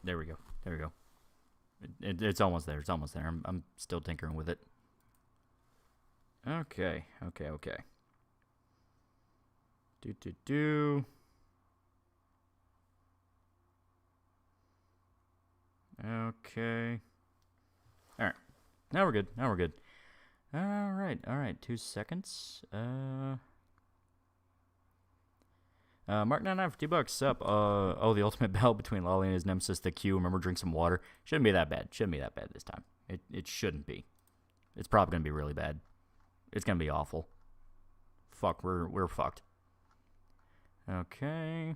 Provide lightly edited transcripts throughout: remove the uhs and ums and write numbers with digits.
There we go. There we go. It's almost there. It's almost there. I'm still tinkering with it. Okay. Do. Okay. All right. Now we're good. All right. 2 seconds. Mark99 for $2 up. The ultimate battle between Loli and his nemesis, the Q. Remember, drink some water. Shouldn't be that bad. This time. It shouldn't be. It's probably gonna be really bad. It's gonna be awful. Fuck, we're fucked. Okay.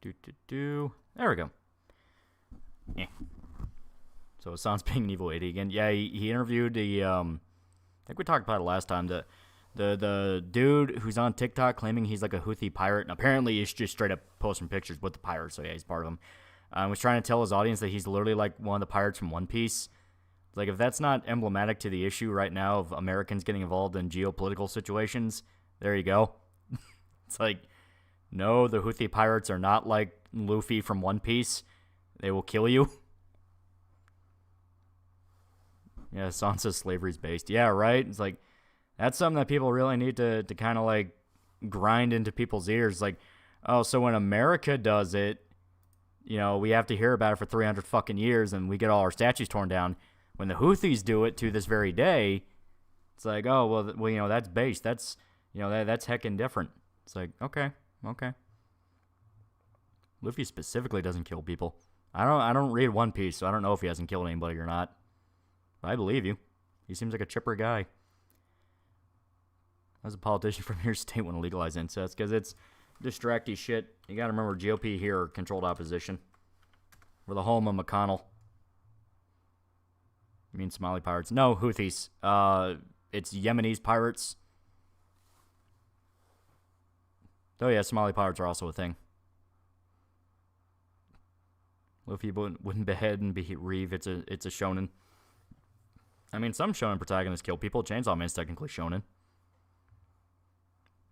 There we go. Yeah. So Hassan's being an evil 80 again. Yeah, he interviewed the I think we talked about it last time. The dude who's on TikTok claiming he's like a Houthi pirate, and apparently he's just straight up posting pictures with the pirates. So yeah, he's part of them. Was trying to tell his audience that he's literally like one of the pirates from One Piece. Like, if that's not emblematic to the issue right now of Americans getting involved in geopolitical situations, there you go. It's like, no, the Houthi pirates are not like Luffy from One Piece. They will kill you. Yeah, Sansa's slavery's based. Yeah, right? It's like, that's something that people really need to kind of like grind into people's ears. Like, oh, so when America does it, you know, we have to hear about it for 300 fucking years and we get all our statues torn down. When the Houthis do it to this very day, it's like, oh, well, you know, that's based. That's, you know, that's heckin' different. It's like, okay. Luffy specifically doesn't kill people. I don't read One Piece, so I don't know if he hasn't killed anybody or not. But I believe you. He seems like a chipper guy. As a politician from your state want to legalize incest, because it's distracty shit. You gotta remember, GOP here are controlled opposition. We're the home of McConnell. You mean Somali pirates? No, Houthis. It's Yemenis pirates. Oh yeah, Somali pirates are also a thing. Luffy wouldn't behead and be Reeve. It's a shonen. I mean, some shonen protagonists kill people. Chainsaw Man's technically shonen.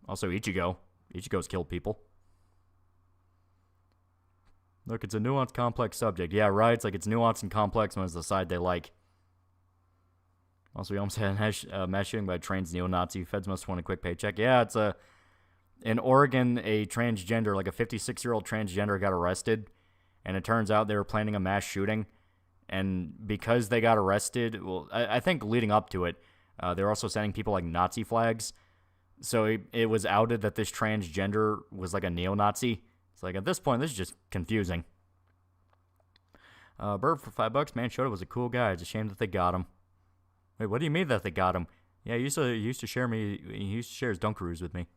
Also, Ichigo. Ichigo's killed people. Look, it's a nuanced, complex subject. Yeah, right. It's like it's nuanced and complex when it's the side they like. Also, we almost had a mass shooting by a trained neo-Nazi. Feds must want a quick paycheck. Yeah, it's in Oregon, a transgender, like a 56-year-old transgender got arrested. And it turns out they were planning a mass shooting. And because they got arrested, well, I think leading up to it, they were also sending people like Nazi flags. So it was outed that this transgender was like a neo-Nazi. It's like, at this point, this is just confusing. Bird for $5. Man, Shota was a cool guy. It's a shame that they got him. Wait, what do you mean that they got him? Yeah, he used to share his Dunkaroos with me.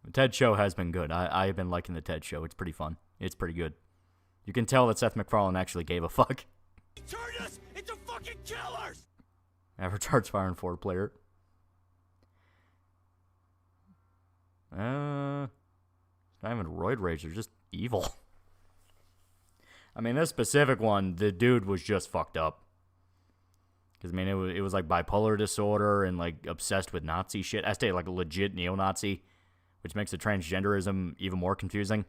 The TED show has been good. I've been liking the TED show. It's pretty fun. It's pretty good. You can tell that Seth MacFarlane actually gave a fuck. He turned us into fucking killers! Average Hearts Fire and 4 player. It's not even roid rage. They're just evil. I mean, this specific one, the dude was just fucked up. Because, I mean, it was like bipolar disorder and, like, obsessed with Nazi shit. I stay like a legit neo-Nazi, which makes the transgenderism even more confusing.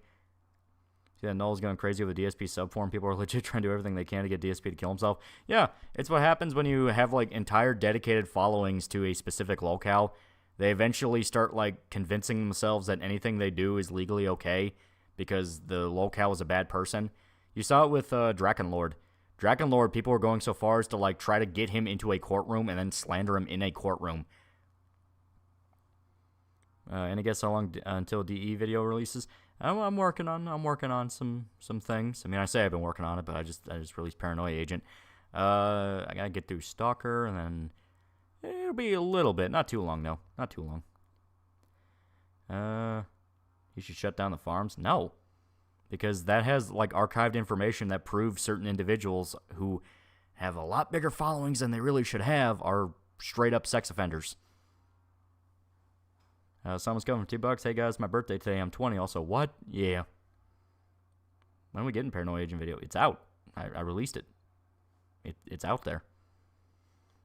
See that Null's going crazy with the DSP subform. People are legit trying to do everything they can to get DSP to kill himself. Yeah, it's what happens when you have, like, entire dedicated followings to a specific locale. They eventually start, like, convincing themselves that anything they do is legally okay because the locale is a bad person. You saw it with Drakenlord. Drakenlord, people were going so far as to, like, try to get him into a courtroom and then slander him in a courtroom. And I guess how long until DE video releases? I'm working on some things. I mean, I say I've been working on it, but I just released Paranoia Agent. I gotta get through Stalker, and then it'll be a little bit, not too long though, not too long. You should shut down the farms? No, because that has like archived information that proves certain individuals who have a lot bigger followings than they really should have are straight up sex offenders. Someone's coming for $2. Hey guys, my birthday today. I'm 20. Also, what? Yeah. When are we getting Paranoia Agent video? It's out. I released it. It's out there.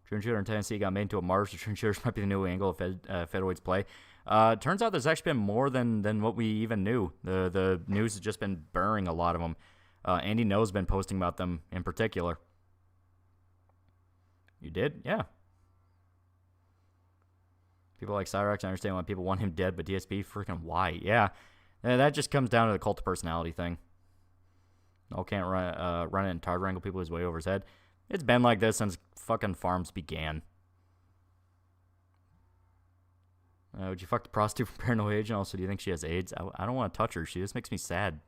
Trin Shooter in Tennessee got made into a martyr. So Trin Shooters might be the new angle of Featherweight's play. Turns out there's actually been more than what we even knew. The news has just been burying a lot of them. Andy No's been posting about them in particular. You did? Yeah. People like Cyrex, I understand why people want him dead, but DSP, freaking why? Yeah. That just comes down to the cult of personality thing. No can't run it and target wrangle people his way over his head. It's been like this since fucking farms began. Would you fuck the prostitute from Paranoid Agent? Also, do you think she has AIDS? I don't want to touch her. She just makes me sad.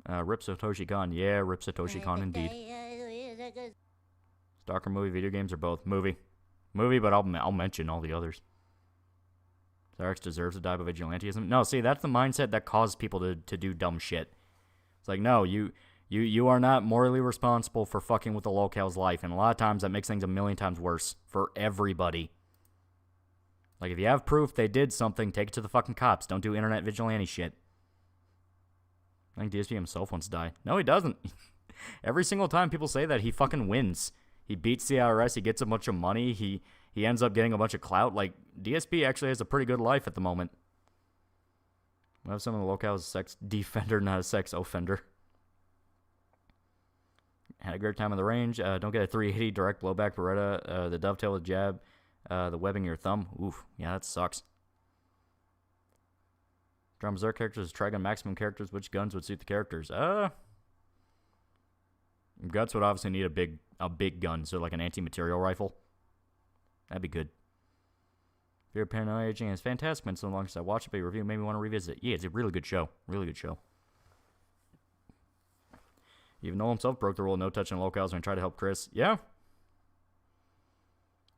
Rip Satoshi Kon. Yeah, Rip Satoshi Kon indeed. Stalker movie, video games, or both? Movie, but I'll mention all the others. Zarek deserves to die by vigilantism. No, see, that's the mindset that causes people to do dumb shit. It's like, no, you are not morally responsible for fucking with the locale's life, and a lot of times that makes things a million times worse for everybody. Like, if you have proof they did something, take it to the fucking cops. Don't do internet vigilante shit. I think DSP himself wants to die. No, he doesn't. Every single time people say that, he fucking wins. He beats the IRS, he gets a bunch of money, he ends up getting a bunch of clout. Like, DSP actually has a pretty good life at the moment. We have some of the locales sex defender, not a sex offender. Had a great time on the range. Don't get a 380 direct blowback Beretta. The dovetail with jab. The webbing your thumb. Oof. Yeah, that sucks. Drum Berserk characters, Trigun maximum characters. Which guns would suit the characters? Guts would obviously need a big gun, so like an anti-material rifle. That'd be good. Fear of Paranoid Aging is fantastic, but so long as I watch it, but review made me want to revisit it. Yeah, it's a really good show. Really good show. Even Noel himself broke the rule of no touching locales when he tried to help Chris. Yeah.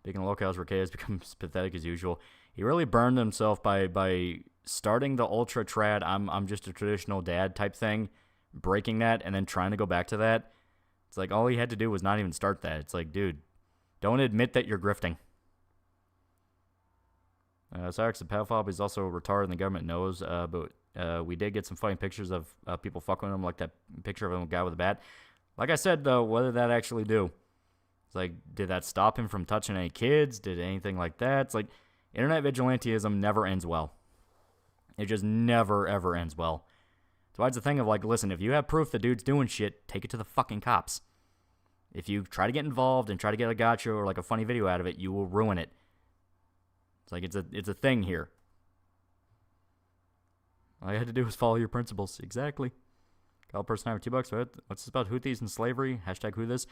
Speaking of locales, Riquet has become as pathetic as usual. He really burned himself by starting the ultra trad, I'm just a traditional dad type thing, breaking that, and then trying to go back to that. It's like all he had to do was not even start that. It's like, dude, don't admit that you're grifting. Cyrix, the pedophile, is also retarded and the government knows, but we did get some funny pictures of people fucking with him, like that picture of a guy with a bat. Like I said, though, what did that actually do? It's like, did that stop him from touching any kids? Did anything like that? It's like, internet vigilantism never ends well. It just never, ever ends well. So it's the thing of like, listen, if you have proof the dude's doing shit, take it to the fucking cops. If you try to get involved and try to get a gotcha or like a funny video out of it, you will ruin it. It's like, it's a thing here. All you had to do was follow your principles. Exactly. Call person time for $2. What's this about Houthis and slavery? Hashtag who this?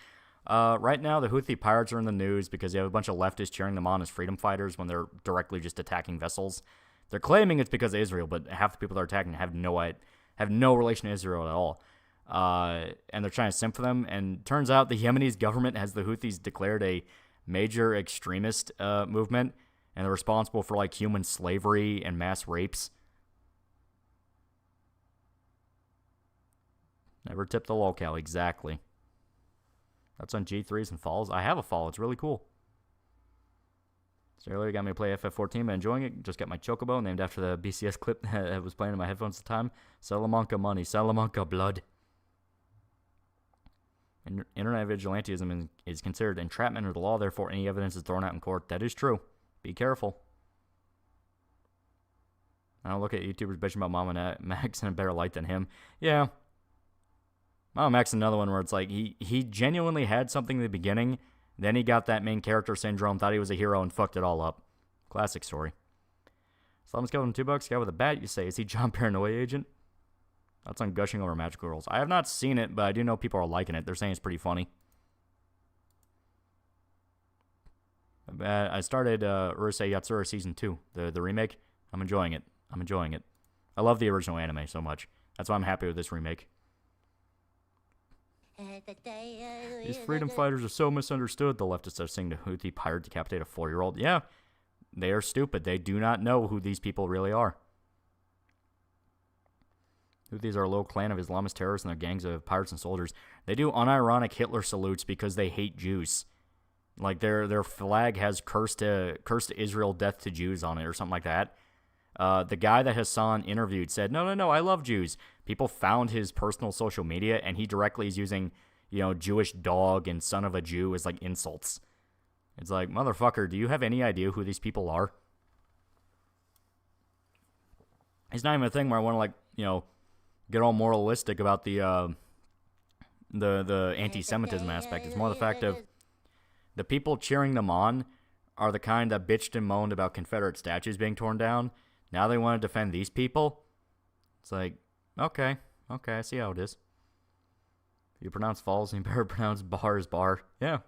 Right now, the Houthi pirates are in the news because you have a bunch of leftists cheering them on as freedom fighters when they're directly just attacking vessels. They're claiming it's because of Israel, but half the people they're attacking have no relation to Israel at all. And they're trying to simp for them. And turns out the Yemeni government has the Houthis declared a major extremist movement, and they're responsible for like human slavery and mass rapes. Never tip the locale, exactly. That's on G3s and falls. I have a fall. It's really cool. So earlier got me to play FF14, but enjoying it. Just got my Chocobo, named after the BCS clip that was playing in my headphones at the time. Salamanca money, Salamanca blood. Internet vigilantism is considered entrapment under the law, therefore any evidence is thrown out in court. That is true. Be careful. I don't look at YouTubers bitching about Mama Max in a better light than him. Yeah. Mama Max is another one where it's like he genuinely had something in the beginning, then he got that main character syndrome, thought he was a hero, and fucked it all up. Classic story. Slum's killed him $2. Guy with a bat, you say, is he John Paranoid Agent? That's on gushing over magical girls. I have not seen it, but I do know people are liking it. They're saying it's pretty funny. I started Urusei Yatsura Season 2, the remake. I'm enjoying it. I love the original anime so much. That's why I'm happy with this remake. These freedom fighters are so misunderstood, the leftists are saying the Houthi pirate decapitate a 4-year-old. Yeah, they are stupid. They do not know who these people really are. Houthis are a low clan of Islamist terrorists and their gangs of pirates and soldiers. They do unironic Hitler salutes because they hate Jews. Like their flag has cursed to Israel, death to Jews on it or something like that. The guy that Hassan interviewed said, no, I love Jews. People found his personal social media, and he directly is using, Jewish dog and son of a Jew as, like, insults. It's like, motherfucker, do you have any idea who these people are? It's not even a thing where I want to, like, you know, get all moralistic about the anti-Semitism aspect. It's more the fact of the people cheering them on are the kind that bitched and moaned about Confederate statues being torn down. Now they want to defend these people? It's like, okay, I see how it is. If you pronounce falls, you better pronounce bar as bar. Yeah.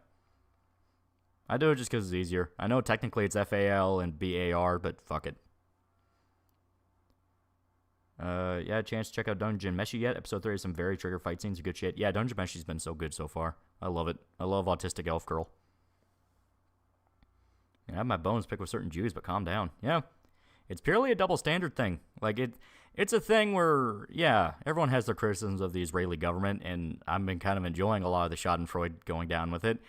I do it just because it's easier. I know technically it's FAL and BAR, but fuck it. Yeah, chance to check out Dungeon Meshi yet? Episode 3 has some very trigger fight scenes, good shit. Yeah, Dungeon Meshi's been so good so far. I love it. I love Autistic Elf Girl. I have my bones picked with certain Jews, but calm down. Yeah. It's purely a double standard thing. Like, it's a thing where, yeah, everyone has their criticisms of the Israeli government, and I've been kind of enjoying a lot of the schadenfreude going down with it.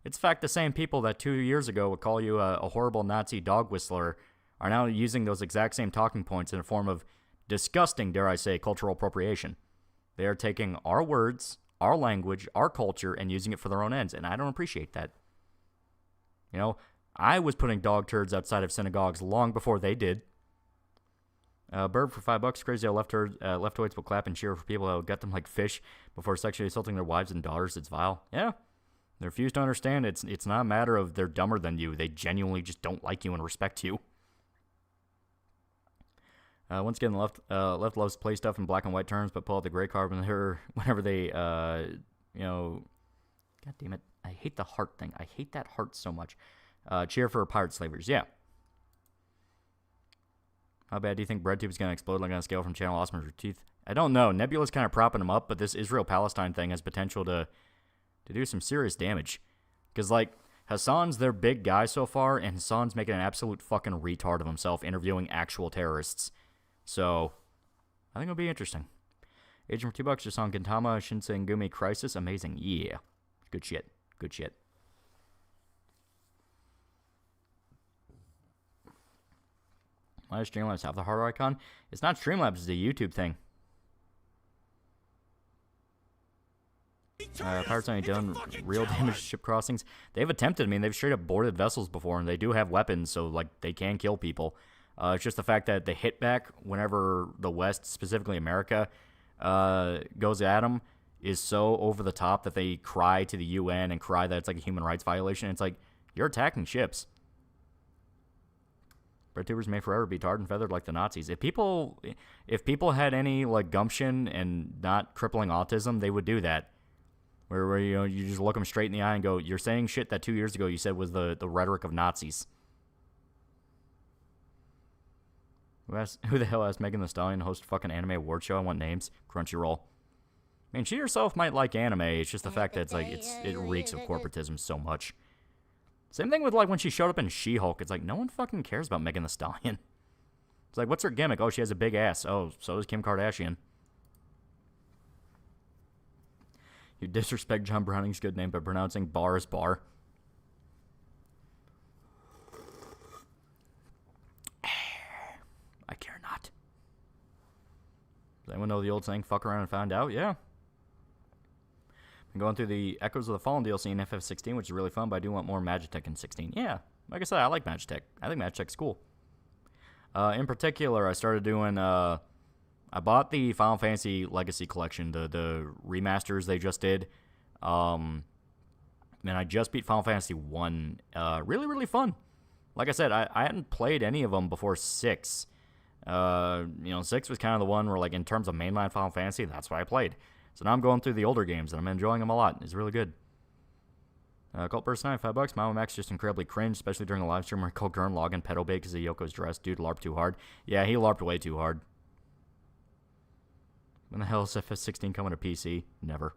It's in fact the same people that 2 years ago would call you a horrible Nazi dog whistler are now using those exact same talking points in a form of disgusting, dare I say, cultural appropriation. They are taking our words, our language, our culture, and using it for their own ends, and I don't appreciate that. You know, I was putting dog turds outside of synagogues long before they did. Bird for $5. Crazy how leftoids will clap and cheer for people who gut them like fish before sexually assaulting their wives and daughters. It's vile. Yeah. They refuse to understand it's not a matter of they're dumber than you. They genuinely just don't like you and respect you. Once again, left loves to play stuff in black and white terms, but pull out the gray card whenever they, you know, god damn it, I hate the heart thing. I hate that heart so much. Cheer for pirate slavers, yeah. How bad do you think BreadTube is going to explode like on a scale from Channel Awesome's teeth? I don't know. Nebula's kind of propping him up, but this Israel-Palestine thing has potential to do some serious damage. Because, like, Hassan's their big guy so far, and Hassan's making an absolute fucking retard of himself interviewing actual terrorists. So, I think it'll be interesting. Agent for $2, just on Gintama Shinsengumi Crisis. Amazing. Yeah. Good shit. Good shit. Why does Streamlabs have the heart icon? It's not Streamlabs, it's a YouTube thing. Pirates only done real damage to ship crossings. They've attempted, I mean, they've straight up boarded vessels before, and they do have weapons, so, like, they can kill people. It's just the fact that the hit back whenever the West, specifically America, goes at them is so over the top that they cry to the UN and cry that it's like a human rights violation. It's like, you're attacking ships. BreadTubers may forever be tarred and feathered like the Nazis. If people had any, like, gumption and not crippling autism, they would do that. Where you know, you just look them straight in the eye and go, you're saying shit that 2 years ago you said was the rhetoric of Nazis. Who the hell asked Megan Thee Stallion to host a fucking anime award show? I want names. Crunchyroll. I mean, she herself might like anime. It's just the fact that it's like it reeks of corporatism so much. Same thing with, like, when she showed up in She-Hulk. It's like, no one fucking cares about Megan Thee Stallion. It's like, what's her gimmick? Oh, she has a big ass. Oh, so does Kim Kardashian. You disrespect John Browning's good name by pronouncing bar as bar. I care not. Does anyone know the old saying, fuck around and find out? Yeah. Been going through the Echoes of the Fallen DLC in FF16, which is really fun, but I do want more Magitech in 16. Yeah, like I said, I like Magitech. I think Magitech's cool. In particular, I started doing, I bought the Final Fantasy Legacy Collection, the remasters they just did. And I just beat Final Fantasy 1. Really, really fun. Like I said, I hadn't played any of them before 6. 6 was kind of the one where, like, in terms of mainline Final Fantasy, that's what I played. So now I'm going through the older games, and I'm enjoying them a lot. It's really good. Cult Person 9, $5. Mama Max just incredibly cringe, especially during the live stream where Cole Gurn log in pedo bait because of Yoko's dress. Dude LARPed too hard. Yeah, he LARPed way too hard. When the hell is FF16 coming to PC? Never.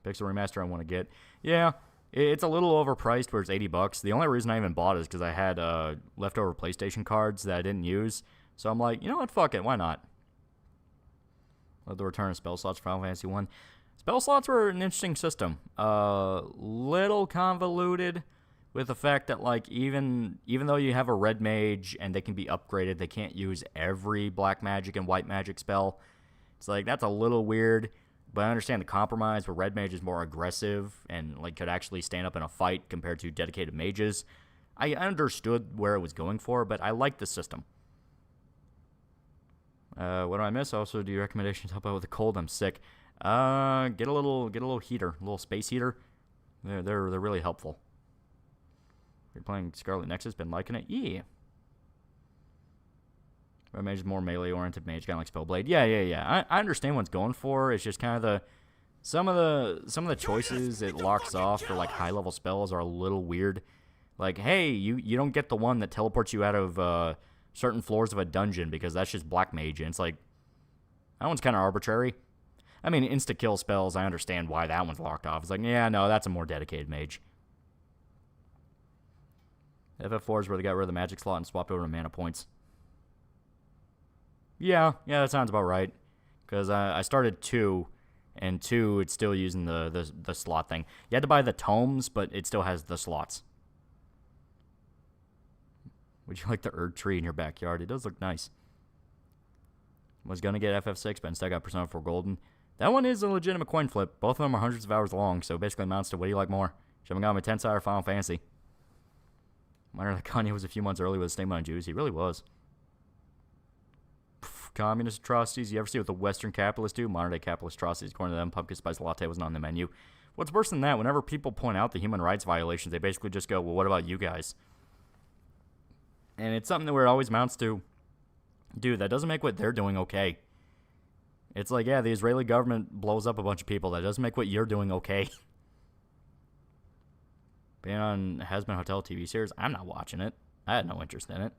Pixel Remaster I want to get. Yeah, it's a little overpriced where it's $80. The only reason I even bought it is because I had leftover PlayStation cards that I didn't use. So I'm like, you know what? Fuck it. Why not? Love the return of spell slots for Final Fantasy 1. Spell slots were an interesting system. Little convoluted with the fact that, like, even though you have a red mage and they can be upgraded, they can't use every black magic and white magic spell. It's like, that's a little weird. But I understand the compromise where red mage is more aggressive and like could actually stand up in a fight compared to dedicated mages. I understood where it was going for, but I like the system. What do I miss? Also, do you recommendations help out with the cold? I'm sick. Get a little heater, a little space heater. They're really helpful. You're playing Scarlet Nexus, been liking it? Yeah. Red mage is more melee-oriented mage, kind of like Spellblade. Yeah. I understand what it's going for. It's just kind of some of the choices it locks off for like high-level spells are a little weird. Like, hey, you don't get the one that teleports you out of certain floors of a dungeon because that's just black mage, and it's like that one's kind of arbitrary. I mean, insta-kill spells, I understand why that one's locked off. It's like, yeah, no, that's a more dedicated mage. FF4 is where they got rid of the magic slot and swapped over to mana points. Yeah, that sounds about right. Because I started 2, and 2, it's still using the slot thing. You had to buy the tomes, but it still has the slots. Would you like the Erd tree in your backyard? It does look nice. Was going to get FF6, but instead got Persona 4 Golden. That one is a legitimate coin flip. Both of them are hundreds of hours long, so basically amounts to what do you like more? Should have gone with Tensai or Final Fantasy. Minor that Kanye was a few months early with a statement on Jews. He really was. Communist atrocities. You ever see what the Western capitalists do? Modern day capitalist atrocities. According to them, pumpkin spice latte wasn't on the menu. What's worse than that? Whenever people point out the human rights violations, they basically just go, well, what about you guys? And it's something where it always amounts to, dude, that doesn't make what they're doing okay. It's like, yeah, the Israeli government blows up a bunch of people. That doesn't make what you're doing okay. Being on Has-Been Hotel TV series, I'm not watching it. I had no interest in it.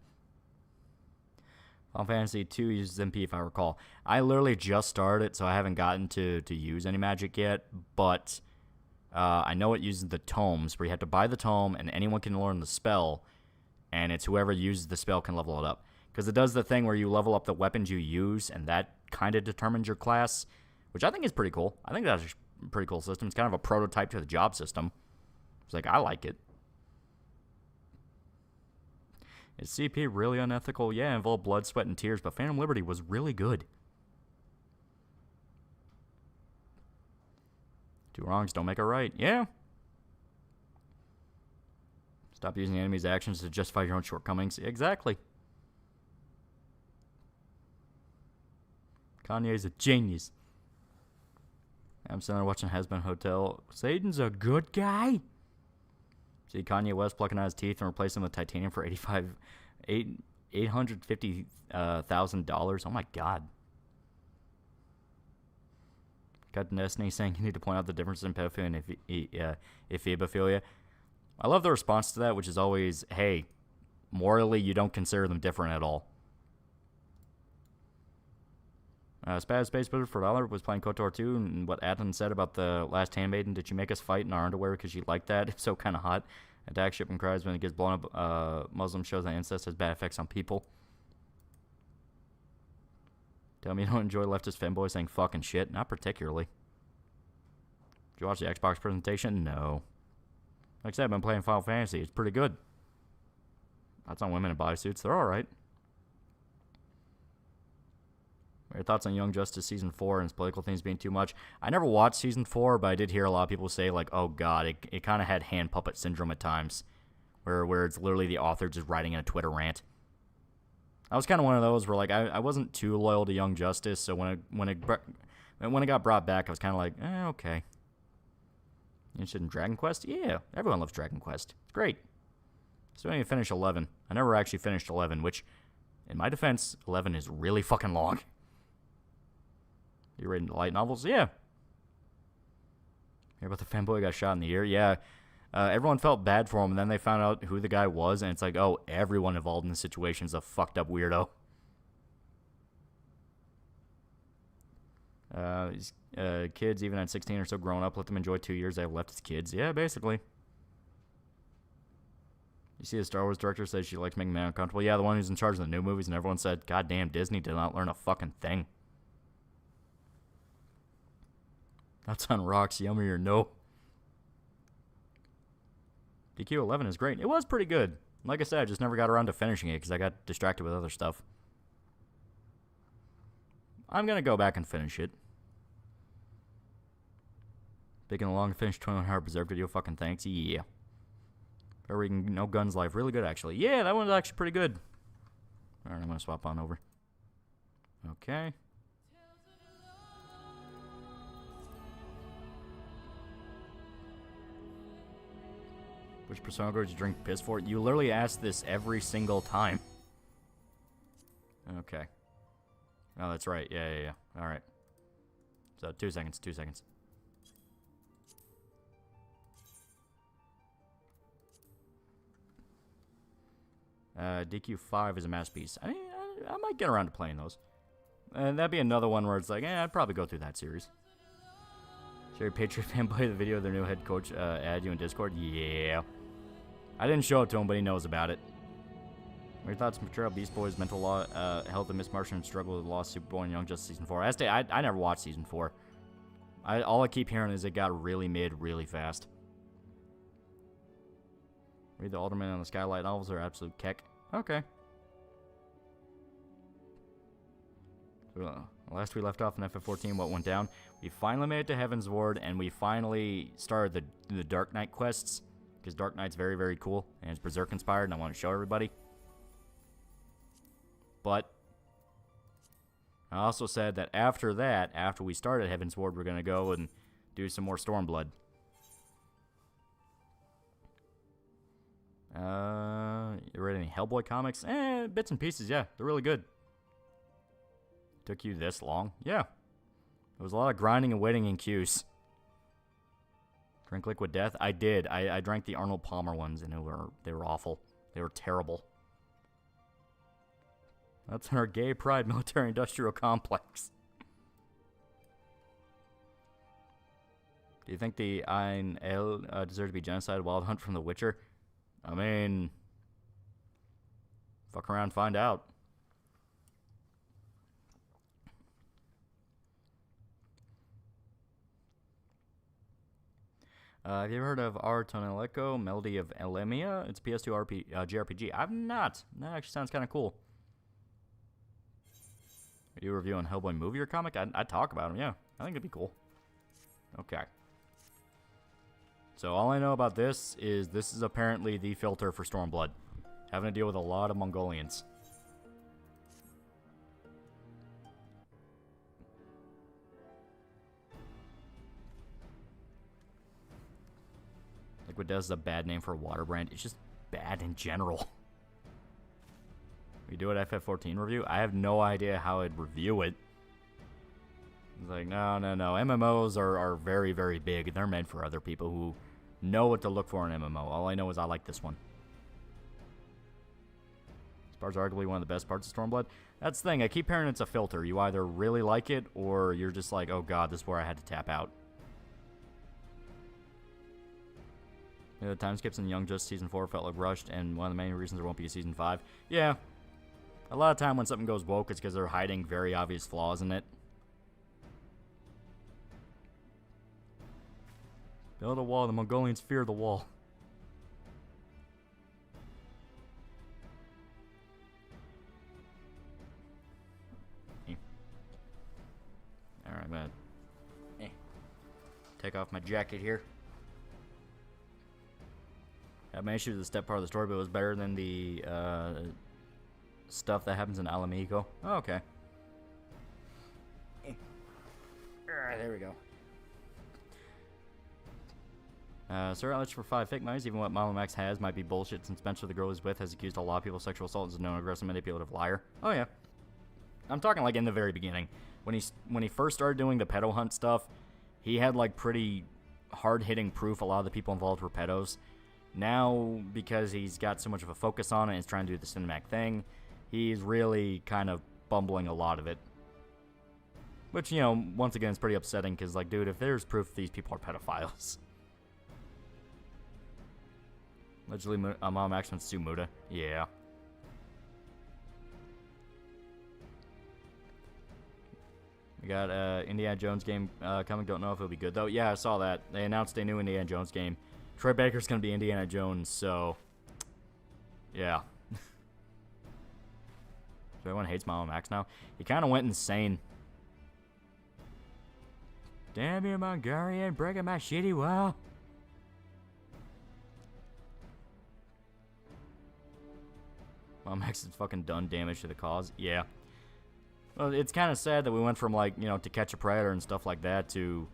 Final Fantasy 2 uses MP, if I recall. I literally just started it, so I haven't gotten to use any magic yet, but I know it uses the tomes, where you have to buy the tome, and anyone can learn the spell, and it's whoever uses the spell can level it up. Because it does the thing where you level up the weapons you use, and that kind of determines your class, which I think is pretty cool. I think that's a pretty cool system. It's kind of a prototype to the job system. It's like, I like it. Is CP really unethical? Yeah, it involved blood, sweat, and tears, but Phantom Liberty was really good. Two wrongs don't make a right. Yeah. Stop using the enemy's actions to justify your own shortcomings. Exactly. Kanye's a genius. I'm sitting there watching Has-Been Hotel. Satan's a good guy. See Kanye West plucking out his teeth and replacing them with titanium for $850,000. Oh my god. Got Destiny saying you need to point out the difference in pedophilia and ephebophilia. I love the response to that, which is always, hey, morally you don't consider them different at all. Spaz Space Blizzard for $1 was playing KOTOR 2, and what Adam said about the last handmaiden, did you make us fight in our underwear because you like that? If so, kind of hot. Attack ship and cries when it gets blown up. Muslim shows that incest has bad effects on people. Tell me you don't enjoy leftist fanboys saying fucking shit. Not particularly. Did you watch the Xbox presentation? No. Like I said, I've been playing Final Fantasy. It's pretty good. That's on women in bodysuits. They're alright. Your thoughts on Young Justice Season 4 and its political themes being too much? I never watched Season 4, but I did hear a lot of people say, like, oh god, it kind of had hand puppet syndrome at times, where it's literally the author just writing in a Twitter rant. I was kind of one of those where, like, I wasn't too loyal to Young Justice, so when it got brought back, I was kind of like, okay. You interested in Dragon Quest? Yeah, everyone loves Dragon Quest. It's great. So I didn't finish 11. I never actually finished 11, which, in my defense, 11 is really fucking long. You reading light novels? Yeah. Hear about the fanboy got shot in the ear? Yeah. Everyone felt bad for him, and then they found out who the guy was, and it's like, oh, everyone involved in the situation is a fucked up weirdo. These kids, even at 16 or so grown up, let them enjoy 2 years they have left as kids. Yeah, basically. You see the Star Wars director says she likes making men uncomfortable. Yeah, the one who's in charge of the new movies, and everyone said, God damn, Disney did not learn a fucking thing. That's on rocks, yummy or no. DQ11 is great. It was pretty good. Like I said, I just never got around to finishing it because I got distracted with other stuff. I'm going to go back and finish it. Big and long finished 21-hour Berserk video. Fucking thanks. Yeah. Or we can no guns life. Really good, actually. Yeah, that one's actually pretty good. Alright, I'm going to swap on over. Okay. Which persona did you drink piss for? You literally ask this every single time. Okay. Oh, that's right. Yeah. Alright. So, 2 seconds, 2 seconds. DQ5 is a masterpiece. I might get around to playing those. And that'd be another one where it's like, I'd probably go through that series. Sherry Patriot fan play the video of their new head coach add you in Discord? Yeah. I didn't show it to him, but he knows about it. What are your thoughts on Betrayal, Beast Boys, Mental Law, Health of Miss Martian, Struggle with Lost, Superboy, and Young Justice Season 4? I never watched Season 4. All I keep hearing is it got really mid really fast. Read the Alderman on the Skylight novels are absolute keck. Okay. Last we left off in FF14, what went down? We finally made it to Heaven's Ward, and we finally started the Dark Knight quests. Because Dark Knight's very, very cool, and it's Berserk inspired, and I want to show everybody. But I also said that, after we started Heaven's Ward, we're going to go and do some more Stormblood. You read any Hellboy comics? Bits and pieces, yeah. They're really good. Took you this long? Yeah. There was a lot of grinding and waiting in queues. Drink Liquid Death? I did. I drank the Arnold Palmer ones, and they were awful. They were terrible. That's our gay pride military-industrial complex. Do you think the Ein El deserve to be genocide wild hunt from The Witcher? I mean, fuck around, find out. Have you ever heard of Artoneleco, Melody of Elemia? It's PS2 JRPG. I've not. That actually sounds kind of cool. Are you reviewing Hellboy movie or comic? I'd talk about them, yeah. I think it'd be cool. Okay. So all I know about this is apparently the filter for Stormblood. Having to deal with a lot of Mongolians. Liquid Death is a bad name for a water brand. It's just bad in general. We do an FF14 review? I have no idea how I'd review it. It's like, no. MMOs are very, very big. They're meant for other people who know what to look for in MMO. All I know is I like this one. This part's arguably one of the best parts of Stormblood. That's the thing. I keep hearing it's a filter. You either really like it, or you're just like, oh god, this is where I had to tap out. Yeah, the time skips in Young Justice Season 4 felt like rushed, and one of the main reasons there won't be a Season 5. Yeah. A lot of time when something goes woke, it's because they're hiding very obvious flaws in it. Build a wall. The Mongolians fear the wall. Alright, I'm gonna take off my jacket here. I had my issue with the step part of the story, but it was better than the stuff that happens in Alamico. Oh, okay. Alright, there we go. Sir, I'll let you for 5 fake monies. Even what Mama Max has might be bullshit, since Spencer, the girl he's with, has accused a lot of people of sexual assault and is a known aggressive manipulative liar. Oh yeah. I'm talking like in the very beginning. When he first started doing the pedo hunt stuff, he had like pretty hard-hitting proof a lot of the people involved were pedos. Now, because he's got so much of a focus on it and he's trying to do the cinematic thing, he's really kind of bumbling a lot of it. Which, you know, once again, is pretty upsetting, because, like, dude, if there's proof these people are pedophiles. Allegedly, Mom Max wants to sue Muda. Yeah. We got Indiana Jones game coming. Don't know if it'll be good, though. Yeah, I saw that. They announced a new Indiana Jones game. Troy Baker's going to be Indiana Jones, so... yeah. Everyone hates Mama Max now. He kind of went insane. Damn you, Mongolian, breaking my shitty wall. Mom X has fucking done damage to the cause. Yeah. Well, it's kind of sad that we went from, like, you know, To Catch a Predator and stuff like that to,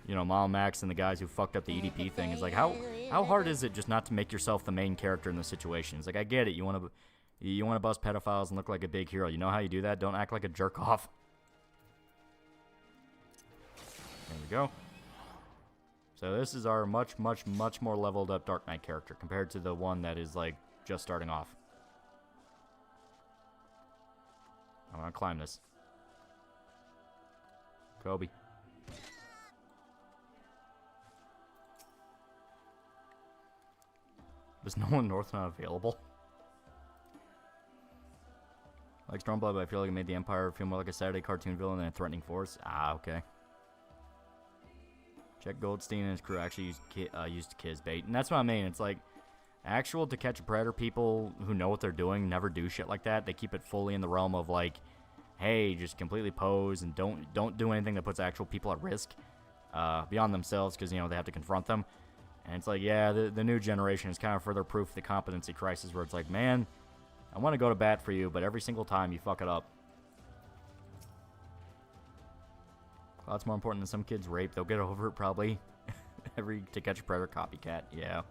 you know, Mom Max and the guys who fucked up the EDP thing. It's like, how hard is it just not to make yourself the main character in the situation? It's like, I get it. You want to bust pedophiles and look like a big hero. You know how you do that? Don't act like a jerk off. There we go. So this is our much, much, much more leveled up Dark Knight character compared to the one that is, like, just starting off. I want to climb this. Kobe. Is no one north not available? Like Stormblood, but I feel like it made the Empire feel more like a Saturday cartoon villain than a threatening force. Ah, okay. Jack Goldstein and his crew actually used Kiz bait. And that's what I mean. It's like, actual To Catch a Predator people who know what they're doing never do shit like that. They keep it fully in the realm of, like, hey, just completely pose and don't do anything that puts actual people at risk beyond themselves, because, you know, they have to confront them. And it's like, yeah, the new generation is kind of further proof of the competency crisis, where it's like, man, I want to go to bat for you, but every single time you fuck it up. Lots more important than some kid's rape. They'll get over it probably. Every To Catch a Predator copycat, yeah.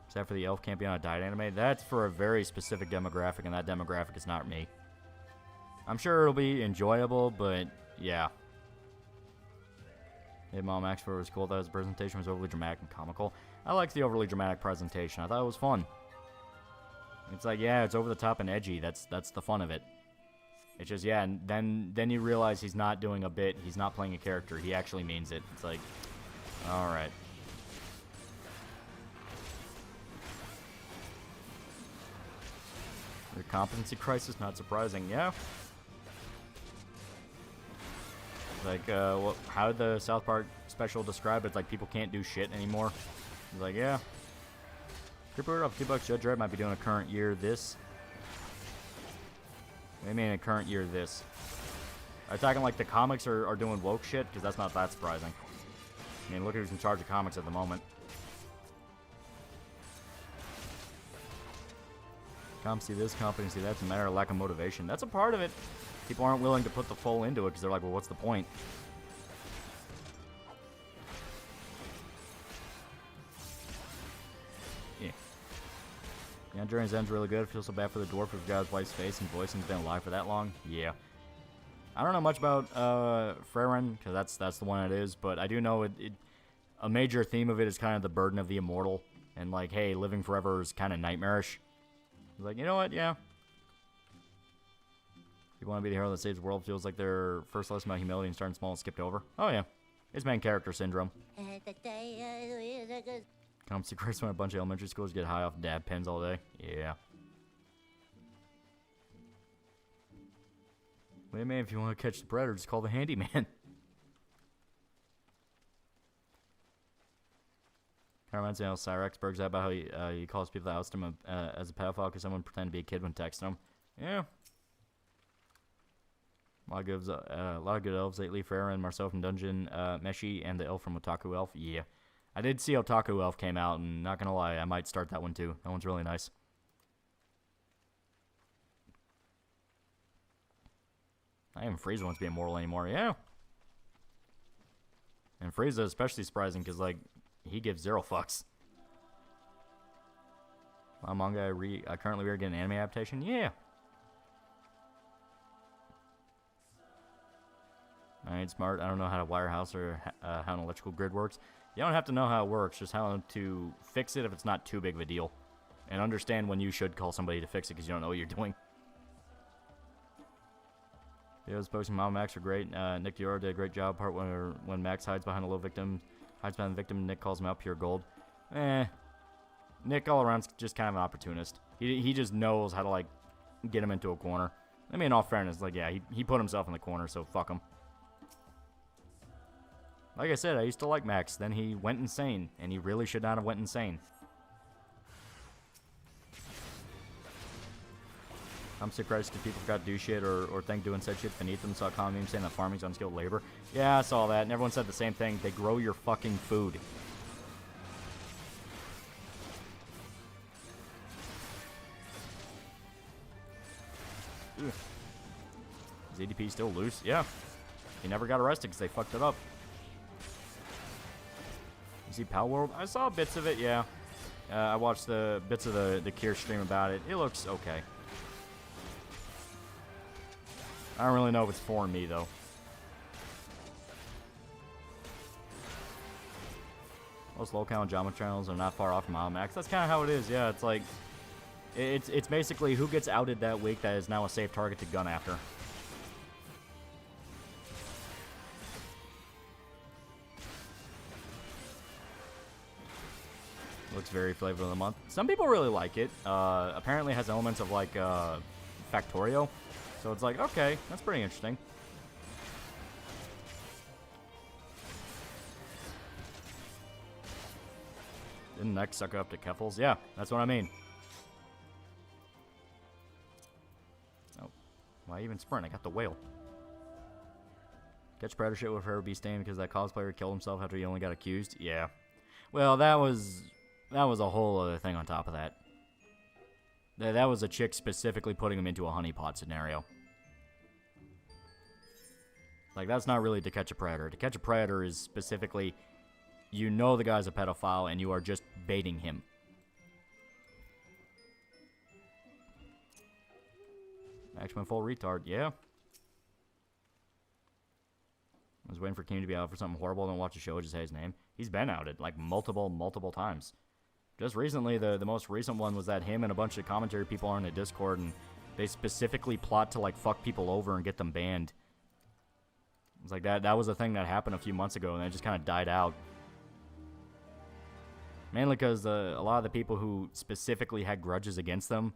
Except for the elf can't be on a diet anime. That's for a very specific demographic, and that demographic is not me. I'm sure it'll be enjoyable, but yeah. Hey, Mom Max was cool. That his presentation was overly dramatic and comical. I liked the overly dramatic presentation. I thought it was fun. It's like, yeah, it's over the top and edgy. That's the fun of it. It's just, yeah, and then you realize he's not doing a bit. He's not playing a character. He actually means it. It's like, all right. The competency crisis, not surprising. Yeah. Like, how did the South Park special describe it? It's like people can't do shit anymore. It's like, yeah. Creeper off $2. Judge Dredd might be doing a current year this. What do you mean a current year this? Are you talking like the comics are doing woke shit? Because that's not that surprising. I mean, look who's in charge of comics at the moment. See this, competency, that's a matter of lack of motivation. That's a part of it. People aren't willing to put the full into it because they're like, well, what's the point? Yeah. Yeah, Journey's End's really good. Feel so bad for the dwarf who got his wife's face and voice and has been alive for that long. Yeah. I don't know much about Freyren, because that's the one it is, but I do know a major theme of it is kind of the burden of the immortal. And like, hey, living forever is kind of nightmarish. Like, you know what? Yeah. You want to be the hero that saves the world, feels like their first lesson about humility and starting small and skipped over. Oh, yeah. It's main character syndrome. Comes to Grace when a bunch of elementary schools get high off dab pens all day. Yeah. Wait, man, if you want to catch the predator, just call the handyman. Kind of reminds me of Cyrex Berg's about how he calls people that oust him as a pedophile because someone pretended to be a kid when texting him. Yeah. A lot of good elves lately. Farah and Marcel from Dungeon Meshi and the elf from Otaku Elf. Yeah. I did see Otaku Elf came out, and not gonna lie, I might start that one too. That one's really nice. Not even Frieza wants to be immortal anymore. Yeah. And Frieza is especially surprising because, like, he gives 0 fucks. My manga, I currently read an anime adaptation. Yeah. I ain't smart. I don't know how to wire a house or how an electrical grid works. You don't have to know how it works, just how to fix it if it's not too big of a deal. And understand when you should call somebody to fix it because you don't know what you're doing. Videos posting Mom and Max are great. Nick Dior did a great job. Part when Max hides behind a low victim, Nick calls him out pure gold. Nick all around's just kind of an opportunist. He just knows how to, like, get him into a corner. I mean, in all fairness, like, yeah, he put himself in the corner, so fuck him. Like I said, I used to like Max. Then he went insane, and he really should not have went insane. I'm surprised because people forgot to do shit or think doing said shit beneath them. Saw a common meme saying that farming's unskilled labor. Yeah, I saw that, and everyone said the same thing. They grow your fucking food. Ugh. Is ADP still loose? Yeah. He never got arrested because they fucked it up. You see Pal World? I saw bits of it, yeah. I watched the bits of the Kier stream about it. It looks okay. I don't really know if it's for me, though. Most low-count Jama channels are not far off from Almax. That's kind of how it is, yeah. It's like, it's basically who gets outed that week that is now a safe target to gun after. Looks very flavor of the month. Some people really like it. Apparently has elements of like Factorio. So it's like, okay, that's pretty interesting. Didn't next sucker up to Keffels? Yeah, that's what I mean. Oh, why even sprint? I got the whale. Catch Predator shit with her be stained because that cosplayer killed himself after he only got accused? Yeah. Well, that was a whole other thing on top of that. That was a chick specifically putting him into a honeypot scenario. Like, that's not really To Catch a Predator. To Catch a Predator is specifically, you know the guy's a pedophile and you are just baiting him. Maximum full retard, yeah. I was waiting for King to be out for something horrible. Don't watch the show, just say his name. He's been outed, like, multiple times. Just recently, the most recent one was that him and a bunch of commentary people are in a Discord, and they specifically plot to, like, fuck people over and get them banned. It's like that was a thing that happened a few months ago, and it just kind of died out. Mainly because a lot of the people who specifically had grudges against them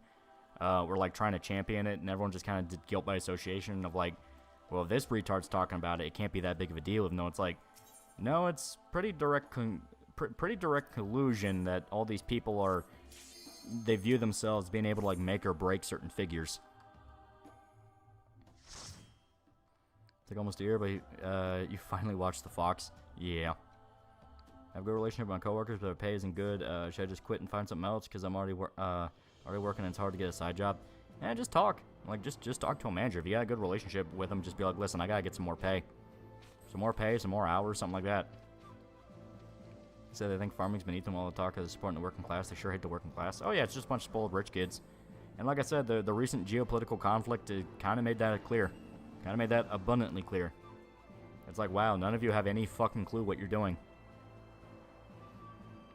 were, like, trying to champion it, and everyone just kind of did guilt by association of, like, well, if this retard's talking about it, it can't be that big of a deal. Even though it's like, no, it's pretty direct collusion that all these people they view themselves being able to, like, make or break certain figures. It's like almost a year, but you finally watched The Fox. Yeah. Have a good relationship with my coworkers, but their pay isn't good. Should I just quit and find something else because I'm already working and it's hard to get a side job? Yeah, just talk. Like, just talk to a manager. If you got a good relationship with them, just be like, listen, I gotta get some more pay. Some more pay, some more hours, something like that. Say they think farming's beneath them all the talk of supporting the working class. They sure hate the working class. Oh yeah, it's just a bunch of spoiled rich kids. And like I said, the recent geopolitical conflict kind of made that clear. Kind of made that abundantly clear. It's like, wow, none of you have any fucking clue what you're doing.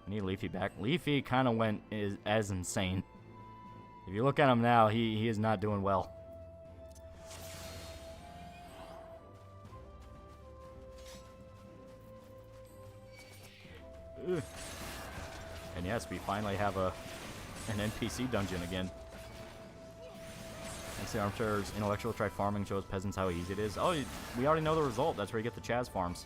I need Leafy back. Leafy kind of went as insane. If you look at him now, he is not doing well. Ugh. And yes, we finally have an NPC dungeon again. Next, the Armchair's intellectual try farming shows peasants how easy it is. Oh, we already know the result. That's where you get the Chaz farms.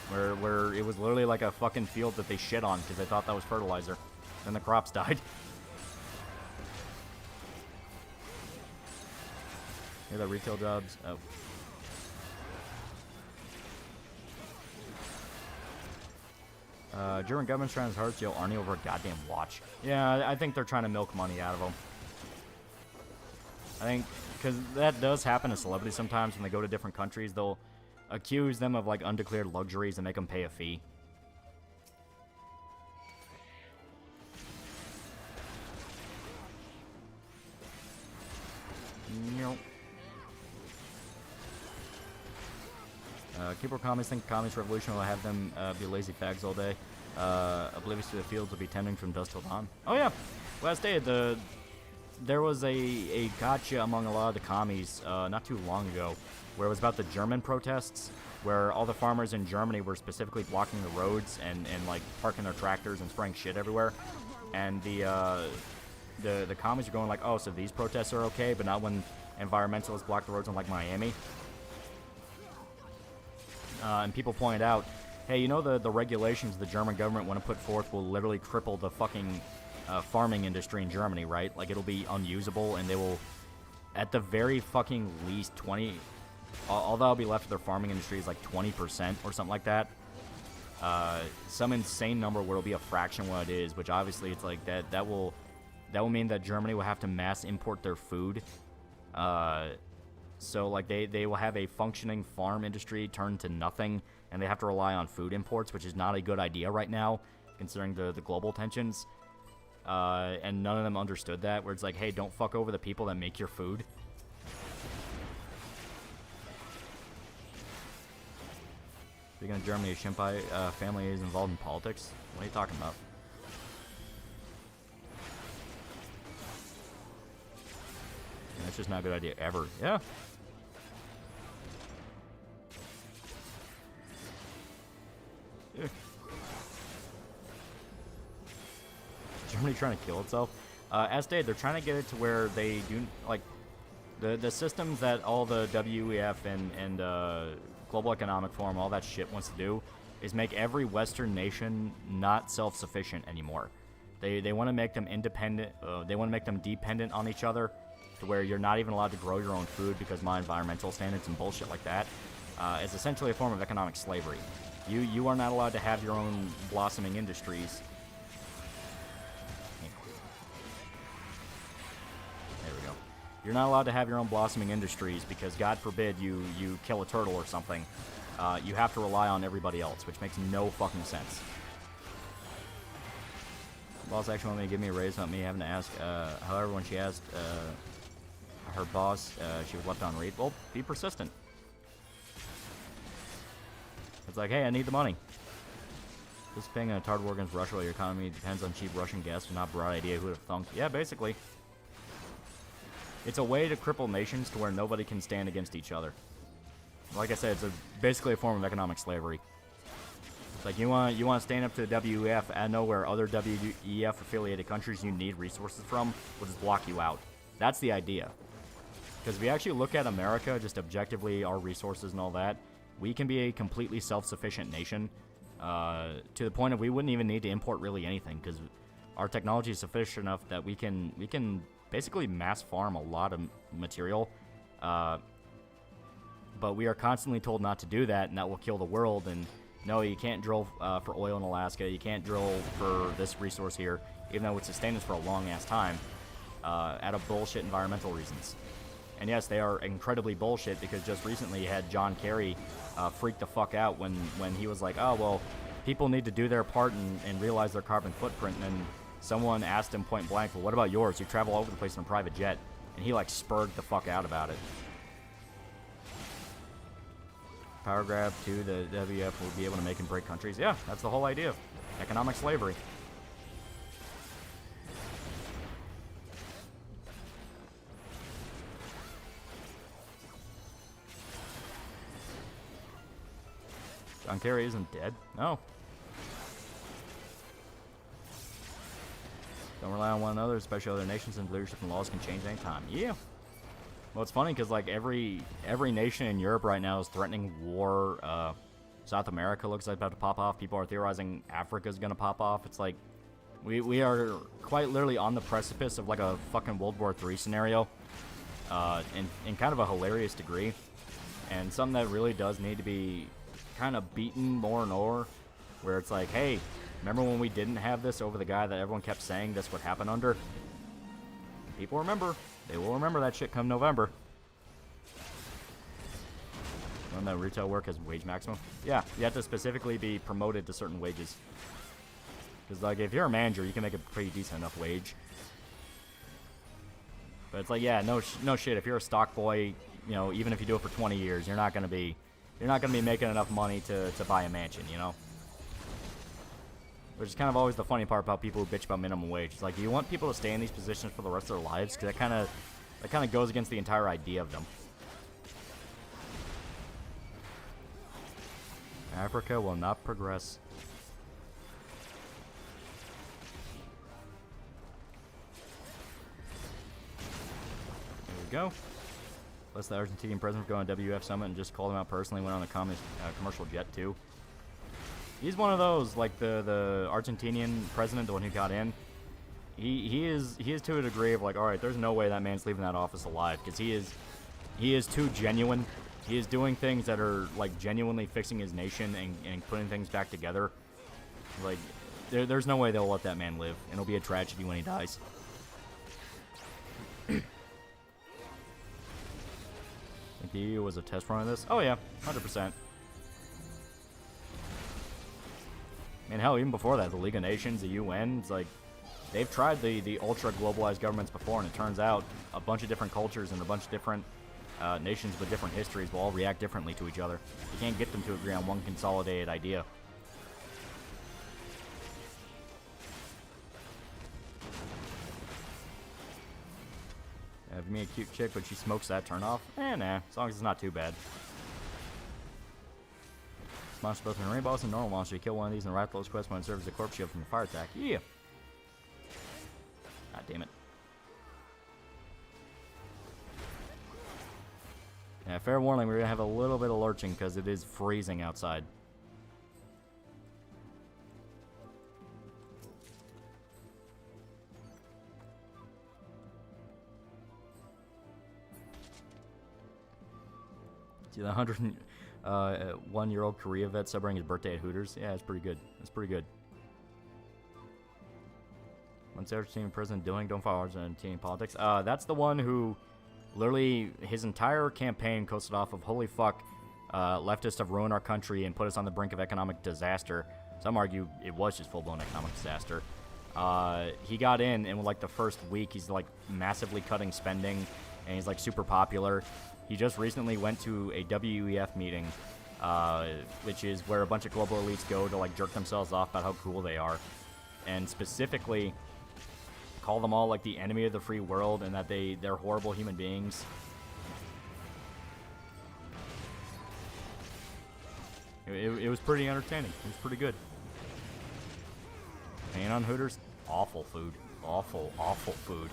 Where it was literally like a fucking field that they shit on because they thought that was fertilizer. Then the crops died. Hear that retail jobs? Oh. German government's trying as hard to steal Arnie over a goddamn watch. Yeah, I think they're trying to milk money out of him. I think, because that does happen to celebrities sometimes when they go to different countries. They'll accuse them of, like, undeclared luxuries and make them pay a fee. Nope. Keyboard commies think Communist Revolution will have them be lazy fags all day. Oblivious to the fields will be tending from dusk till dawn. Oh yeah, last day there was a gotcha among a lot of the commies not too long ago, where it was about the German protests, where all the farmers in Germany were specifically blocking the roads and like parking their tractors and spraying shit everywhere, and the commies are going like, oh, so these protests are okay, but not when environmentalists block the roads in like Miami. And people pointed out, hey, you know the regulations the German government want to put forth will literally cripple the fucking farming industry in Germany, right? Like, it'll be unusable, and they will at the very fucking least 20, all that'll be left of their farming industry is like 20% or something like that. Some insane number where it'll be a fraction what it is, which obviously it's like that will mean that Germany will have to mass import their food. So like they will have a functioning farm industry turn to nothing, and they have to rely on food imports, which is not a good idea right now, considering the global tensions. And none of them understood that, where it's like, hey, don't fuck over the people that make your food. Speaking of Germany, a Shimpai family is involved in politics. What are you talking about? That's just not a good idea ever. Yeah. Yeah. Germany trying to kill itself? As stated, they're trying to get it to where they do, like, the systems that all the WEF and Global Economic Forum, all that shit wants to do, is make every Western nation not self-sufficient anymore. They want to make them independent, they want to make them dependent on each other, to where you're not even allowed to grow your own food because my environmental standards and bullshit like that. It's essentially a form of economic slavery. You are not allowed to have your own blossoming industries. There we go. You're not allowed to have your own blossoming industries because, God forbid, you kill a turtle or something. You have to rely on everybody else, which makes no fucking sense. Boss actually wanted me to give me a raise, not me having to ask. However, when she asked her boss, she was left on read. Well, be persistent. It's like, hey, I need the money. This paying a hard war against Russia while your economy depends on cheap Russian gas is not a broad idea. Who would have thunk? Yeah, basically. It's a way to cripple nations to where nobody can stand against each other. Like I said, it's basically a form of economic slavery. It's like you want to stand up to the WEF and know where other WEF affiliated countries you need resources from will just block you out. That's the idea. Because if you actually look at America, just objectively, our resources and all that, we can be a completely self-sufficient nation to the point of we wouldn't even need to import really anything because our technology is sufficient enough that we can basically mass farm a lot of material. But we are constantly told not to do that, and that will kill the world. And no, you can't drill for oil in Alaska. You can't drill for this resource here, even though it would sustain us for a long-ass time, out of bullshit environmental reasons. And yes, they are incredibly bullshit because just recently you had John Kerry freak the fuck out when he was like, oh, well, people need to do their part and realize their carbon footprint. And then someone asked him point blank, well, what about yours? You travel all over the place in a private jet. And he, like, spurred the fuck out about it. Power grab to the WF will be able to make and break countries. Yeah, that's the whole idea. Economic slavery. John Kerry isn't dead. No. Don't rely on one another, especially other nations, and leadership and laws can change any time. Yeah. Well, it's funny because like every nation in Europe right now is threatening war. South America looks like about to pop off. People are theorizing Africa's gonna pop off. It's like we are quite literally on the precipice of like a fucking World War III scenario, in kind of a hilarious degree, and something that really does need to be kind of beaten more and more, where it's like, hey, remember when we didn't have this over the guy that everyone kept saying this would happen under? People remember. They will remember that shit come November. When that retail work has wage maximum? Yeah, you have to specifically be promoted to certain wages. Because, like, if you're a manager, you can make a pretty decent enough wage. But it's like, yeah, no shit. If you're a stock boy, you know, even if you do it for 20 years, you're not gonna be making enough money to buy a mansion, you know? Which is kind of always the funny part about people who bitch about minimum wage. It's like, do you want people to stay in these positions for the rest of their lives? Because that kind of goes against the entire idea of them. Africa will not progress. There we go. Plus, the Argentinian president for going to WF Summit and just called him out personally. Went on a commercial jet too. He's one of those, like the Argentinian president, the one who got in. he is to a degree of like, all right, there's no way that man's leaving that office alive, because he is too genuine. He is doing things that are like genuinely fixing his nation and putting things back together. Like, there's no way they'll let that man live, and it'll be a tragedy when he dies. Think the EU was a test run of this? Oh yeah, 100%. And hell, even before that, the League of Nations, the UN, it's like, they've tried the ultra-globalized governments before, and it turns out a bunch of different cultures and a bunch of different nations with different histories will all react differently to each other. You can't get them to agree on one consolidated idea. If you meet a cute chick, but she smokes that, turn off? Nah, as long as it's not too bad. Monster both in a rainbow and normal monster. You kill one of these in the right close quest when it serves as a corpse shield from a fire attack. Yeah. God damn it. Yeah, fair warning, we're gonna have a little bit of lurching because it is freezing outside. See the 101-year-old Korea vet celebrating his birthday at Hooters? Yeah, it's pretty good. It's pretty good. Once ever team president doing, don't follow ours in team politics. That's the one who literally his entire campaign coasted off of holy fuck, leftists have ruined our country and put us on the brink of economic disaster. Some argue it was just full-blown economic disaster. He got in, and with like the first week, he's like massively cutting spending, and he's like super popular. He just recently went to a WEF meeting, which is where a bunch of global elites go to like jerk themselves off about how cool they are, and specifically call them all like the enemy of the free world and that they're horrible human beings. It was pretty entertaining. It was pretty good. And on Hooters, awful food. Awful, awful food.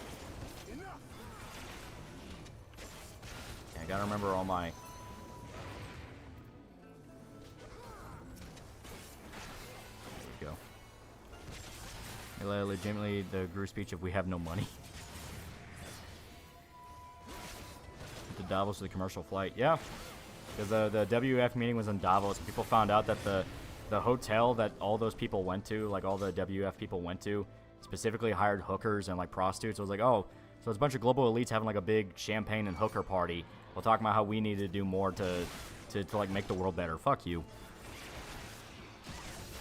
I gotta remember all my... There we go. Legitimately, the Guru speech of we have no money. To Davos to the commercial flight. Yeah. Because the WF meeting was in Davos, and people found out that the hotel that all those people went to, like all the WF people went to, specifically hired hookers and like prostitutes. I was like, oh, so it's a bunch of global elites having like a big champagne and hooker party. We'll talk about how we need to do more to like make the world better. Fuck you.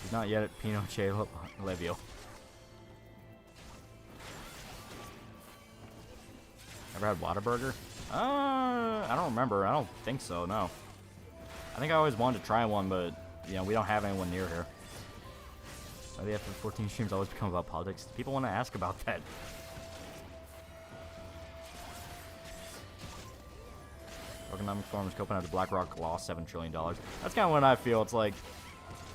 He's not yet at Pinochet Levio. Ever had Whataburger? I don't remember. I don't think so, no. I think I always wanted to try one, but, you know, we don't have anyone near here. Why the FF14 streams always become about politics? People want to ask about that. Economic farmers Copenhagen to BlackRock lost $7 trillion. That's kind of what I feel. It's like,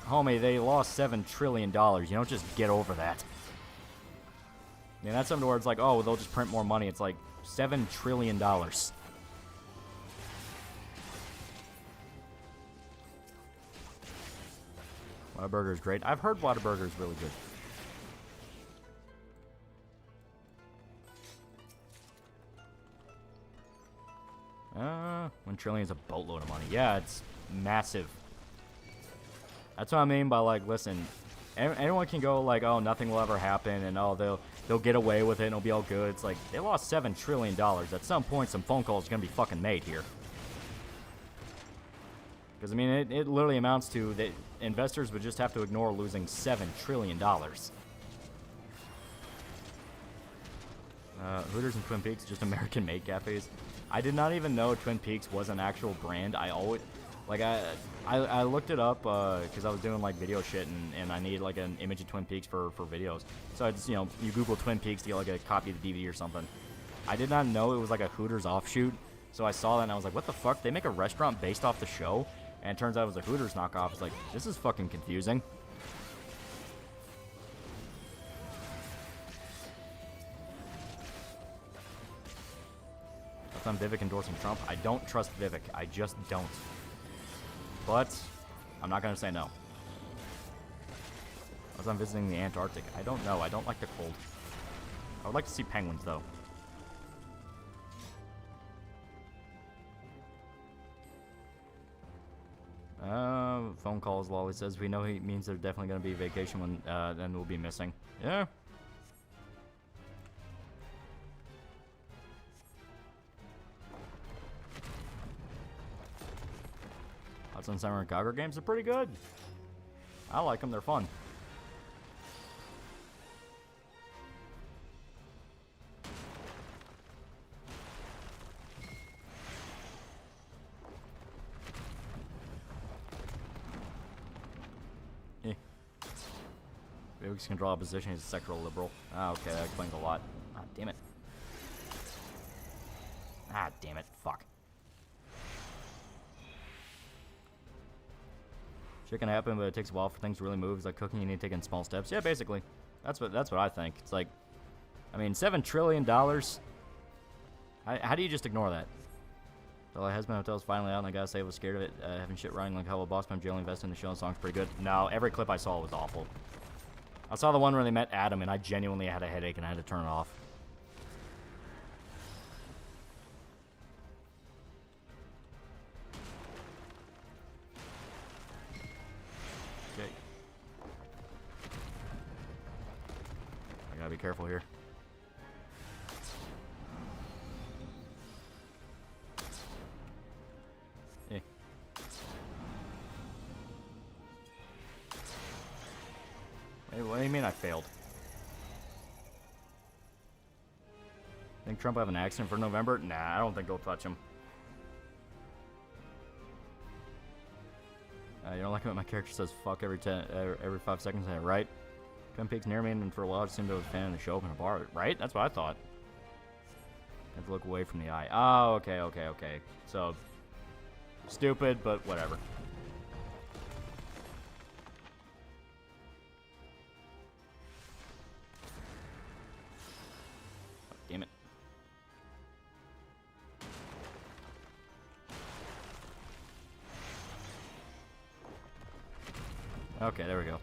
homie, they lost $7 trillion. You don't just get over that. Yeah, that's something where it's like, oh, they'll just print more money. It's like $7 trillion. Whataburger is great. I've heard Whataburger is really good. $1 trillion is a boatload of money. Yeah, it's massive. That's what I mean by, like, listen, anyone can go, like, oh, nothing will ever happen, and, oh, they'll get away with it, and it'll be all good. It's like, they lost $7 trillion. At some point, some phone calls are going to be fucking made here. Because, I mean, it literally amounts to that investors would just have to ignore losing $7 trillion. Hooters and Twin Peaks, just American-made cafes. I did not even know Twin Peaks was an actual brand. I always, like, I looked it up because I was doing, like, video shit, and I needed, like, an image of Twin Peaks for videos. So I just, you know, you Google Twin Peaks to get, like, a copy of the DVD or something. I did not know it was, like, a Hooters offshoot. So I saw that, and I was like, what the fuck? They make a restaurant based off the show? And it turns out it was a Hooters knockoff. It's like, this is fucking confusing. On Vivek endorsing Trump. I don't trust Vivek. I just don't. But I'm not going to say no. I was on visiting the Antarctic. I don't know. I don't like the cold. I would like to see penguins, though. Phone calls, Lolly says. We know he means there's definitely going to be vacation when, then we'll be missing. Yeah. Hudson Summer and Cogger games are pretty good. I like them. They're fun. Felix can draw a position. He's a sexual liberal. Ah, okay, that explains a lot. Ah, damn it. Ah, damn it. Fuck. Shit can happen, but it takes a while for things to really move. It's like cooking, you need to take in small steps. Yeah, basically. That's what I think. It's like, I mean, $7 trillion. How do you just ignore that? The Husband Hotel's finally out, and I gotta say I was scared of it. Having shit running like hell. A boss pump jail invested in the show and song's pretty good. No, every clip I saw was awful. I saw the one where they met Adam, and I genuinely had a headache, and I had to turn it off. Okay. I gotta be careful here. Yeah. Hey, what do you mean I failed? Think Trump will have an accident for November? Nah, I don't think he'll touch him. You don't like it when my character says fuck every 5 seconds, right? Twin Peaks near me, and for a while I seemed to have a fan of the show up in a bar, right? That's what I thought. I have to look away from the eye. Oh, okay. So, stupid, but whatever. Damn it. Okay, there we go.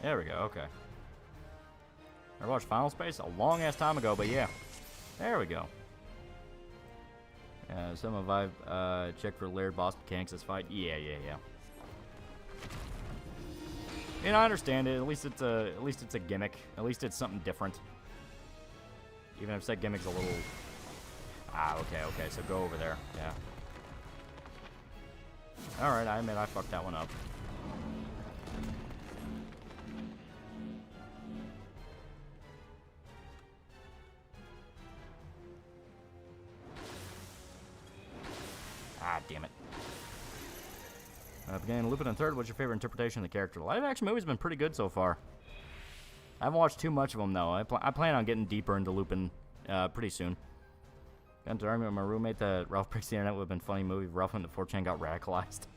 There we go, okay. I watched Final Space a long ass time ago, but yeah. There we go. Some of I've checked for Laird boss mechanics this fight. Yeah. And I understand it. At least it's a gimmick. At least it's something different. Even if said gimmick's a little. Ah, okay. So go over there. Yeah. All right. I admit I fucked that one up. Ah, damn it. Beginning Lupin and third, what's your favorite interpretation of the character? The live action movie's been pretty good so far. I haven't watched too much of them, though. I plan on getting deeper into Lupin pretty soon. Got into an argument with my roommate that Ralph Breaks the Internet would have been a funny movie if Ralph went to 4chan got radicalized.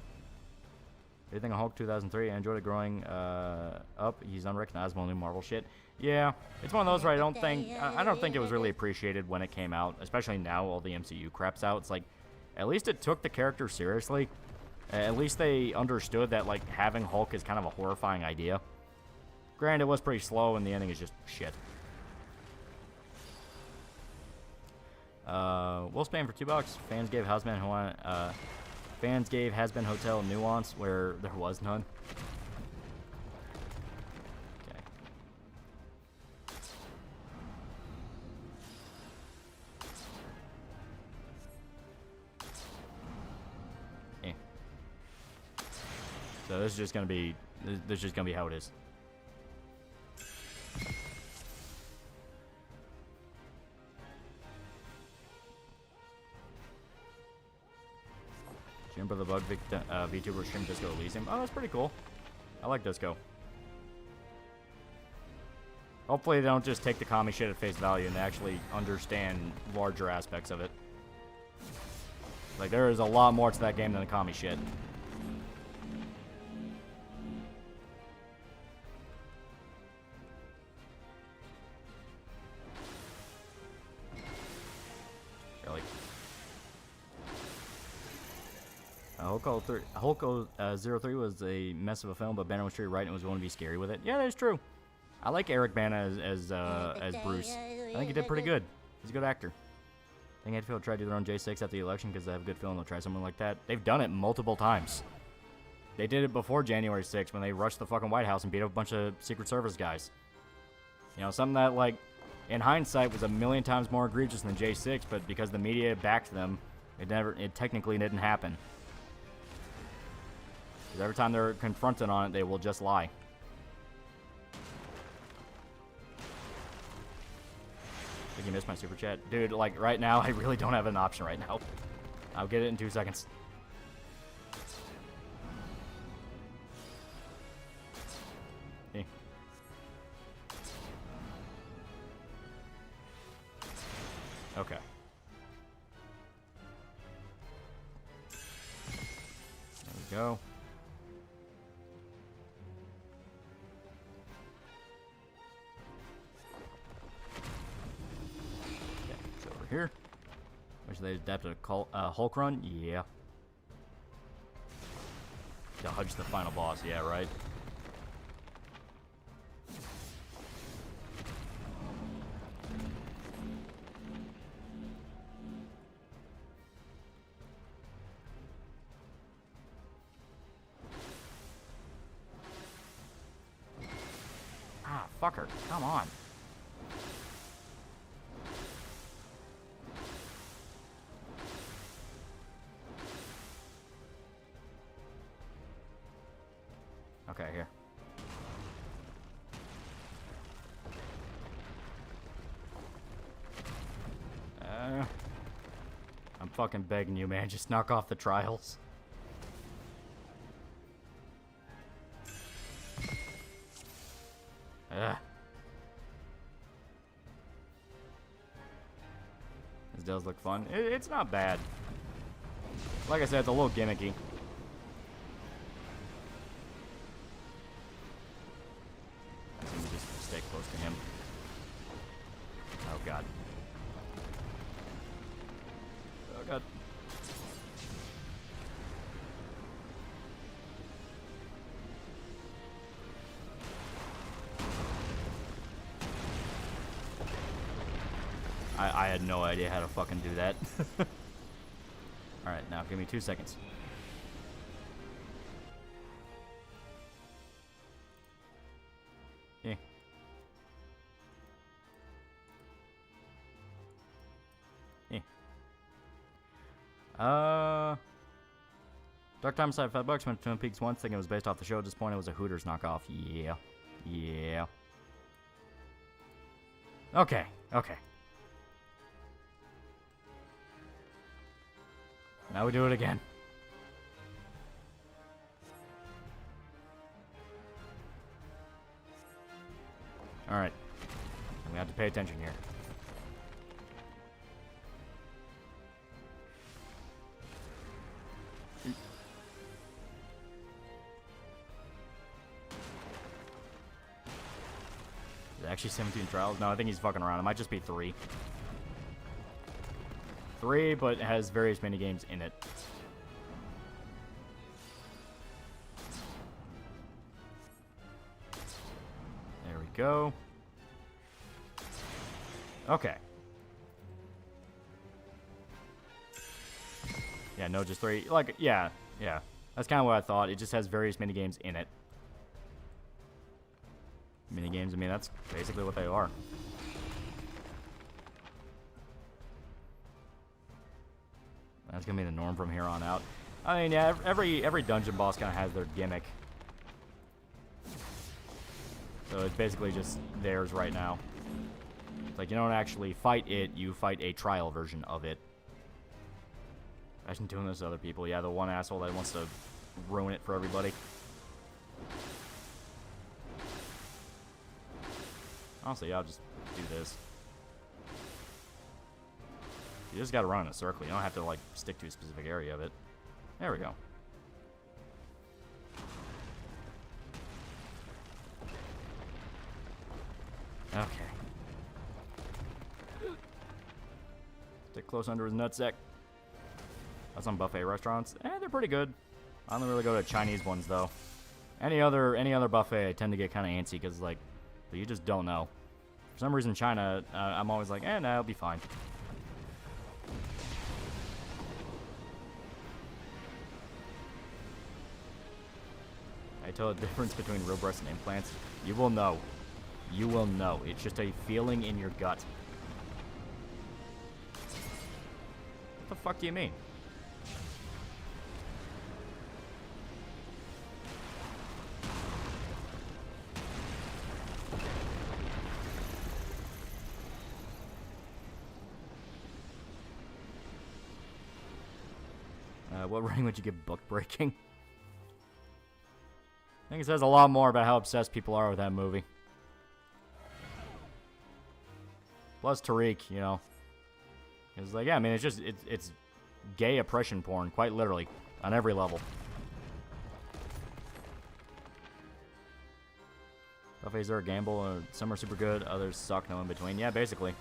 What do you think of Hulk 2003? I enjoyed it growing up. He's unrecognizable in new Marvel shit. Yeah, it's one of those where I don't think it was really appreciated when it came out, especially now all the MCU crap's out. It's like, at least it took the character seriously. At least they understood that, like, having Hulk is kind of a horrifying idea. Granted, it was pretty slow, and the ending is just shit. Wolf's paying for $2. Fans gave Has Been Hotel nuance where there was none. So this is just gonna be how it is. Jimbo the Bug VTuber stream Disco Elysium. Oh, that's pretty cool. I like Disco. Hopefully they don't just take the commie shit at face value and they actually understand larger aspects of it. Like, there is a lot more to that game than the commie shit. Hulk 03 was a mess of a film, but Banner was sure right and was willing to be scary with it. Yeah, that's true. I like Eric Bana as Bruce. I think he did pretty good. He's a good actor. I think Hatfield tried to do their own J6 after the election because they have a good feeling they'll try something like that. They've done it multiple times. They did it before January 6th when they rushed the fucking White House and beat up a bunch of Secret Service guys. You know, something that, like, in hindsight was a million times more egregious than J6, but because the media backed them, it technically didn't happen. Because every time they're confronted on it, they will just lie. I think you missed my super chat. Dude, like, right now, I really don't have an option right now. I'll get it in 2 seconds. Okay. Okay. There we go. Here. Wish they adapted a Hulk run? Yeah. Dodge the final boss, yeah, right? Ah, fucker, come on. Okay, here. I'm fucking begging you, man. Just knock off the trials. This does look fun. It's not bad. Like I said, it's a little gimmicky. Stay close to him. Oh god. Oh god. I had no idea how to fucking do that. Alright, now give me 2 seconds. Yeah. Dark Time Side $5 went to Twin Peaks once, thinking it was based off the show. At this point, it was a Hooters knockoff. Yeah. Yeah. Okay. Okay. Now we do it again. Alright. We have to pay attention here. Is it actually 17 trials? No, I think he's fucking around. It might just be 3. 3, but has various minigames in it. There we go. Okay. Yeah, no, just 3. Like, yeah. That's kind of what I thought. It just has various minigames in it. Minigames, I mean, that's basically what they are. That's gonna be the norm from here on out. I mean, yeah, every dungeon boss kind of has their gimmick. So it's basically just theirs right now. It's like you don't actually fight it, you fight a trial version of it. Imagine doing this to other people. Yeah, the one asshole that wants to ruin it for everybody. Honestly, I'll just do this. You just gotta run in a circle. You don't have to, like, stick to a specific area of it. There we go. Okay. Stick close under his nutsack. That's some buffet restaurants. They're pretty good. I only really go to Chinese ones, though. Any other buffet, I tend to get kind of antsy, because, like, you just don't know. For some reason, China, I'm always like, nah, it'll be fine. I tell the difference between real breasts and implants. You will know. You will know. It's just a feeling in your gut. What the fuck do you mean? What rating would you give book breaking? I think it says a lot more about how obsessed people are with that movie. Plus Tariq, you know. It's like, yeah, I mean, it's just, it's gay oppression porn, quite literally, on every level. Buffets are a gamble, some are super good, others suck, no in between. Yeah, basically.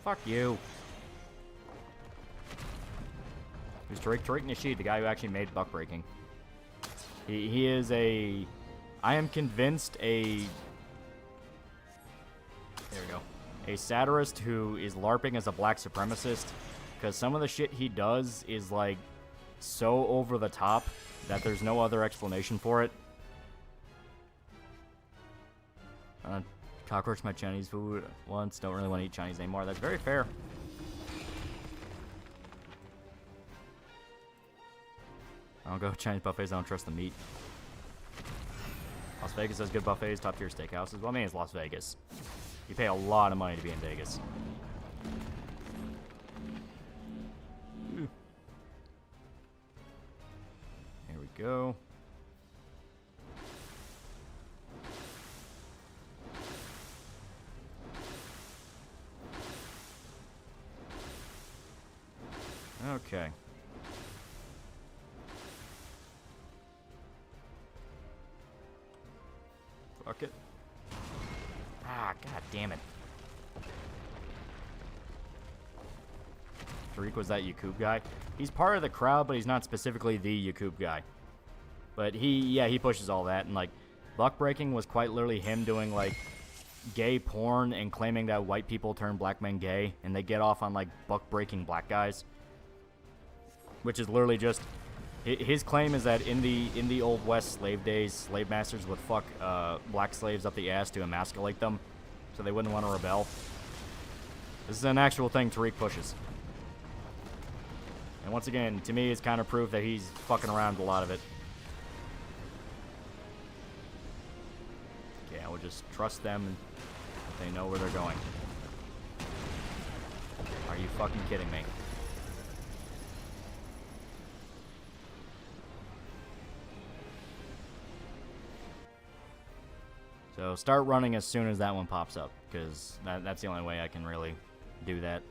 Fuck you. Who's Tariq? Tariq Nasheed, the guy who actually made buck breaking. He is a... I am convinced a... There we go. A satirist who is LARPing as a black supremacist. Because some of the shit he does is, like, so over the top that there's no other explanation for it. Cockroach my Chinese food once. Don't really want to eat Chinese anymore. That's very fair. I don't go to Chinese buffets. I don't trust the meat. Las Vegas has good buffets, top tier steakhouses. Well, I mean, it's Las Vegas. You pay a lot of money to be in Vegas. Ooh. Here we go. Okay. Fuck it. Ah, god damn it. Tariq was that Yakub guy. He's part of the crowd, but he's not specifically the Yakub guy. But he pushes all that, and like, buck breaking was quite literally him doing like gay porn and claiming that white people turn black men gay, and they get off on like buck breaking black guys. Which is literally just, his claim is that in the old West slave days, slave masters would fuck black slaves up the ass to emasculate them, so they wouldn't want to rebel. This is an actual thing Tariq pushes. And once again, to me, it's kind of proof that he's fucking around with a lot of it. Okay, I would just trust them, and they know where they're going. Are you fucking kidding me? So start running as soon as that one pops up, because that's the only way I can really do that.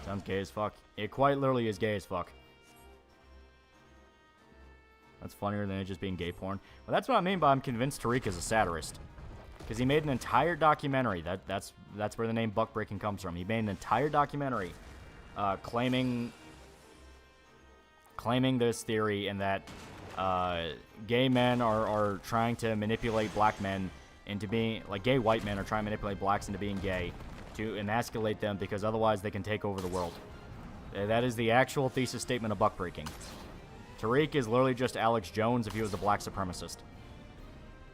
Sounds gay as fuck. It quite literally is gay as fuck. That's funnier than it just being gay porn. Well, that's what I mean by I'm convinced Tariq is a satirist. Because he made an entire documentary. That's where the name buck breaking comes from. He made an entire documentary claiming this theory, and that gay men are trying to manipulate black men into being, like, gay white men are trying to manipulate blacks into being gay to emasculate them, because otherwise they can take over the world. That is the actual thesis statement of buck breaking. Tariq is literally just Alex Jones if he was a black supremacist.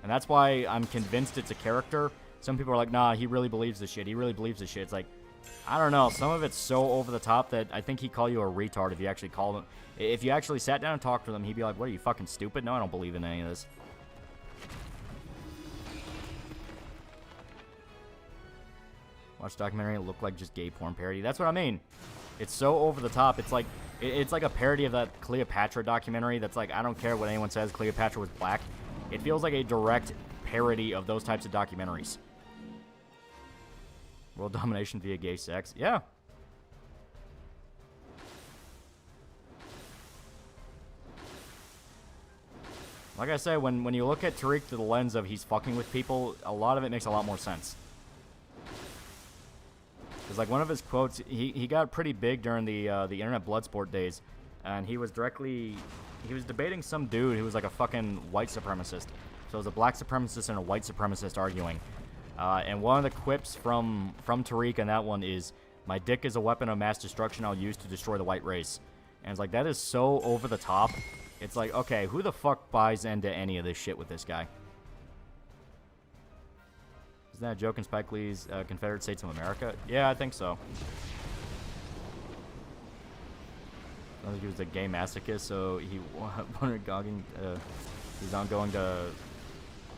And that's why I'm convinced it's a character. Some people are like, nah, he really believes this shit. He really believes this shit. It's like, I don't know. Some of it's so over the top that I think he'd call you a retard if you actually called him. If you actually sat down and talked to him, he'd be like, what, are you fucking stupid? No, I don't believe in any of this. Watch the documentary, it looked like just gay porn parody. That's what I mean. It's so over the top. It's like a parody of that Cleopatra documentary that's like, I don't care what anyone says, Cleopatra was black. It feels like a direct parody of those types of documentaries. World domination via gay sex. Yeah. Like I said, when you look at Tariq through the lens of he's fucking with people, a lot of it makes a lot more sense. Because like one of his quotes, he got pretty big during the internet bloodsport days, and he was debating some dude who was like a fucking white supremacist. So it was a black supremacist and a white supremacist arguing. And one of the quips from Tariq on that one is, "My dick is a weapon of mass destruction I'll use to destroy the white race." And it's like, that is so over the top. It's like, okay, who the fuck buys into any of this shit with this guy? Isn't that a joke in Spike Lee's Confederate States of America? Yeah, I think so. I think he was a gay masochist, so he wanted gogging.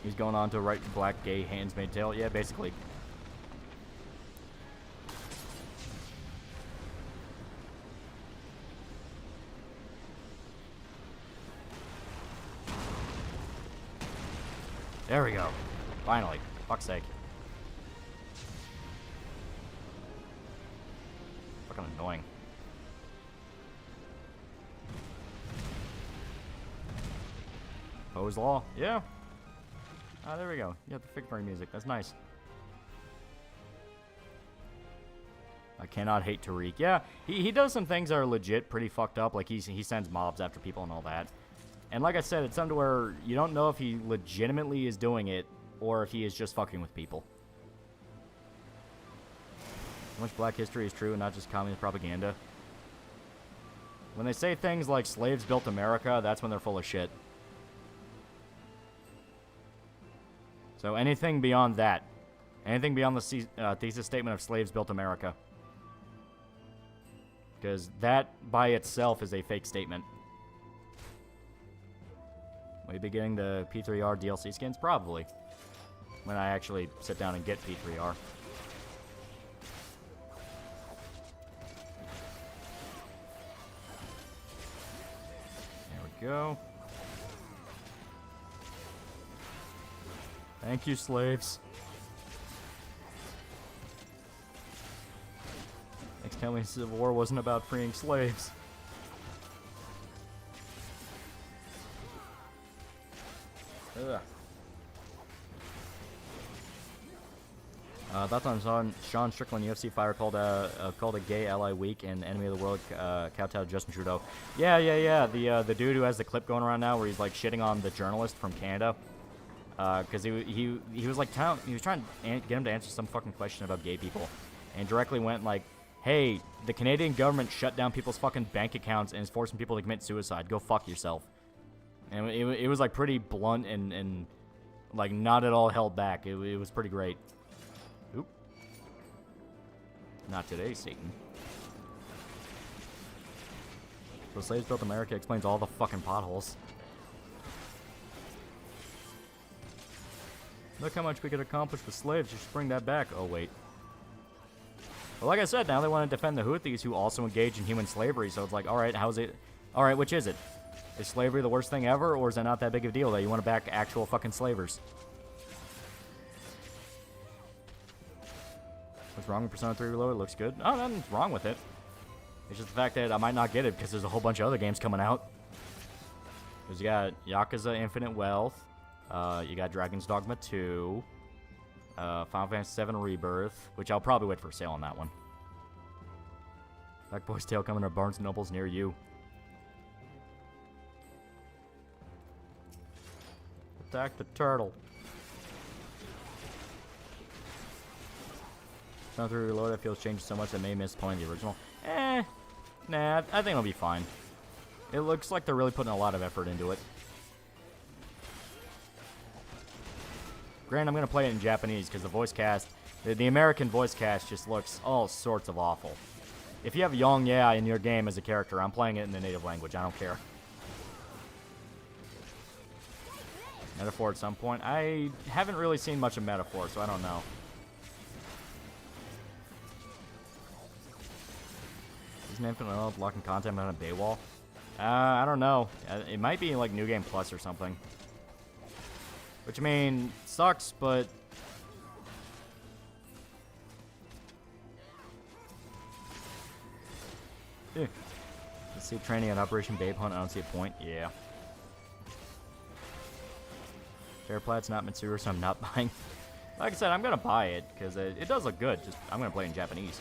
He's going on to write black gay Handmaid's Tale. Yeah, basically. There we go. Finally. Fuck's sake. Fucking annoying. Poe's Law. Yeah. Ah, there we go. You got the Figbury music. That's nice. I cannot hate Tariq. Yeah, he does some things that are legit pretty fucked up. Like, he sends mobs after people and all that. And like I said, it's something where you don't know if he legitimately is doing it or if he is just fucking with people. How much black history is true and not just communist propaganda? When they say things like slaves built America, that's when they're full of shit. So anything beyond that, anything beyond the thesis statement of slaves built America, because that by itself is a fake statement. Will you be getting the P3R DLC skins? Probably. When I actually sit down and get P3R. There we go. Thank you, slaves. Next time the Civil War wasn't about freeing slaves. Ugh. That time Sean Strickland, UFC fighter, called a gay ally weak and enemy of the world, kowtowed Justin Trudeau. Yeah. The dude who has the clip going around now where he's like shitting on the journalist from Canada, because he was like he was trying to get him to answer some fucking question about gay people, and directly went like, "Hey, the Canadian government shut down people's fucking bank accounts and is forcing people to commit suicide. Go fuck yourself." And it was like pretty blunt and like not at all held back. It was pretty great. Oop. Not today, Satan. So Slaves Built America explains all the fucking potholes. Look how much we could accomplish with slaves. You should bring that back. Oh, wait. Well, like I said, now they want to defend the Houthis who also engage in human slavery. So it's like, all right, how's it? All right, which is it? Is slavery the worst thing ever, or is it not that big of a deal that you want to back actual fucking slavers? What's wrong with Persona 3 Reloaded? It looks good. Oh, nothing's wrong with it. It's just the fact that I might not get it because there's a whole bunch of other games coming out. Because you got Yakuza Infinite Wealth. You got Dragon's Dogma 2. Final Fantasy VII Rebirth, which I'll probably wait for sale on that one. Black Boy's Tale coming to Barnes & Nobles near you. Attack the turtle. Not through reload, I feel it's changed so much I may miss the point of the original. Nah, I think it'll be fine. It looks like they're really putting a lot of effort into it. Granted, I'm going to play it in Japanese because the voice cast, the American voice cast just looks all sorts of awful. If you have Yong Ya in your game as a character, I'm playing it in the native language. I don't care. Metaphor at some point. I haven't really seen much of Metaphor, so I don't know. Isn't Infinite Wealth blocking content on a paywall? I don't know. It might be like New Game Plus or something. Which, I mean, sucks, but... Yeah. Let's see training at Operation Babe Hunt. I don't see a point. Yeah. Fairplat's not Mitsuru, so I'm not buying. Like I said, I'm gonna buy it because it does look good. Just I'm gonna play it in Japanese.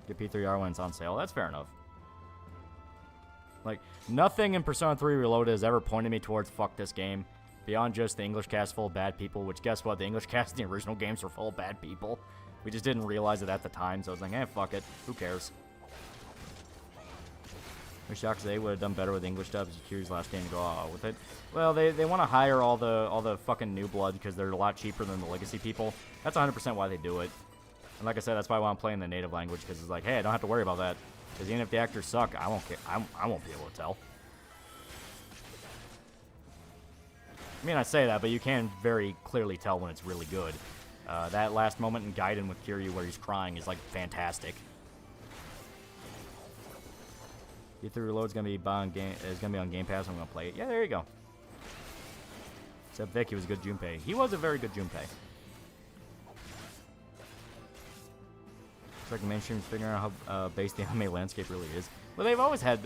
Get P3R when it's on sale. That's fair enough. Like, nothing in Persona 3 Reloaded has ever pointed me towards fuck this game. Beyond just the English cast full of bad people, which guess what? The English cast in the original games were full of bad people. We just didn't realize it at the time, so I was like, eh, fuck it. Who cares? I'm shocked they would have done better with English dubs. Curious last game to go out with it. Well, they want to hire all the fucking new blood because they're a lot cheaper than the legacy people. That's 100% why they do it. And like I said, that's why I'm playing the native language because it's like, hey, I don't have to worry about that. Because even if the actors suck, I won't care. I won't be able to tell. I mean, I say that, but you can very clearly tell when it's really good. That last moment in Gaiden with Kiryu where he's crying is, like, fantastic. P3 Reload's gonna be on Game Pass. I'm gonna play it. Yeah, there you go. Except Vic, he was a good Junpei. He was a very good Junpei. It's like mainstream figuring out how based the anime landscape really is. Well, they've always had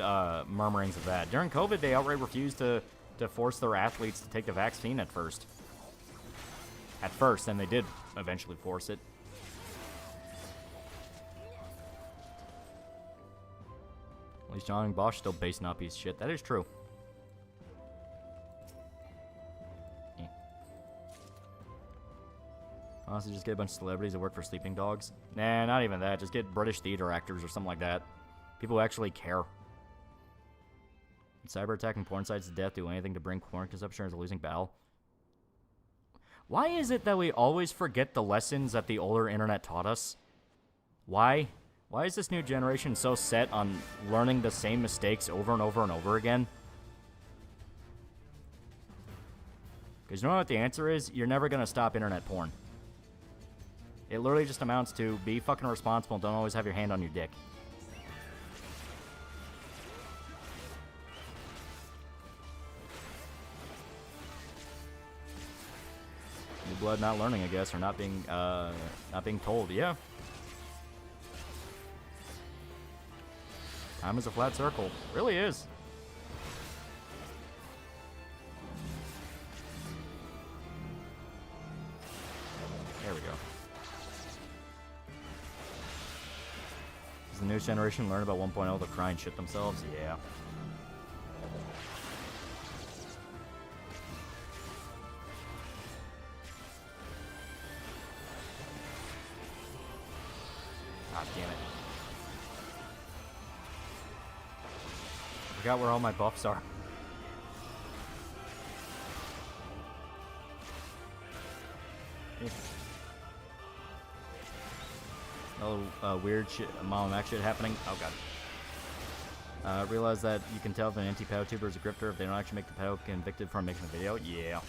murmurings of that. During COVID, they outright refused to force their athletes to take the vaccine at first. At first, and they did eventually force it. At least John Bosch still basing up his shit. That is true. Yeah. Honestly, just get a bunch of celebrities that work for Sleeping Dogs. Nah, not even that. Just get British theater actors or something like that. People who actually care. Cyber attacking porn sites to death do anything to bring porn consumption as a losing battle. Why is it that we always forget the lessons that the older internet taught us? Why? Why is this new generation so set on learning the same mistakes over and over and over again? Because you know what the answer is? You're never going to stop internet porn. It literally just amounts to be fucking responsible and don't always have your hand on your dick. New blood not learning, I guess, or not being told. Yeah. Time is a flat circle. Really is. There we go. Does the new generation learn about 1.0 to cry and shit themselves? Yeah. God damn it. I forgot where all my buffs are. Oh, weird shit, Mom Mac shit happening. Oh god. Realize that you can tell if an anti-POW tuber is a grifter if they don't actually make the POW convicted from making a video. Yeah.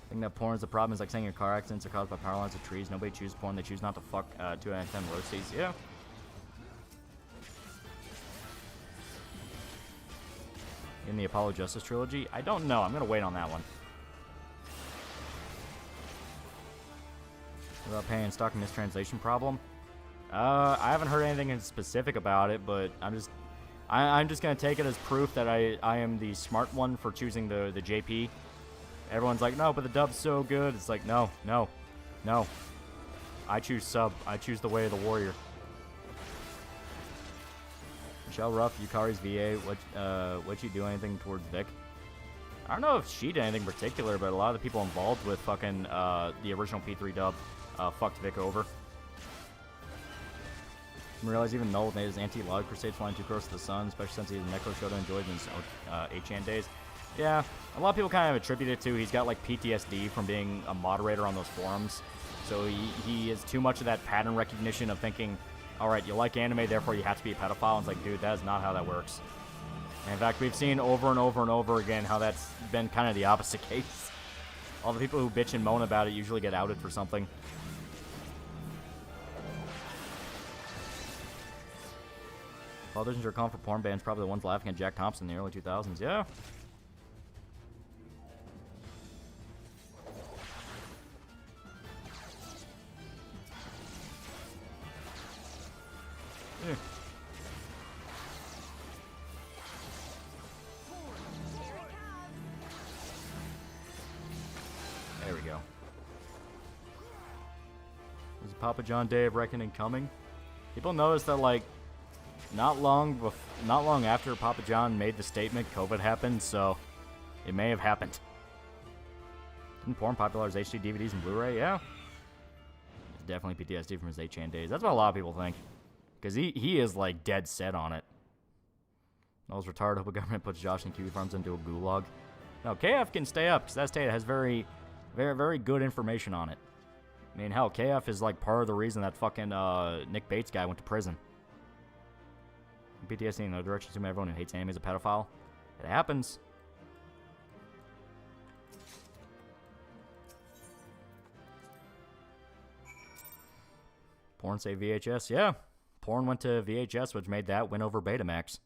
I think that porn is the problem. Is like saying your car accidents are caused by power lines or trees. Nobody chooses porn. They choose not to fuck 2 out of 10 roasties. Yeah. In the Apollo Justice trilogy? I don't know. I'm going to wait on that one. What about paying stock mistranslation problem? I haven't heard anything in specific about it, but I'm just going to take it as proof that I am the smart one for choosing the JP. Everyone's like, no, but the dub's so good. It's like, no. I choose sub. I choose the way of the warrior. Michelle Ruff, Yukari's VA. What you do anything towards Vic? I don't know if she did anything particular, but a lot of the people involved with fucking the original P3 dub fucked Vic over. I realize even Null made his anti-log crusade flying too close to the sun, especially since he's a Necro Shoto enjoyed in his 8chan days. Yeah, a lot of people kind of attribute it to he's got like PTSD from being a moderator on those forums. So he has too much of that pattern recognition of thinking, alright, you like anime, therefore you have to be a pedophile. And it's like, dude, that is not how that works. And in fact, we've seen over and over and over again how that's been kind of the opposite case. All the people who bitch and moan about it usually get outed for something. Politicians are calling for porn bans, probably the ones laughing at Jack Thompson in the early 2000s. Yeah. Papa John Day of Reckoning coming? People noticed that, like, not long after Papa John made the statement, COVID happened, so it may have happened. Didn't porn popularize HD DVDs and Blu-ray? Yeah. It's definitely PTSD from his 8chan days. That's what a lot of people think. Because he is, like, dead set on it. Noel's retarded. Hope the government puts Josh and Kiwi Farms into a gulag. No, KF can stay up, because that state has very, very, very good information on it. I mean, hell, KF is, like, part of the reason that fucking Nick Bates guy went to prison. PTSD in no direction, assuming everyone who hates anime is a pedophile. It happens. Porn say VHS? Yeah. Porn went to VHS, which made that win over Betamax.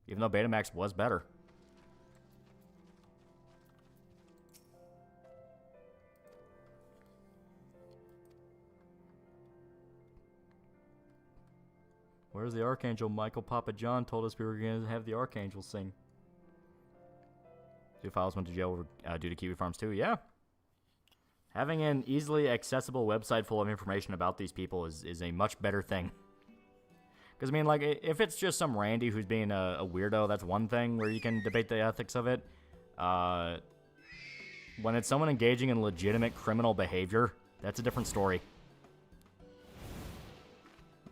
Even though Betamax was better. Where's the Archangel? Michael Papa John told us we were going to have the Archangel sing. Two files went to jail due to Kiwi Farms too. Yeah. Having an easily accessible website full of information about these people is a much better thing. Because, I mean, like, if it's just some Randy who's being a weirdo, that's one thing where you can debate the ethics of it. When it's someone engaging in legitimate criminal behavior, that's a different story.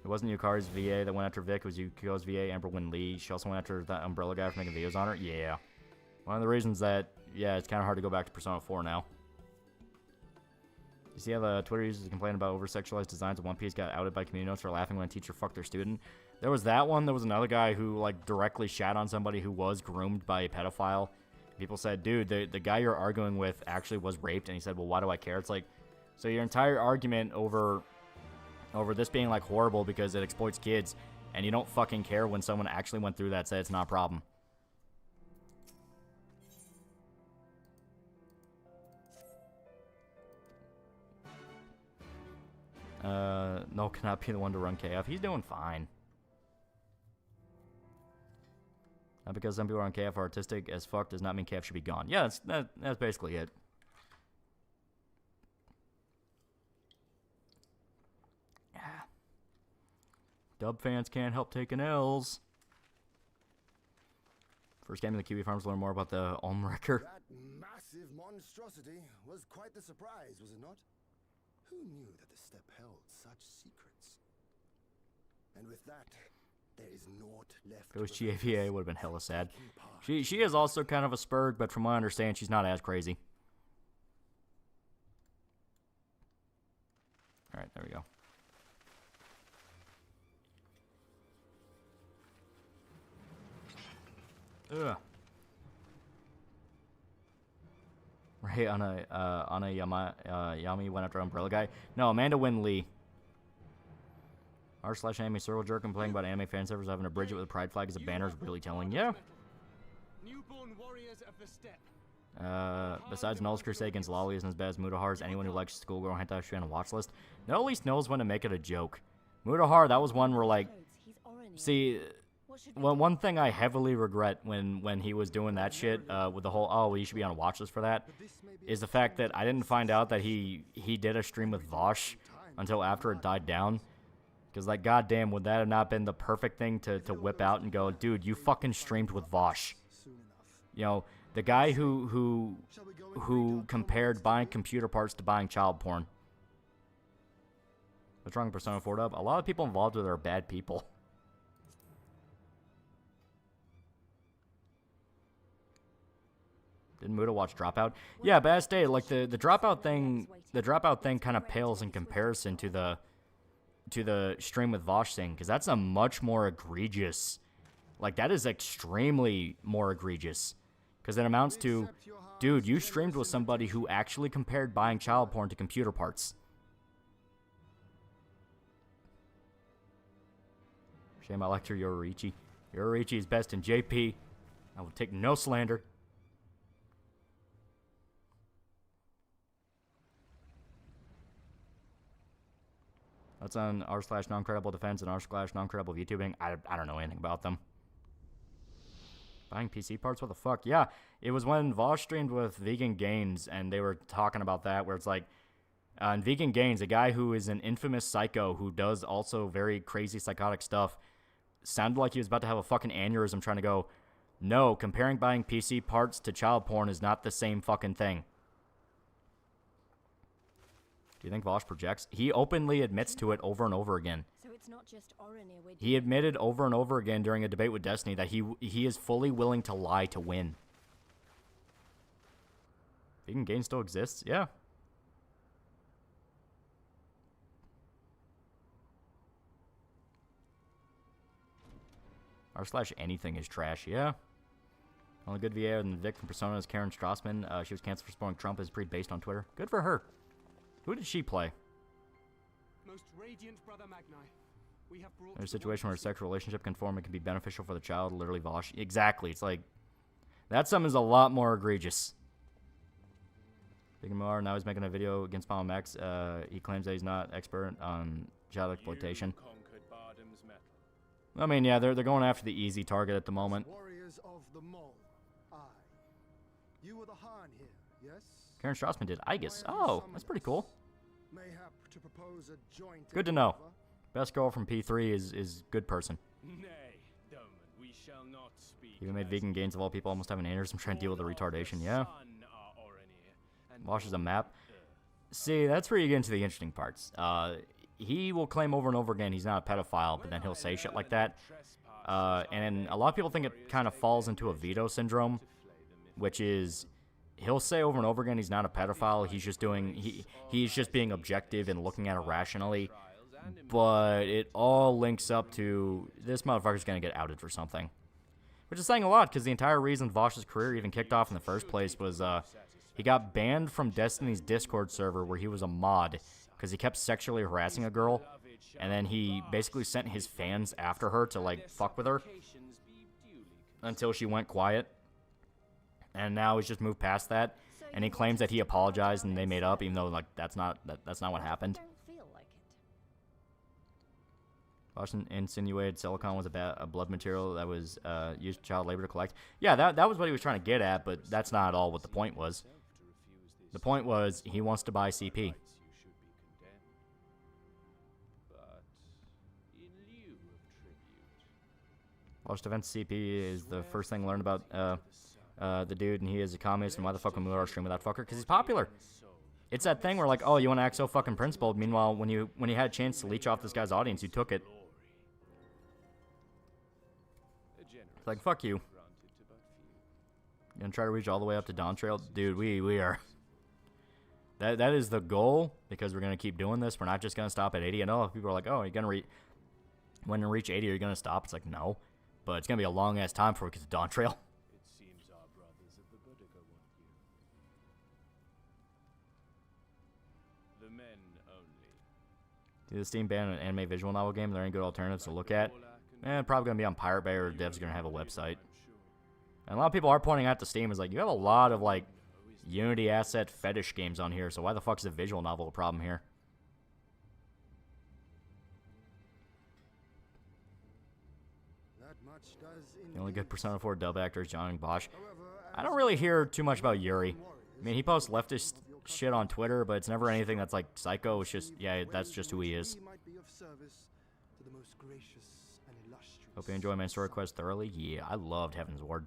It wasn't Yukari's VA that went after Vic. It was Yukiko's VA, Amber Wynn Lee. She also went after that Umbrella guy for making videos on her. Yeah. One of the reasons that, yeah, it's kind of hard to go back to Persona 4 now. You see how the Twitter users complain about over-sexualized designs of One Piece got outed by community notes for laughing when a teacher fucked their student? There was that one. There was another guy who, like, directly shat on somebody who was groomed by a pedophile. People said, dude, the guy you're arguing with actually was raped. And he said, well, why do I care? It's like, so your entire argument over this being, like, horrible because it exploits kids, and you don't fucking care when someone actually went through that, said it's not a problem. No, cannot be the one to run KF. He's doing fine. Not because some people on KF are artistic as fuck does not mean KF should be gone. Yeah, that's basically it. Yeah. Dub fans can't help taking L's. First game in the Kiwi Farms, learn more about the Ulmrecker. That massive monstrosity was quite the surprise, was it not? Who knew that the steppe held such secrets? And with that, there is naught left. If it was GAVA, it would have been hella sad. She is also kind of a spurg, but from what I understand, she's not as crazy. Alright, there we go. Ugh. Right, on a Yami went after Umbrella guy. No, Amanda Wynn Lee. r/anime circle jerk complaining about anime fan servers having a bridge it with a pride flag as a banner is really telling. Yeah. Newborn warriors of the steppe. Besides Null's crusade against Loli isn't as bad as Mutahar is anyone who likes schoolgirl hentai should be on a watch list. No, at least knows when to make it a joke. Mutahar, that was one where, like, see, well, one thing I heavily regret when he was doing that shit with the whole, oh, well, you should be on a watch list for that, is the fact that I didn't find out that he did a stream with Vosh until after it died down. Because, like, goddamn, would that have not been the perfect thing to whip out and go, dude, you fucking streamed with Vosh. You know, the guy who compared buying computer parts to buying child porn. What's wrong with Persona 4 Dub? A lot of people involved with it are bad people. Didn't Muda watch Dropout? Yeah, but as stated, like, the Dropout thing kind of pales in comparison to the stream with Vosh thing, because that's a much more egregious, like, that is extremely more egregious, because it amounts to, dude, you streamed with somebody who actually compared buying child porn to computer parts. Shame I liked your Yororichi. Yororichi is best in JP. I will take no slander. That's on r/non-credible defense and r/non-credible VTubing. I don't know anything about them. Buying PC parts? What the fuck? Yeah, it was when Vosh streamed with Vegan Gains, and they were talking about that, where it's like, And Vegan Gains, a guy who is an infamous psycho who does also very crazy psychotic stuff, sounded like he was about to have a fucking aneurysm trying to go, no, comparing buying PC parts to child porn is not the same fucking thing. Do you think Vosh projects? He openly admits to it over and over again. So it's not just Oranir we're He admitted over and over again during a debate with Destiny that he is fully willing to lie to win. Vegan Gains still exists? Yeah. R/anything is trash, yeah. Only good VA than Vic from Persona is Karen Strassman. She was canceled for supporting Trump, is pretty based on Twitter. Good for her. Who did she play? Most radiant brother Magni. We have brought There's a situation where a sexual relationship can form and can be beneficial for the child. Literally, Vosh. Exactly. It's like, that something is a lot more egregious. Big Mar, now he's making a video against Palm X. He claims that he's not expert on child exploitation. I mean, yeah, they're going after the easy target at the moment. Warriors of the Mole. Aye. You were the Han here, yes? Karen Strassman did Aegis. Oh, that's pretty cool. Mayhap to propose a joint Good to know. endeavor. Best girl from P3 is good person. Nay, Doman, we shall not speak. Even made Vegan Gains of all people almost have an aneurysm trying to deal with the retardation. Yeah. Vosh is a map. See, that's where you get into the interesting parts. He will claim over and over again he's not a pedophile, but then he'll say shit like that. And a lot of people think it kind of falls into a veto syndrome, which is he'll say over and over again he's not a pedophile. He's just doing he's just being objective and looking at it rationally. But it all links up to this motherfucker's gonna get outed for something, which is saying a lot because the entire reason Vosh's career even kicked off in the first place was he got banned from Destiny's Discord server where he was a mod because he kept sexually harassing a girl, and then he basically sent his fans after her to like fuck with her until she went quiet. And now he's just moved past that, and he claims that he apologized and they made up, even though like that's not what happened. don't feel like it. Washington insinuated silicon was a blood material that was used for child labor to collect. Yeah, that was what he was trying to get at, but that's not at all what the point was. The point was he wants to buy CP. Wash Defense CP is the first thing learned about the dude, and he is a communist, and why the fuck would Mueller stream with that fucker? Because he's popular. It's that thing where, like, oh, you want to act so fucking principled, meanwhile, when you had a chance to leech off this guy's audience, you took it. It's like, fuck you. You gonna try to reach all the way up to Dawn Trail? Dude, we are... That is the goal, because we're going to keep doing this. We're not just going to stop at 80. I know people are like, oh, you're going to when you reach 80, are you going to stop? It's like, no. But it's going to be a long-ass time before we get to Dawn Trail. It seems our brothers of the Boudica want you. The men only. See, the Steam ban an anime visual novel game. Are there any good alternatives to look at? Probably going to be on Pirate Bay, or Dev's going to have a website. And a lot of people are pointing out to Steam is like, you have a lot of, like, Unity asset fetish games on here, so why the fuck is a visual novel a problem here? That much does The only good indeed. Persona 4 dub actor is John and Bosch. However, I don't really hear too much about Yuri. I mean, he posts leftist shit on Twitter, but it's never anything that's like psycho. It's just, yeah, that's just who he is. we might be of service to the most gracious and illustrious. Hope you enjoy my story quest thoroughly. Yeah, I loved Heaven's Ward.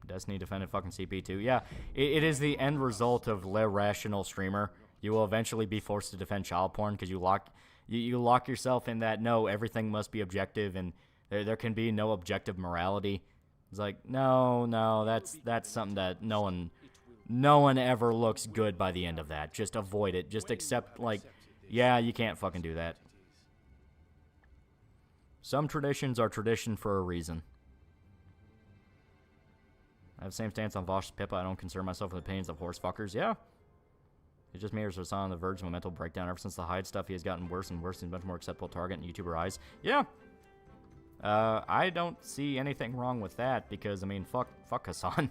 Destiny defended fucking CP2. Yeah, it is the end result of le rational streamer. You will eventually be forced to defend child porn because you lock yourself in that, no, everything must be objective and there can be no objective morality. It's like, no, that's something that no one ever looks good by the end of that. Just avoid it. Just accept, like, yeah, you can't fucking do that. Some traditions are tradition for a reason. I have the same stance on Vosh's Pippa. I don't concern myself with opinions of horse fuckers. Yeah. It just mirrors what's on the verge of a mental breakdown. Ever since the Hyde stuff, he has gotten worse and worse. He's a much more acceptable target in YouTuber eyes. Yeah. I don't see anything wrong with that because, I mean, fuck Hassan.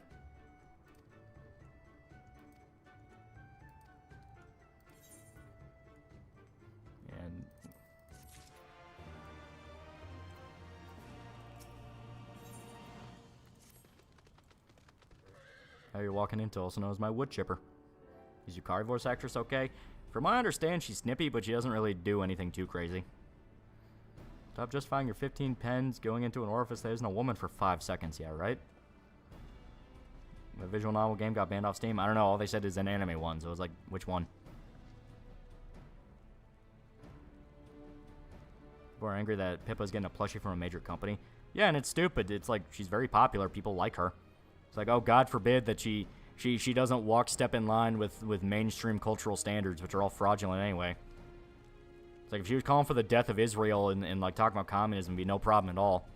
And... how you're walking into also known as my wood chipper. Is Yukari voice actress okay? From what I understand, she's snippy, but she doesn't really do anything too crazy. Stop justifying your 15 pens going into an orifice that isn't a woman for 5 seconds. Yeah, right? The visual novel game got banned off Steam. I don't know. All they said is an anime one, so it was like, which one? People are angry that Pippa's getting a plushie from a major company. Yeah, and it's stupid. It's like, she's very popular. People like her. It's like, oh, God forbid that she doesn't walk step in line with mainstream cultural standards, which are all fraudulent anyway. It's like, if she was calling for the death of Israel and like, talking about communism, it'd be no problem at all.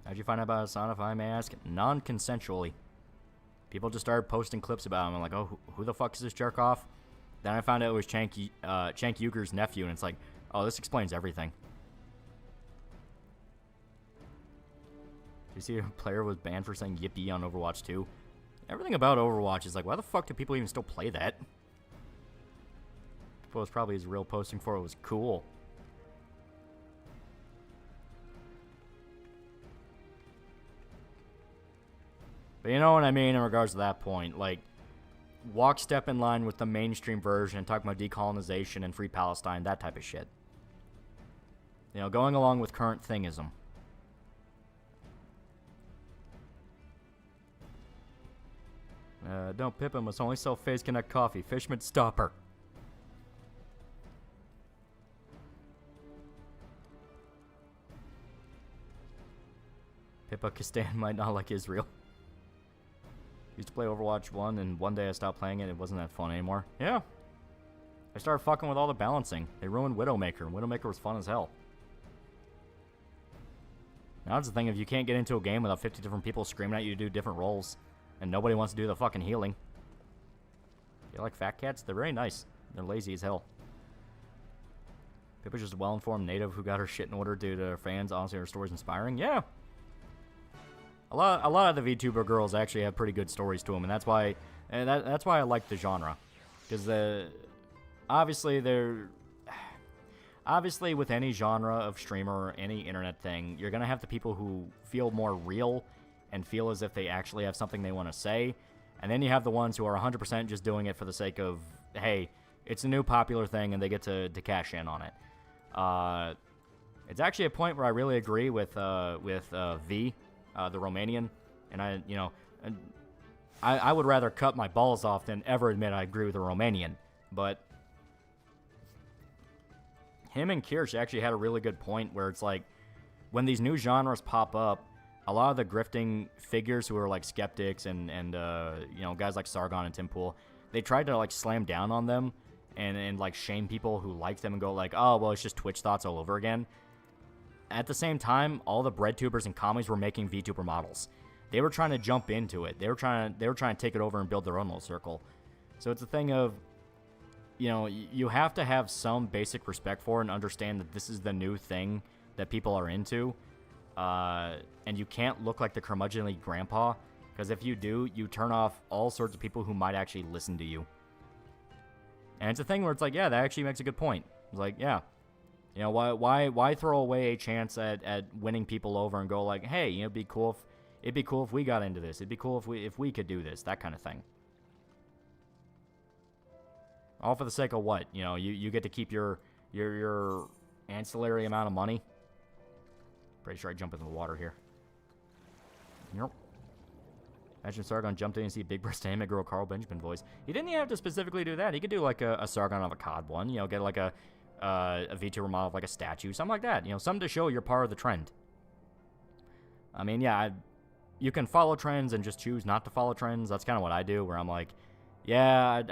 How'd you find out about Hassan, if I may ask? Non-consensually. People just started posting clips about him. I'm like, oh, who the fuck is this jerk off? Then I found out it was Cenk Uygur's nephew, and it's like, oh, this explains everything. Did you see a player was banned for saying yippee on Overwatch 2? Everything about Overwatch is like, why the fuck do people even still play that? People was probably his real posting for it was cool. But you know what I mean in regards to that point. Like, walk step in line with the mainstream version, talking about decolonization and free Palestine, that type of shit. You know, going along with current thingism. Don't pip him, must only sell Phase Connect coffee. Fishman, stop her. Pippa Kastan might not like Israel. Used to play Overwatch 1, and one day I stopped playing it. It wasn't that fun anymore. Yeah. I started fucking with all the balancing. They ruined Widowmaker, and Widowmaker was fun as hell. Now that's the thing, if you can't get into a game without 50 different people screaming at you to do different roles, and nobody wants to do the fucking healing. You like fat cats? They're very nice. They're lazy as hell. Pippa's just a well-informed native who got her shit in order due to her fans. Honestly, her story's inspiring. Yeah. A lot of the VTuber girls actually have pretty good stories to them, and that's why I like the genre, because obviously with any genre of streamer or any internet thing, you're gonna have the people who feel more real and feel as if they actually have something they want to say, and then you have the ones who are 100% just doing it for the sake of, hey, it's a new popular thing and they get to cash in on it. It's actually a point where I really agree with V. The Romanian, and I would rather cut my balls off than ever admit I agree with the Romanian, but him and Kirsch actually had a really good point where it's like, when these new genres pop up, a lot of the grifting figures who are like skeptics and guys like Sargon and Tim Pool, they tried to like slam down on them and like shame people who like them and go like, oh, well, it's just Twitch thoughts all over again. At the same time, all the breadtubers and commies were making VTuber models. They were trying to jump into it. They were trying to take it over and build their own little circle. So it's a thing of, you have to have some basic respect for it and understand that this is the new thing that people are into. And you can't look like the curmudgeonly grandpa, because if you do, you turn off all sorts of people who might actually listen to you. And it's a thing where it's like, yeah, that actually makes a good point. It's like, yeah. Why throw away a chance at winning people over and go like, hey, it'd be cool if we got into this. It'd be cool if we could do this, that kind of thing. All for the sake of what? You get to keep your ancillary amount of money. Pretty sure I jump into the water here. Yep. Imagine Sargon jumped in and see Big Breast Anime Girl Carl Benjamin voice. He didn't even have to specifically do that. He could do like a Sargon of a COD one. Get like a VTuber model of like a statue, something like that. Something to show you're part of the trend. I mean, yeah, you can follow trends and just choose not to follow trends. That's kind of what I do, where I'm like, yeah,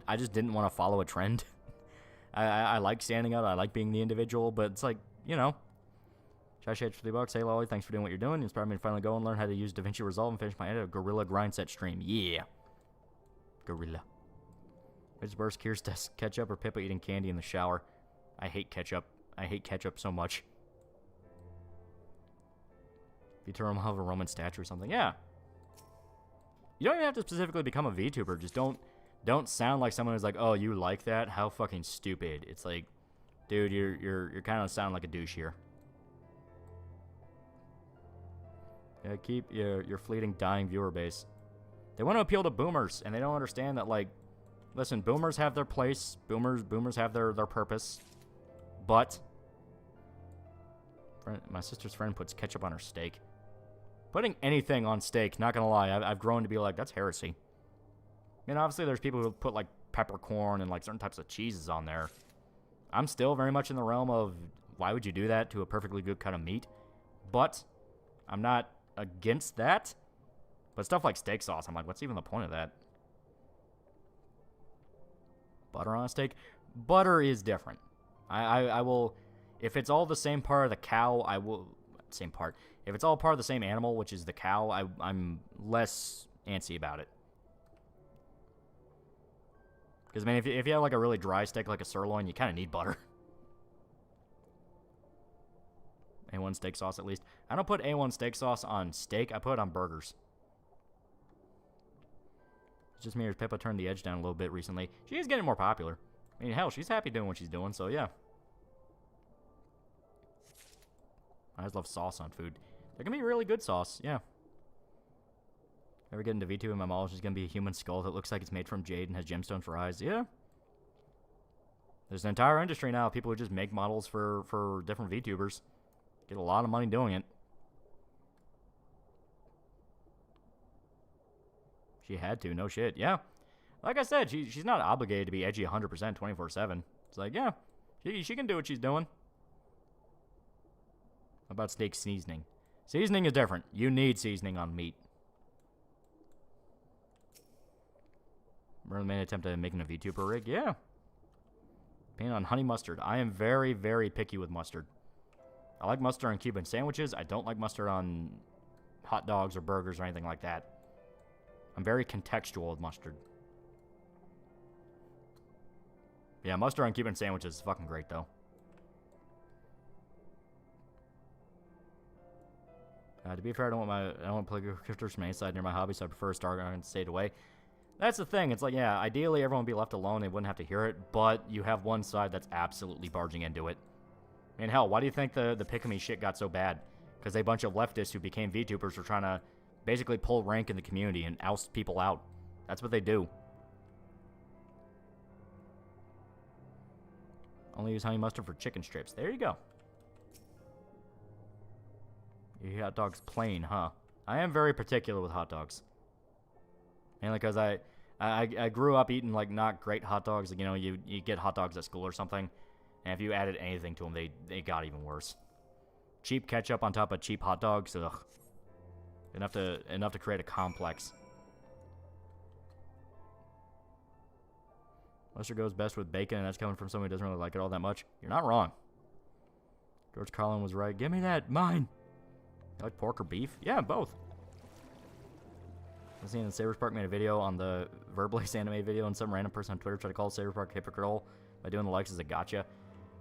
I just didn't want to follow a trend. I like standing out. I like being the individual, but it's like, Josh H for $3. Hey, Loli, thanks for doing what you're doing. You inspired me to finally go and learn how to use DaVinci Resolve and finish my edit of Gorilla Grind Set stream. Yeah. Gorilla. Which burst Kier's ketchup or Pippa eating candy in the shower? I hate ketchup. I hate ketchup so much. If you turn them of a Roman statue or something, yeah. You don't even have to specifically become a VTuber. Just don't sound like someone who's like, oh, you like that? How fucking stupid. It's like, dude, you're kind of sounding like a douche here. Yeah, keep your fleeting dying viewer base. They want to appeal to boomers, and they don't understand that, like, listen, boomers have their place. Boomers have their purpose. But my sister's friend puts ketchup on her steak. Putting anything on steak, not gonna lie, I've grown to be like, that's heresy. I mean, obviously there's people who put, like, peppercorn and, like, certain types of cheeses on there. I'm still very much in the realm of, why would you do that to a perfectly good cut of meat? But I'm not against that. But stuff like steak sauce, I'm like, what's even the point of that? Butter on a steak? Butter is different. I will, if it's all the same part of the cow, I will, same part. If it's all part of the same animal, which is the cow, I'm less antsy about it. Because, I mean, if you have, like, a really dry steak like a sirloin, you kind of need butter. A1 steak sauce, at least. I don't put A1 steak sauce on steak. I put it on burgers. It's just me or Pippa turned the edge down a little bit recently. She is getting more popular. I mean, hell, she's happy doing what she's doing, so yeah. I just love sauce on food. There can be really good sauce, yeah. Ever get into VTube and my mom is just going to be a human skull that looks like it's made from jade and has gemstones for eyes? Yeah. There's an entire industry now of people who just make models for different VTubers. Get a lot of money doing it. She had to, no shit. Yeah. Like I said, she's not obligated to be edgy 100% 24/7. It's like, yeah, she can do what she's doing. How about steak seasoning? Seasoning is different. You need seasoning on meat. Merlin made an attempt at making a VTuber rig? Yeah. Paint on honey mustard. I am very, very picky with mustard. I like mustard on Cuban sandwiches. I don't like mustard on hot dogs or burgers or anything like that. I'm very contextual with mustard. Yeah, mustard on Cuban sandwiches is fucking great, though. To be fair, I don't want to play characters from any side near my hobby, so I prefer Stargone and stayed away. That's the thing. It's like, yeah, ideally everyone would be left alone. They wouldn't have to hear it, but you have one side that's absolutely barging into it. I mean, hell, why do you think the Pick-a-me shit got so bad? Because a bunch of leftists who became VTubers were trying to basically pull rank in the community and oust people out. That's what they do. Only use honey mustard for chicken strips. There you go. Your hot dogs plain, huh? I am very particular with hot dogs. Mainly because I grew up eating, like, not great hot dogs. Like, you know, you get hot dogs at school or something, and if you added anything to them, they got even worse. Cheap ketchup on top of cheap hot dogs, ugh. Enough to create a complex. Mustard goes best with bacon, and that's coming from someone who doesn't really like it all that much. You're not wrong. George Carlin was right. Give me that. Mine. You like pork or beef? Yeah, both. I was seeing that Saber's Park made a video on the Verblaze anime video, and some random person on Twitter tried to call Saber Park hypocritical by doing the likes as a gotcha.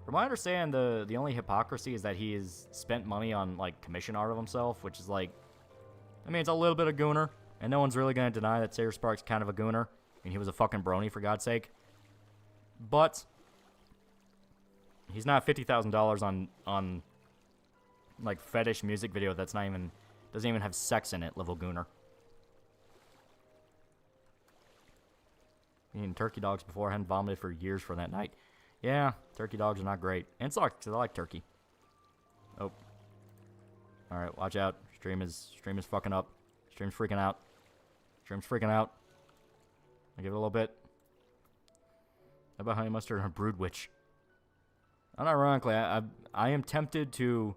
From what I understand, the only hypocrisy is that he has spent money on, like, commission art of himself, which is, like, I mean, it's a little bit of gooner, and no one's really going to deny that Saber Spark's kind of a gooner. I mean, he was a fucking brony, for God's sake. But he's not $50,000 on like fetish music video that's not even doesn't even have sex in it level gooner. Eating turkey dogs before, I hadn't vomited for years for that night. Yeah, turkey dogs are not great. And it sucks because I like turkey. Oh. Alright, watch out. Stream is fucking up. Stream's freaking out. Stream's freaking out. I'll give it a little bit. How about honey mustard and a brood witch? Unironically, I am tempted to,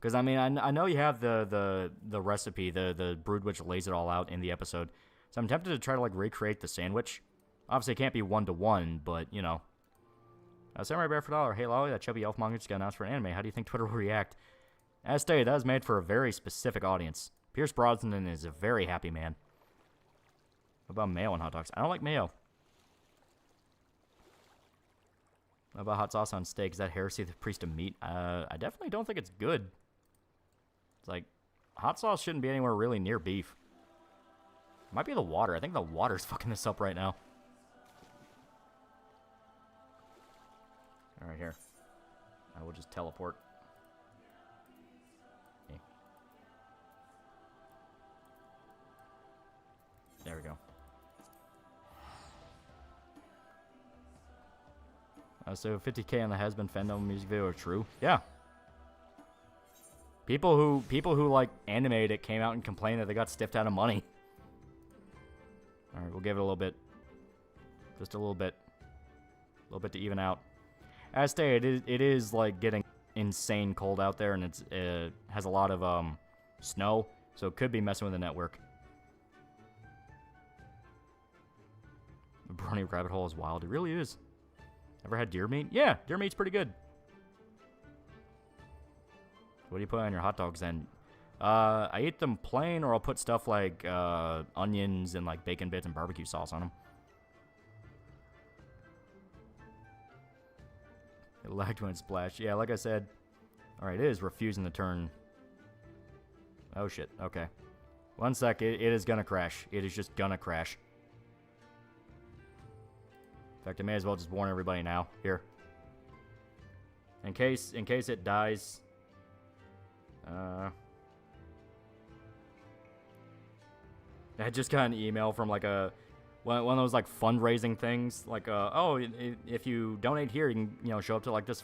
because I mean I know you have the recipe, the brood witch lays it all out in the episode, so I'm tempted to try to like recreate the sandwich. Obviously, it can't be 1-to-1, but you know. Samurai Bear for $1. Hey Lolly, that chubby elf manga just got announced for an anime. How do you think Twitter will react? As stated, that is made for a very specific audience. Pierce Brosnan is a very happy man. What about mayo on hot dogs? I don't like mayo. What about hot sauce on steak? Is that heresy, the priest of meat? I definitely don't think it's good. It's like, hot sauce shouldn't be anywhere really near beef. It might be the water. I think the water's fucking this up right now. Alright, here. I will just teleport. Okay. There we go. So 50K on the Has Been Fendo music video are true. Yeah. People who like animated it came out and complained that they got stiffed out of money. All right, we'll give it a little bit. Just a little bit. A little bit to even out. As stated, it is like getting insane cold out there, and it has a lot of snow, so it could be messing with the network. The brownie rabbit hole is wild. It really is. Ever had deer meat? Yeah, deer meat's pretty good. What do you put on your hot dogs then? I eat them plain, or I'll put stuff like onions and like bacon bits and barbecue sauce on them. It lagged when it splashed. Yeah, like I said. Alright, it is refusing to turn. Oh shit, okay. One sec, it is gonna crash. It is just gonna crash. In fact, I may as well just warn everybody now. Here. In case it dies. I just got an email from like one of those like fundraising things. Like, oh, if you donate here, you can, show up to like this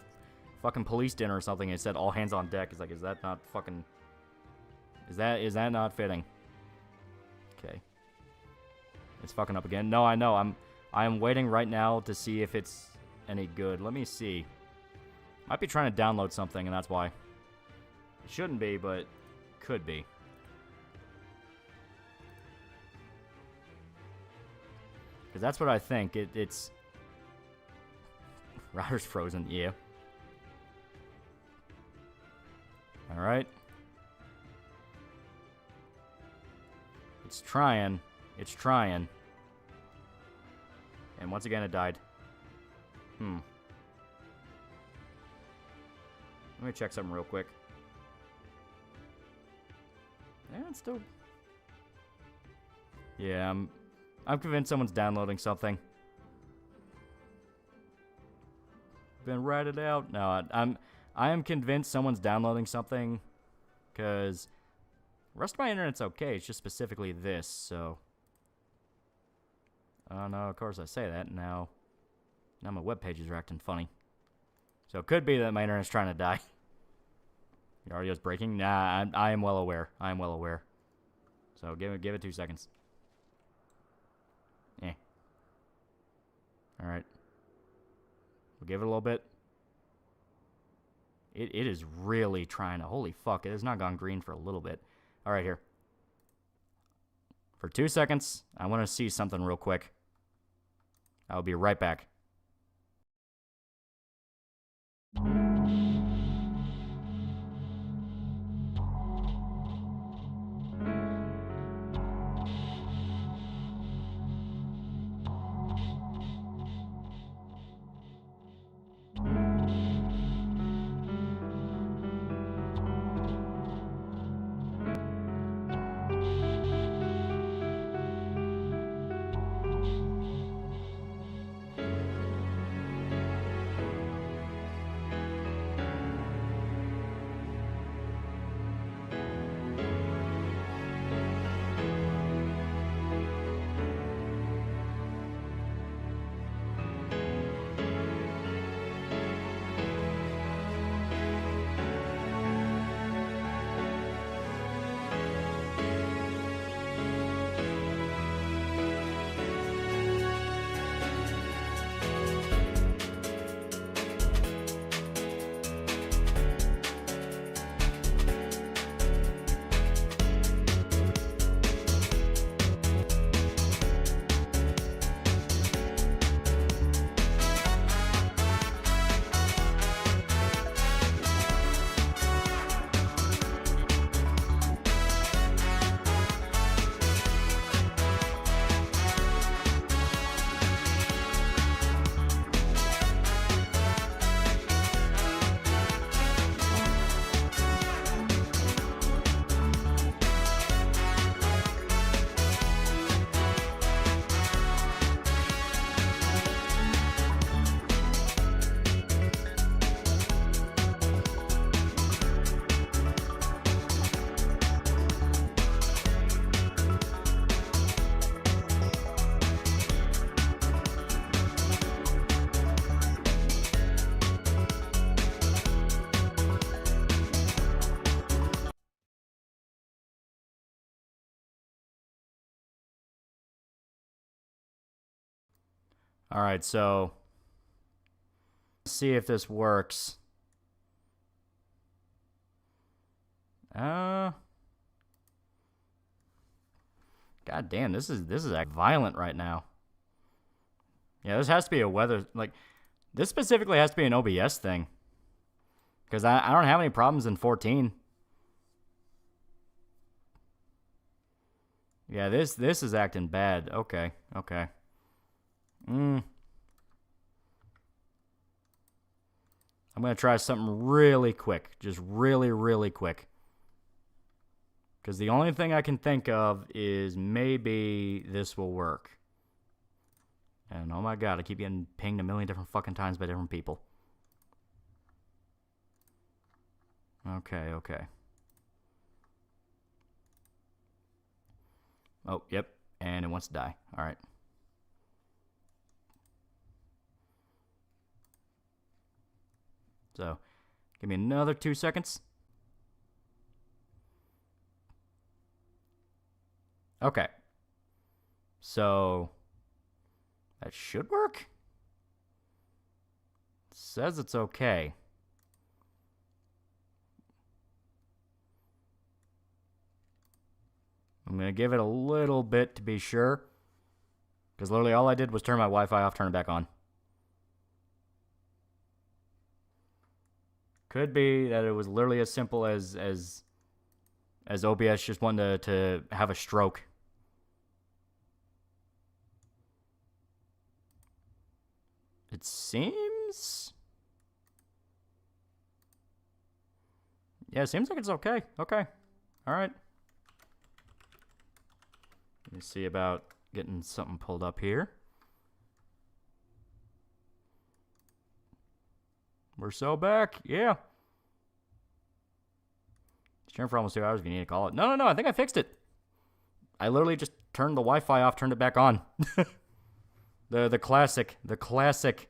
fucking police dinner or something. It said all hands on deck. It's like, is that not fucking... Is that not fitting? Okay. It's fucking up again. No, I know. I'm waiting right now to see if it's any good. Let me see. Might be trying to download something, and that's why. It shouldn't be, but could be. Because that's what I think. It's... Router's frozen. Yeah. Alright. It's trying. It's trying. And once again, it died. Let me check something real quick. Yeah, it's still... Yeah, I'm convinced someone's downloading something. Been ratted out. No, I am convinced someone's downloading something, because the rest of my internet's okay. It's just specifically this, so... Oh no, of course I say that. Now my web pages are acting funny. So it could be that my internet's trying to die. Your audio's breaking? Nah, I am well aware. I am well aware. So give it 2 seconds. Eh. Alright. We'll give it a little bit. It is really trying to... Holy fuck, it has not gone green for a little bit. Alright, here. For 2 seconds, I want to see something real quick. I'll be right back. All right, so let's see if this works. God damn, this is like violent right now. Yeah, this has to be a weather, like, this specifically has to be an OBS thing. Because I don't have any problems in 14. Yeah, this is acting bad. Okay. I'm going to try something really quick. Just really, really quick. Because the only thing I can think of is maybe this will work. And oh my god, I keep getting pinged a million different fucking times by different people. Okay. Oh, yep. And it wants to die. Alright. So, give me another 2 seconds. Okay. So, that should work? It says it's okay. I'm going to give it a little bit to be sure. Because literally all I did was turn my Wi-Fi off, turn it back on. Could be that it was literally as simple as OBS just wanted to have a stroke. It seems... Yeah, it seems like it's okay. Okay. Alright. Let me see about getting something pulled up here. We're so back. Yeah. Stream for almost 2 hours if you need to call it. No. I think I fixed it. I literally just turned the Wi-Fi off, turned it back on. The classic. The classic.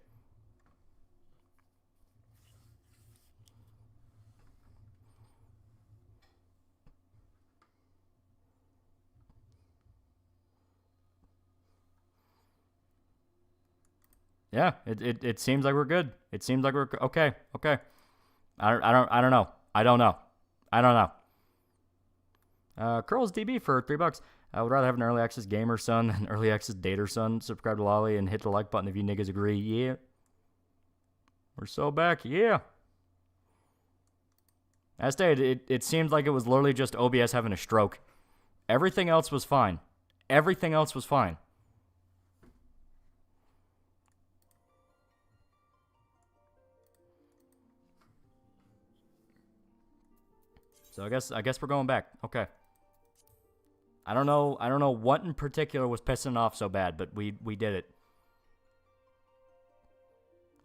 Yeah, it seems like we're good. It seems like we're okay. I don't know. Curls DB for $3. I would rather have an early access gamer son than Early Access Dater son. Subscribe to Lolly and hit the like button if you niggas agree. Yeah. We're so back. Yeah. As stated, it seems like it was literally just OBS having a stroke. Everything else was fine. Everything else was fine. So I guess we're going back. Okay. I don't know what in particular was pissing off so bad, but we did it.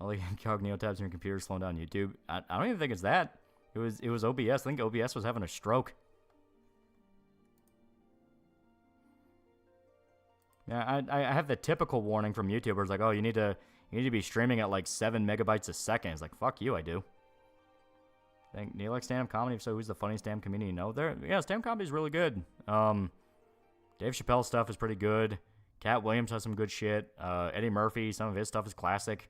All the incognito tabs on your computer slowing down YouTube. I don't even think it's that. It was OBS. I think OBS was having a stroke. Yeah, I have the typical warning from YouTubers like, oh, you need to be streaming at like 7 megabytes a second. It's like, fuck you, I do. I think Neil likes stand-up comedy. If so, who's the funniest stand-up comedian you know? Yeah, stand-up comedy is really good. Dave Chappelle's stuff is pretty good. Cat Williams has some good shit. Eddie Murphy, some of his stuff is classic.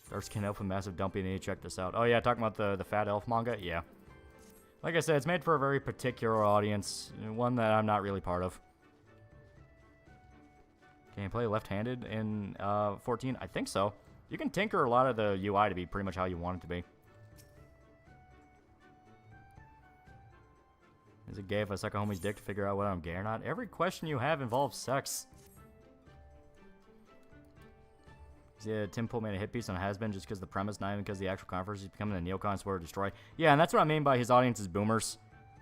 Dark Skin Elf with Massive Dumpy, need to check this out. Oh yeah, talking about the Fat Elf manga? Yeah. Like I said, it's made for a very particular audience. One that I'm not really part of. Can you play left-handed in 14? I think so. You can tinker a lot of the UI to be pretty much how you want it to be. Is it gay if I suck a homie's dick to figure out whether I'm gay or not? Every question you have involves sex. Yeah, Tim Pool made a hit piece on Has-Been just because the premise, not even because the actual conference is becoming a neocon swear to destroy. Yeah, and that's what I mean by his audience is boomers.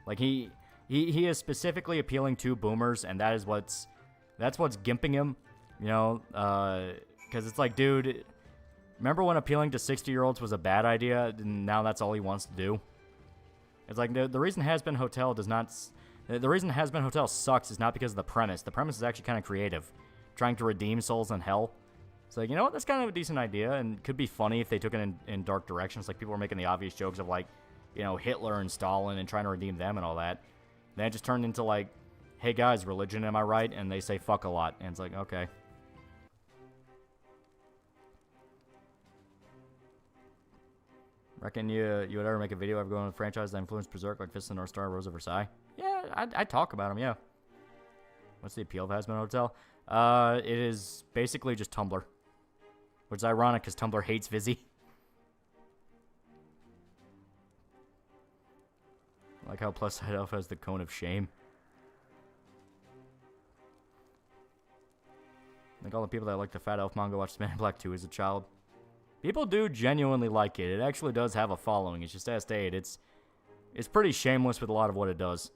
Like, he is specifically appealing to boomers, and that's what's gimping him, you know? Because it's like, dude, remember when appealing to 60-year-olds was a bad idea, and now that's all he wants to do? It's like, the reason Has-Been Hotel does not... The reason Has-Been Hotel sucks is not because of the premise. The premise is actually kind of creative. Trying to redeem souls in hell. It's like, you know what, that's kind of a decent idea, and could be funny if they took it in dark directions. Like, people were making the obvious jokes of, like, you know, Hitler and Stalin and trying to redeem them and all that. Then it just turned into, like, hey guys, religion, am I right? And they say fuck a lot. And it's like, okay. Reckon you would ever make a video of going to a franchise that influenced Berserk like Fist of the North Star, Rose of Versailles? Yeah, I talk about them, yeah. What's the appeal of Hazbin Hotel? It is basically just Tumblr. Which is ironic because Tumblr hates Vizzy. Like how Plus Side Elf has the Cone of Shame. Like all the people that like the Fat Elf manga watched Man in Black 2 as a child. People do genuinely like it. It actually does have a following. It's just as stated. It's pretty shameless with a lot of what it does.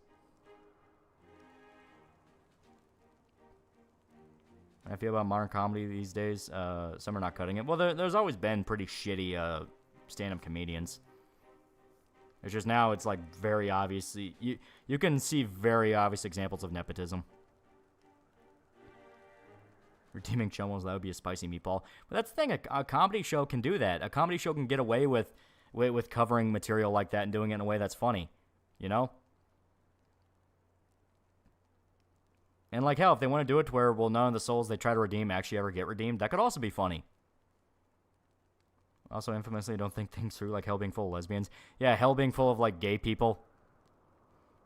I feel about modern comedy these days. Some are not cutting it. Well, there's always been pretty shitty stand-up comedians. It's just now it's like very obviously... You can see very obvious examples of nepotism. Redeeming Chumels, that would be a spicy meatball. But that's the thing, a comedy show can do that. A comedy show can get away with covering material like that and doing it in a way that's funny. You know? And like hell, if they want to do it to where, well, none of the souls they try to redeem actually ever get redeemed, that could also be funny. Also, infamously, don't think things through, like hell being full of lesbians. Yeah, hell being full of, like, gay people.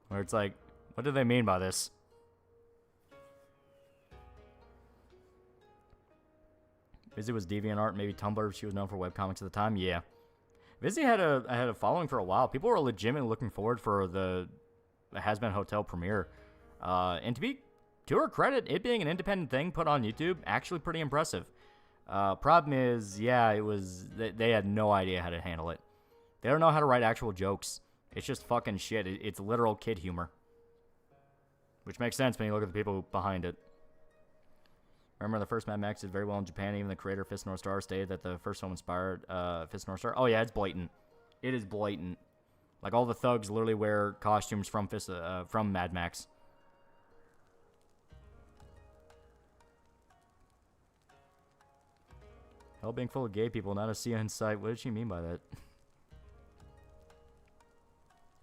Where it's like, what do they mean by this? Vizzy was DeviantArt, maybe Tumblr. She was known for webcomics at the time. Yeah. Vizzy had a following for a while. People were legitimately looking forward for the Hazbin Hotel premiere. And to her credit, it being an independent thing put on YouTube, actually pretty impressive. Problem is, yeah, it was... They had no idea how to handle it. They don't know how to write actual jokes. It's just fucking shit. It's literal kid humor. Which makes sense when you look at the people behind it. Remember, the first Mad Max did very well in Japan. Even the creator of Fist of North Star stated that the first film inspired Fist of North Star. Oh, yeah, it's blatant. It is blatant. Like, all the thugs literally wear costumes from from Mad Max. Hell being full of gay people, not a sea in sight. What did she mean by that?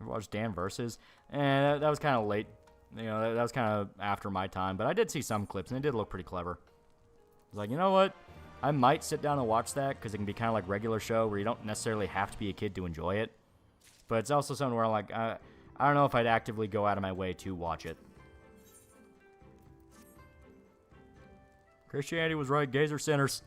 Ever watched Dan Versus? That was kind of late. You know, that was kind of after my time. But I did see some clips, and it did look pretty clever. I was like, you know what? I might sit down and watch that, because it can be kind of like regular show, where you don't necessarily have to be a kid to enjoy it. But it's also something where, like, I don't know if I'd actively go out of my way to watch it. Christianity was right. Gays are sinners.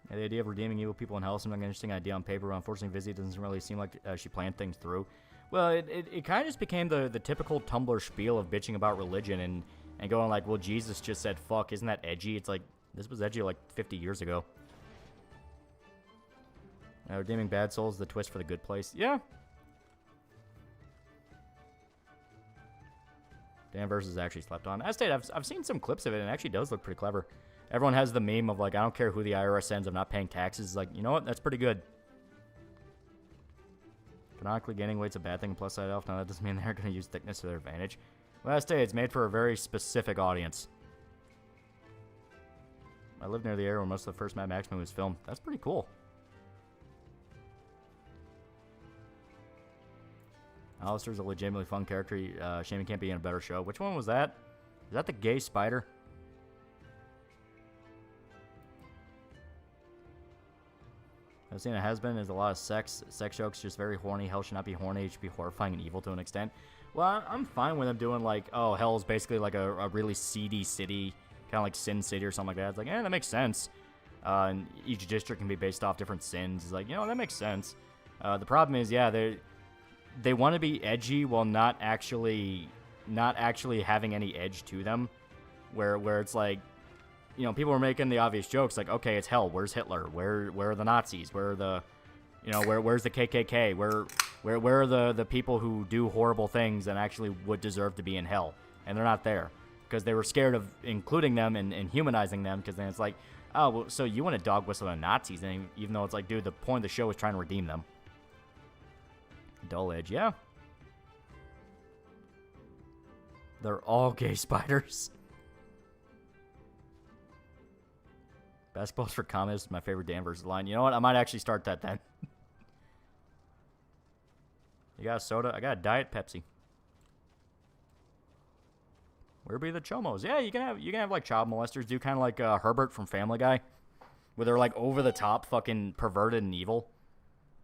Yeah, the idea of redeeming evil people in hell seems like an interesting idea on paper, but unfortunately, Vizzy doesn't really seem like she planned things through. Well, it kind of just became the typical Tumblr spiel of bitching about religion and going like, well, Jesus just said fuck, isn't that edgy? It's like, this was edgy like 50 years ago. Redeeming bad souls, the twist for the good place. Yeah. Dan Versus actually slept on. As stated, I've seen some clips of it, and it actually does look pretty clever. Everyone has the meme of like, I don't care who the IRS sends, I'm not paying taxes. It's like, you know what? That's pretty good. Canonically, gaining weight's a bad thing. Plus side elf. Now that doesn't mean they're going to use thickness to their advantage. Last day, it's made for a very specific audience. I lived near the area where most of the first Mad Max movie was filmed. That's pretty cool. Alistair's a legitimately fun character. Shame he can't be in a better show. Which one was that? Is that the gay spider? I've seen it has been. There's a lot of sex jokes, just very horny. Hell should not be horny. It should be horrifying and evil to an extent. Well, I'm fine with them doing like, oh, hell is basically like a really seedy city, kind of like Sin City or something like that. It's like, that makes sense. And each district can be based off different sins. It's like, that makes sense. The problem is, yeah, they want to be edgy while not actually having any edge to them, where it's like, people are making the obvious jokes like, okay, it's hell. Where's Hitler? Where are the Nazis? Where are the, where's the KKK? Where are the people who do horrible things and actually would deserve to be in hell? And they're not there because they were scared of including them and humanizing them, because then it's like, oh, well, so you want to dog whistle the Nazis, and even though it's like, dude, the point of the show is trying to redeem them. Dull edge, yeah. They're all gay spiders. Basketballs for communists, my favorite Dan Versus line. You know what? I might actually start that then. You got a soda? I got a Diet Pepsi. Where be the chomos? Yeah, you can have like child molesters do kind of like Herbert from Family Guy, where they're like over the top, fucking perverted and evil.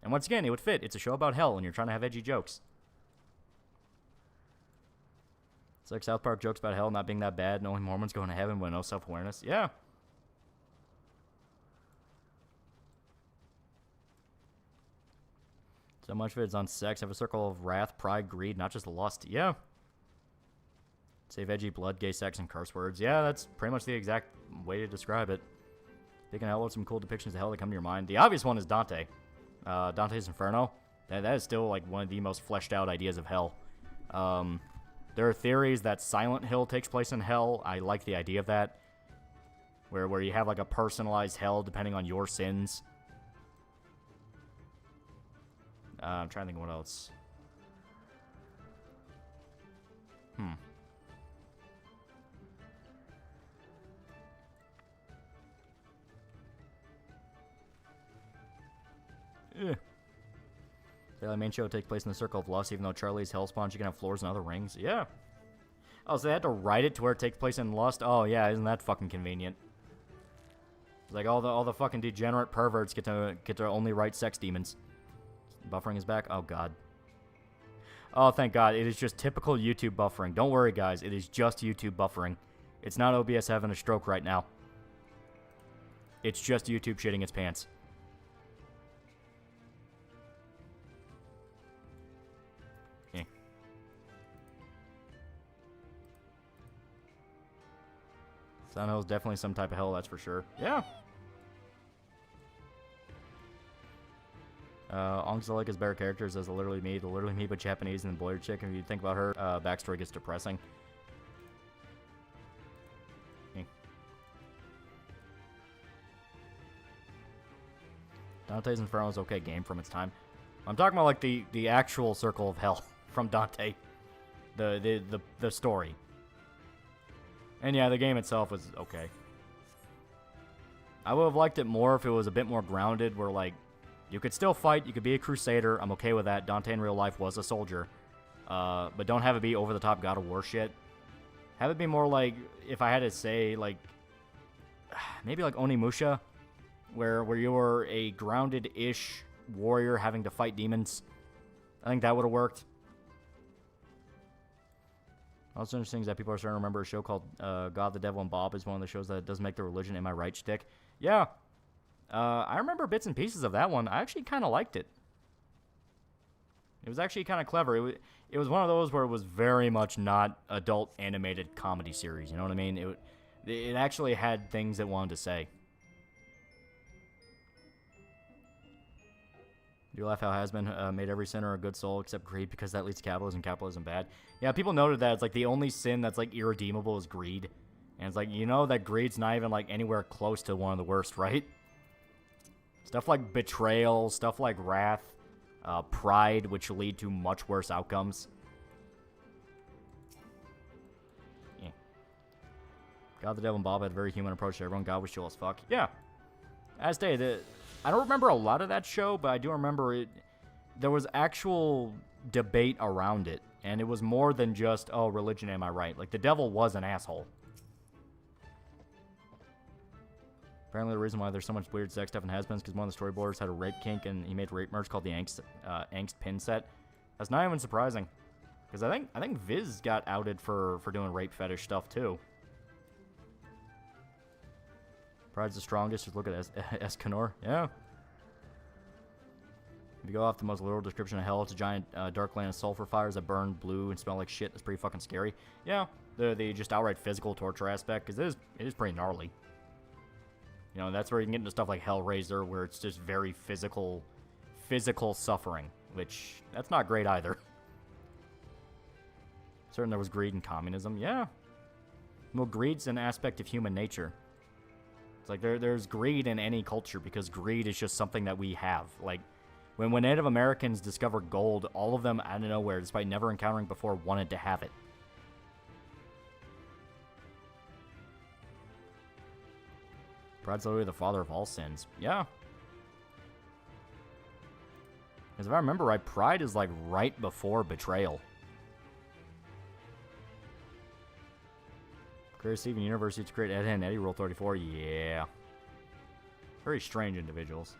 And once again, it would fit. It's a show about hell, and you're trying to have edgy jokes. It's like South Park jokes about hell not being that bad, and only Mormons going to heaven with no self-awareness. Yeah. So much of it is on sex. Have a circle of wrath, pride, greed, not just lust. Yeah. Save edgy blood, gay sex, and curse words. Yeah, that's pretty much the exact way to describe it. They can upload some cool depictions of hell that come to your mind. The obvious one is Dante. Dante's Inferno. That is still like one of the most fleshed out ideas of hell. There are theories that Silent Hill takes place in hell. I like the idea of that. Where you have like a personalized hell depending on your sins. I'm trying to think of what else. The main show takes place in the Circle of Lust, even though Charlie's Hellspawn, she can have floors and other rings. Yeah. Oh, so they had to write it to where it takes place in Lust? Oh, yeah, isn't that fucking convenient? It's like all the fucking degenerate perverts get to only write sex demons. Buffering is back? Oh, God. Oh, thank God. It is just typical YouTube buffering. Don't worry, guys. It is just YouTube buffering. It's not OBS having a stroke right now. It's just YouTube shitting its pants. Okay. Silent Hill is definitely some type of hell, that's for sure. Yeah. Ongzalik is better characters as the Literally Me but Japanese and the Boyer chick. If you think about her, backstory gets depressing. Okay. Dante's Inferno is okay game from its time. I'm talking about like the actual Circle of Hell from Dante. The story. And yeah, the game itself was okay. I would have liked it more if it was a bit more grounded, where like you could still fight, you could be a crusader. I'm okay with that. Dante in real life was a soldier. But don't have it be over-the-top God of War shit. Have it be more like, if I had to say, like, maybe like Onimusha, where you were a grounded-ish warrior having to fight demons. I think that would have worked. Also interesting is that people are starting to remember a show called God, the Devil, and Bob is one of the shows that does make the religion, am I right, shtick. Yeah. I remember bits and pieces of that one. I actually kind of liked it. It was actually kind of clever. It was one of those where it was very much not adult animated comedy series. You know what I mean? It actually had things it wanted to say. Do you laugh how Has-Been made every sinner a good soul except greed because that leads to capitalism, capitalism bad? Yeah, people noted that. It's like the only sin that's like irredeemable is greed. And it's like, you know that greed's not even like anywhere close to one of the worst, right? Stuff like betrayal, stuff like wrath, pride, which lead to much worse outcomes. Yeah. God, the Devil, and Bob had a very human approach to everyone. God was chill as fuck. Yeah. As stated, I don't remember a lot of that show, but I do remember it. There was actual debate around it, and it was more than just, oh, religion, am I right? Like, the devil was an asshole. Apparently the reason why there's so much weird sex stuff in Has-Beens is because one of the storyboarders had a rape kink, and he made rape merch called the Angst Pin Set. That's not even surprising, because I think Viz got outed for doing rape fetish stuff too. Pride's the strongest. Just look at Escanor. Yeah. If you go off the most literal description of hell, it's a giant dark land of sulfur fires that burn blue and smell like shit. That's pretty fucking scary. Yeah. The just outright physical torture aspect, because it is pretty gnarly. You know, that's where you can get into stuff like Hellraiser, where it's just very physical suffering, which, that's not great either. Certain there was greed in communism, yeah. Well, greed's an aspect of human nature. It's like there's greed in any culture, because greed is just something that we have. Like, when Native Americans discovered gold, all of them, out of nowhere, despite never encountering before, wanted to have it. Pride's literally the father of all sins. Yeah. Because if I remember right, pride is like right before betrayal. Creator Steven University to create Ed and Eddie Rule 34. Yeah. Very strange individuals.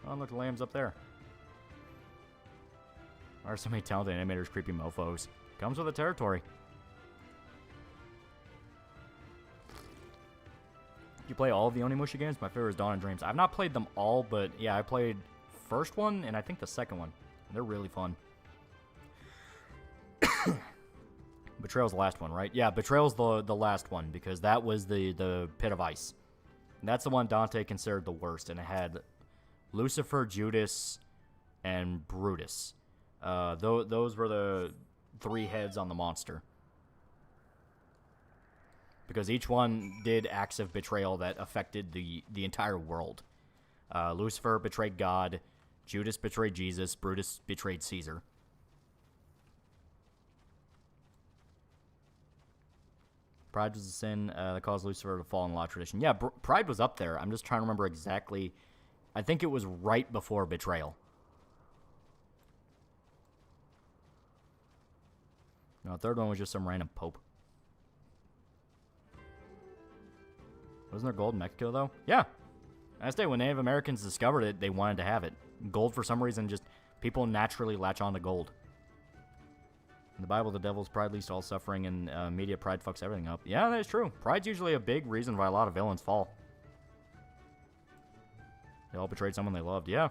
Oh, look, the lamb's up there. Why are so many talented animators creepy mofos? Comes with the territory. Did you play all of the Onimusha games? My favorite is Dawn and Dreams. I've not played them all, but yeah, I played first one and I think the second one. They're really fun. Betrayal's the last one, right? Yeah, Betrayal's the last one because that was the Pit of Ice. And that's the one Dante considered the worst, and it had Lucifer, Judas, and Brutus. Those were the 3 heads on the monster. Because each one did acts of betrayal that affected the entire world. Lucifer betrayed God, Judas betrayed Jesus, Brutus betrayed Caesar. Pride was a sin that caused Lucifer to fall in law tradition. Yeah, Pride was up there. I'm just trying to remember exactly. I think it was right before Betrayal. No, the third one was just some random pope. Wasn't there gold in Mexico, though? Yeah. Last day, when Native Americans discovered it, they wanted to have it. Gold, for some reason, just people naturally latch on to gold. In the Bible, the devil's pride leads to all suffering, and media pride fucks everything up. Yeah, that's true. Pride's usually a big reason why a lot of villains fall. They all betrayed someone they loved. Yeah.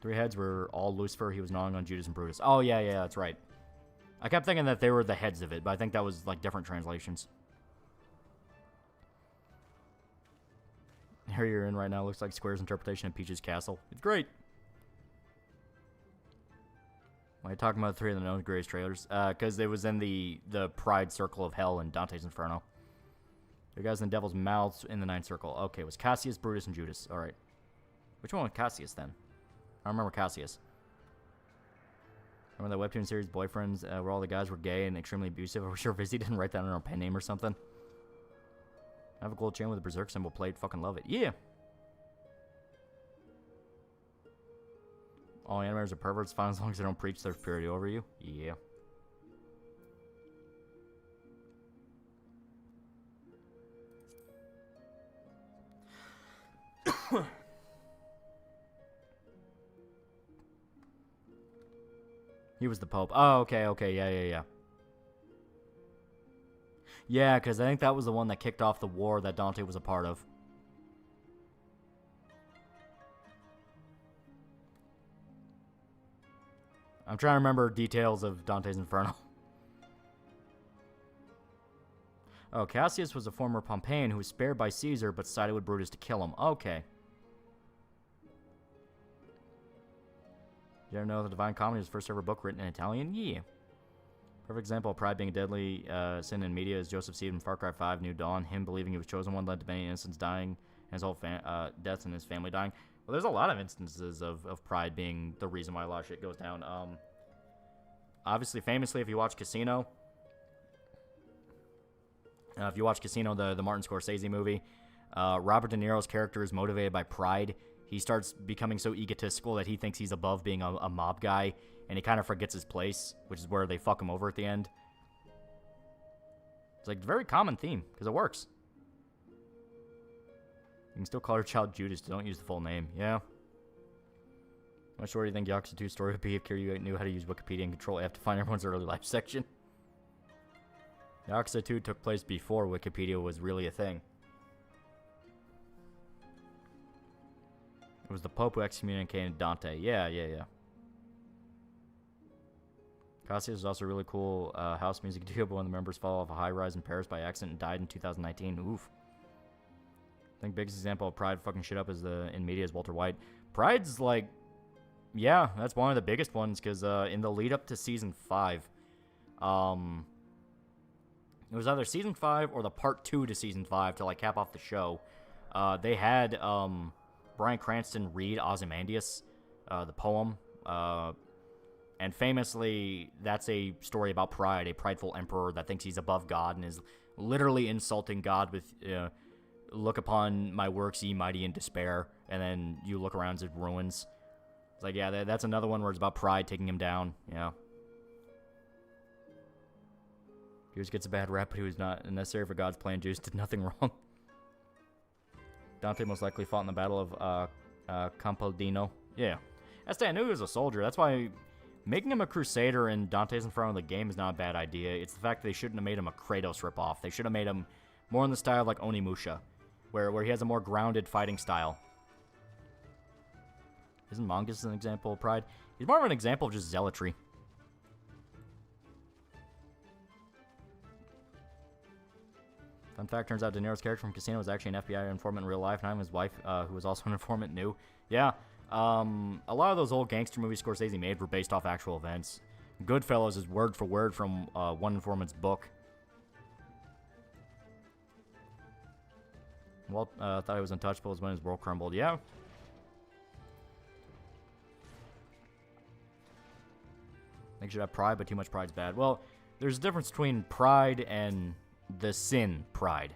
3 heads were all Lucifer. He was gnawing on Judas and Brutus. Oh, yeah, that's right. I kept thinking that they were the heads of it, but I think that was, like, different translations. Here you're in right now looks like Square's interpretation of Peach's Castle. It's great. Why are you talking about 3 of the known greatest trailers? Because it was in the Pride Circle of Hell in Dante's Inferno. The guys in the Devil's Mouths in the 9th Circle. Okay, it was Cassius, Brutus, and Judas. Alright. Which one was Cassius, then? I don't remember Cassius. Remember that webtoon series, Boyfriends, where all the guys were gay and extremely abusive? Are we sure Vizzy didn't write that on our pen name or something? I have a gold chain with a berserk symbol plate. Fucking love it. Yeah! All animators are perverts, fine as long as they don't preach their purity over you. Yeah. He was the Pope. Oh, okay, yeah. Yeah, because I think that was the one that kicked off the war that Dante was a part of. I'm trying to remember details of Dante's Inferno. Oh, Cassius was a former Pompeian who was spared by Caesar but sided with Brutus to kill him. Okay. Did you ever know the Divine Comedy was the first ever book written in Italian? Yeah. Perfect example of pride being a deadly sin in media is Joseph Seed in Far Cry 5 New Dawn. Him believing he was chosen one led to many innocents dying and his whole deaths and his family dying. Well, there's a lot of instances of pride being the reason why a lot of shit goes down. Obviously, famously, if you watch Casino, the Martin Scorsese movie, Robert De Niro's character is motivated by pride. He starts becoming so egotistical that he thinks he's above being a mob guy, and he kind of forgets his place, which is where they fuck him over at the end. It's like a very common theme, because it works. You can still call your child Judas, don't use the full name. Yeah. How much shorter do you think Yakuza 2's story would be if Kiryu knew how to use Wikipedia and Control F to find everyone's early life section? Yakuza 2 took place before Wikipedia was really a thing. It was the Pope who excommunicated Dante. Yeah. Cassius was also a really cool house music duo, but one of the members fell off a high-rise in Paris by accident and died in 2019. Oof. I think biggest example of pride fucking shit up is in media is Walter White. Pride's like, yeah, that's one of the biggest ones, because in the lead up to Season 5, it was either Season 5 or the Part 2 to Season 5 to, like, cap off the show. They had Bryan Cranston read Ozymandias, the poem, and famously, that's a story about pride, a prideful emperor that thinks he's above God and is literally insulting God with, look upon my works, ye mighty, in despair, and then you look around at ruins. It's like, yeah, that's another one where it's about pride taking him down, yeah. Hughes gets a bad rap, but he was not necessary for God's plan. Jews did nothing wrong. Dante most likely fought in the Battle of Campaldino. Yeah. I knew he was a soldier. That's why making him a crusader in Dante's Inferno of the game is not a bad idea. It's the fact that they shouldn't have made him a Kratos ripoff. They should have made him more in the style of like Onimusha, where he has a more grounded fighting style. Isn't Mongus an example of pride? He's more of an example of just zealotry. Fun fact, turns out De Niro's character from Casino was actually an FBI informant in real life, and his wife, who was also an informant, knew. Yeah, a lot of those old gangster movies Scorsese made were based off actual events. Goodfellas is word for word from one informant's book. Walt thought he was untouchable when his world crumbled. Yeah. I think you should have pride, but too much pride's bad. Well, there's a difference between pride and the sin pride.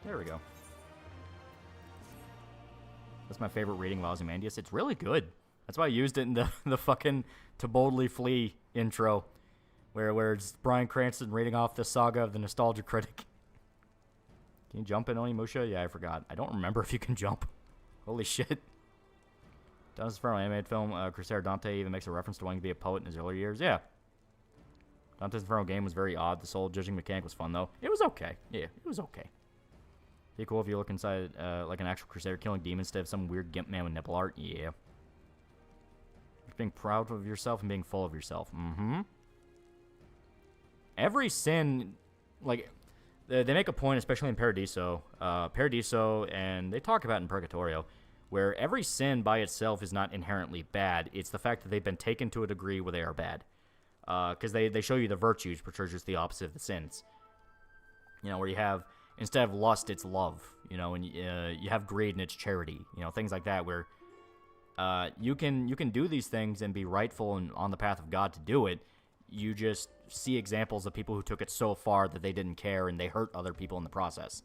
There we go. That's my favorite reading of Ozymandias. It's really good. That's why I used it in the fucking To Boldly Flee intro, where it's Bryan Cranston reading off the saga of the Nostalgia Critic. Can you jump in Onimusha? Yeah, I forgot. I don't remember if you can jump. Holy shit. Dante's Inferno animated film, Crusader Dante even makes a reference to wanting to be a poet in his earlier years. Yeah. Dante's Inferno game was very odd. The soul judging mechanic was fun, though. It was okay. Yeah, it was okay. Be cool if you look inside like an actual Crusader killing demons instead of some weird gimp man with nipple art. Yeah. Being proud of yourself and being full of yourself. Mm-hmm. Every sin, like, they make a point, especially in Paradiso, and they talk about it in Purgatorio, where every sin by itself is not inherently bad. It's the fact that they've been taken to a degree where they are bad. Because they show you the virtues, which are just the opposite of the sins. You know, where you have, instead of lust, it's love. You know, and you have greed and it's charity. You know, things like that, where you can do these things and be rightful and on the path of God to do it. You just see examples of people who took it so far that they didn't care and they hurt other people in the process.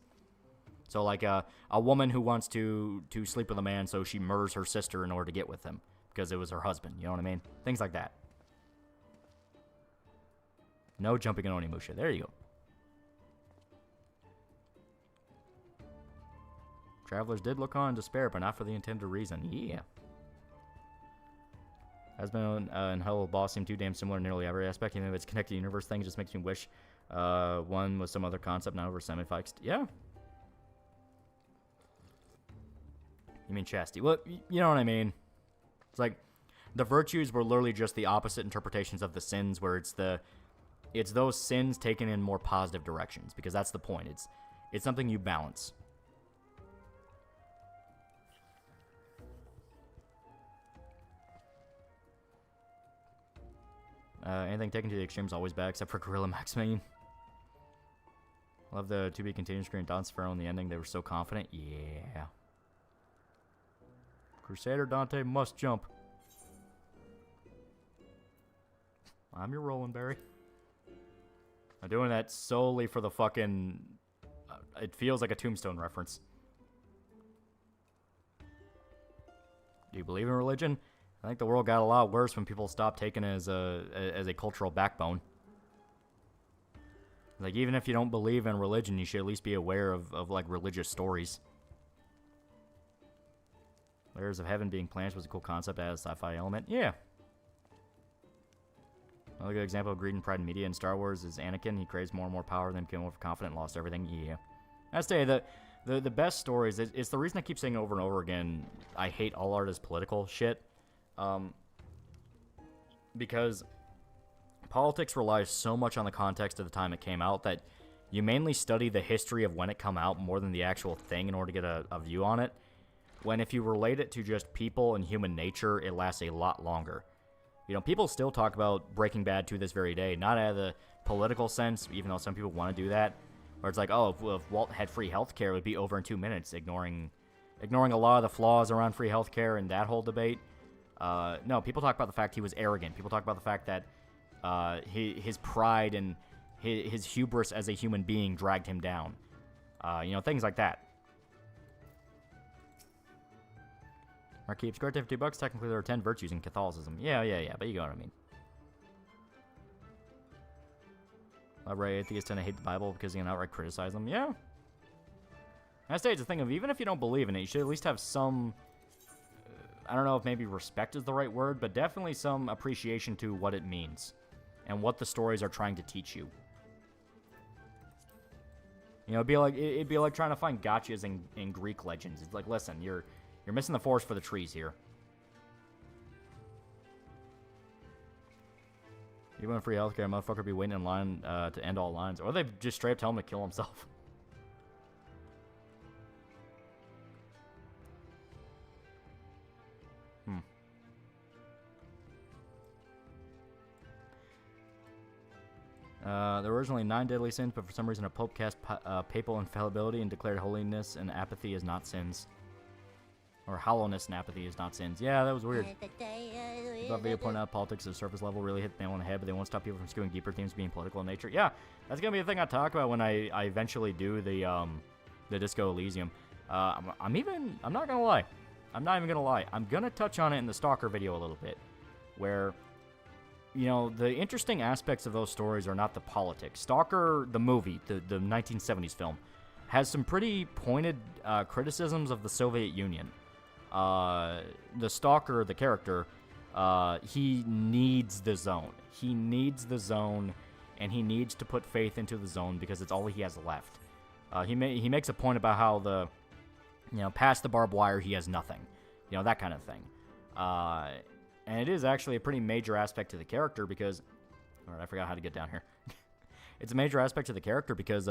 So, like, a woman who wants to sleep with a man, so she murders her sister in order to get with him because it was her husband. You know what I mean? Things like that. No jumping in Onimusha. There you go. Travelers did look on in despair, but not for the intended reason. Yeah. Husband and Hello Boss seem too damn similar in nearly every aspect. Even if it's connected universe thing, it just makes me wish one was some other concept, not over semi-fikes. Yeah. You mean chastity? Well, you know what I mean. It's like the virtues were literally just the opposite interpretations of the sins, where it's those sins taken in more positive directions, because that's the point. It's something you balance. Anything taken to the extreme is always bad, except for Gorilla Maximine. Love the to-be continued screen. Dante's Inferno in the ending. They were so confident. Yeah. Crusader Dante must jump. I'm your Roland Berry. I'm doing that solely for the fucking... it feels like a Tombstone reference. Do you believe in religion? I think the world got a lot worse when people stopped taking it as a cultural backbone. Like, even if you don't believe in religion, you should at least be aware of like, religious stories. Layers of Heaven being planted was a cool concept as a sci-fi element. Yeah. Another good example of greed and pride in media in Star Wars is Anakin. He craves more and more power, then became overconfident and lost everything. Yeah. I say that the best stories, it's the reason I keep saying over and over again, I hate all art as political shit. Because politics relies so much on the context of the time it came out that you mainly study the history of when it come out more than the actual thing in order to get a view on it. When if you relate it to just people and human nature, it lasts a lot longer. You know, people still talk about Breaking Bad to this very day, not out of the political sense, even though some people want to do that, where it's like, oh, if Walt had free healthcare, it would be over in 2 minutes, ignoring a lot of the flaws around free healthcare and that whole debate. No, people talk about the fact he was arrogant. People talk about the fact that his pride and his hubris as a human being dragged him down. You know, things like that. Markeep, square $50. Technically, there are 10 virtues in Catholicism. Yeah, but you know what I mean. Outright atheists tend to hate the Bible because you can outright criticize them. Yeah. I say it's a thing of, even if you don't believe in it, you should at least have some, I don't know if maybe respect is the right word, but definitely some appreciation to what it means and what the stories are trying to teach you. You know, it'd be like trying to find gotchas in Greek legends. It's like, listen, you're missing the forest for the trees here. You want free healthcare, a motherfucker be waiting in line to end all lines. Or they just straight up tell him to kill himself. There were originally 9 deadly sins, but for some reason a pope cast papal infallibility and declared holiness and apathy as not sins. Or hollowness and apathy is not sins. Yeah, that was weird. But video pointing out politics at the surface level really hit the nail on the head, but they won't stop people from skewing deeper themes being political in nature. Yeah, that's gonna be a thing I talk about when I eventually do the Disco Elysium. I'm not gonna lie. I'm not even gonna lie. I'm gonna touch on it in the Stalker video a little bit, where, you know, the interesting aspects of those stories are not the politics. Stalker, the movie, the 1970s film, has some pretty pointed criticisms of the Soviet Union. The Stalker, the character, he needs the zone. He needs the zone, and he needs to put faith into the zone because it's all he has left. He makes a point about how past the barbed wire, he has nothing. You know, that kind of thing. And it is actually a pretty major aspect to the character because... Alright, I forgot how to get down here. It's a major aspect to the character because,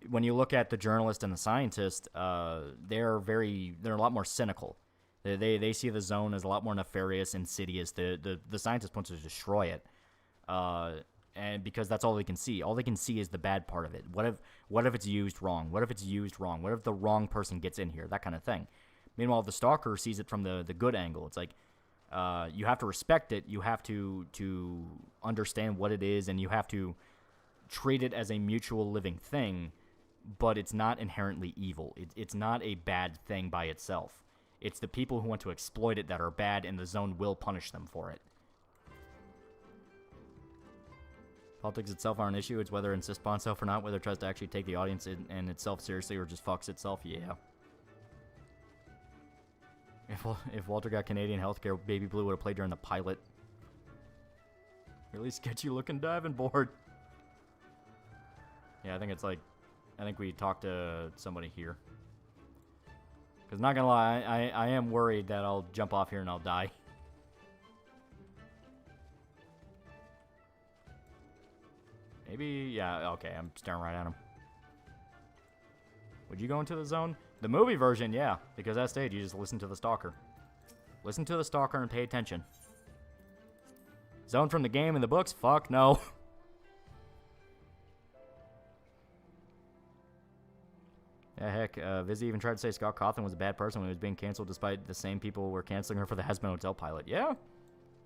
when you look at the journalist and the scientist, they're a lot more cynical. They see the zone as a lot more nefarious, insidious. The scientist wants to destroy it, and because that's all they can see. All they can see is the bad part of it. What if it's used wrong? What if it's used wrong? What if the wrong person gets in here? That kind of thing. Meanwhile, the Stalker sees it from the good angle. It's like, you have to respect it. You have to understand what it is, and you have to treat it as a mutual living thing. But it's not inherently evil. It's not a bad thing by itself. It's the people who want to exploit it that are bad, and the zone will punish them for it. Politics itself aren't an issue. It's whether it insists upon itself or not, whether it tries to actually take the audience and itself seriously or just fucks itself. Yeah. If Walter got Canadian healthcare, Baby Blue would have played during the pilot. Really sketchy looking diving board. Yeah, I think we talked to somebody here. Because not gonna lie, I am worried that I'll jump off here and I'll die. Maybe, yeah, okay, I'm staring right at him. Would you go into the zone? The movie version, yeah, because that stage you just listen to the Stalker. Listen to the Stalker and pay attention. Zone from the game and the books? Fuck no. Yeah, heck, Vizzy even tried to say Scott Cawthon was a bad person when he was being canceled despite the same people were canceling her for the Has-Been Hotel pilot. Yeah.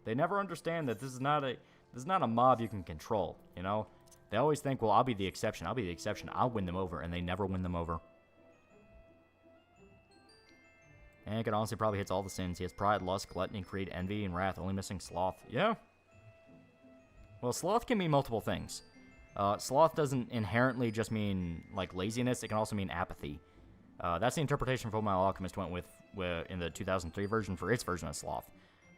They never understand that this is not a mob you can control, you know? They always think, well, I'll be the exception. I'll be the exception. I'll win them over, and they never win them over. Anakin honestly probably hits all the sins. He has pride, lust, gluttony, greed, envy, and wrath, only missing sloth. Yeah. Well, sloth can mean multiple things. Sloth doesn't inherently just mean, like, laziness. It can also mean apathy. That's the interpretation Fullmetal Alchemist went with in the 2003 version for its version of sloth.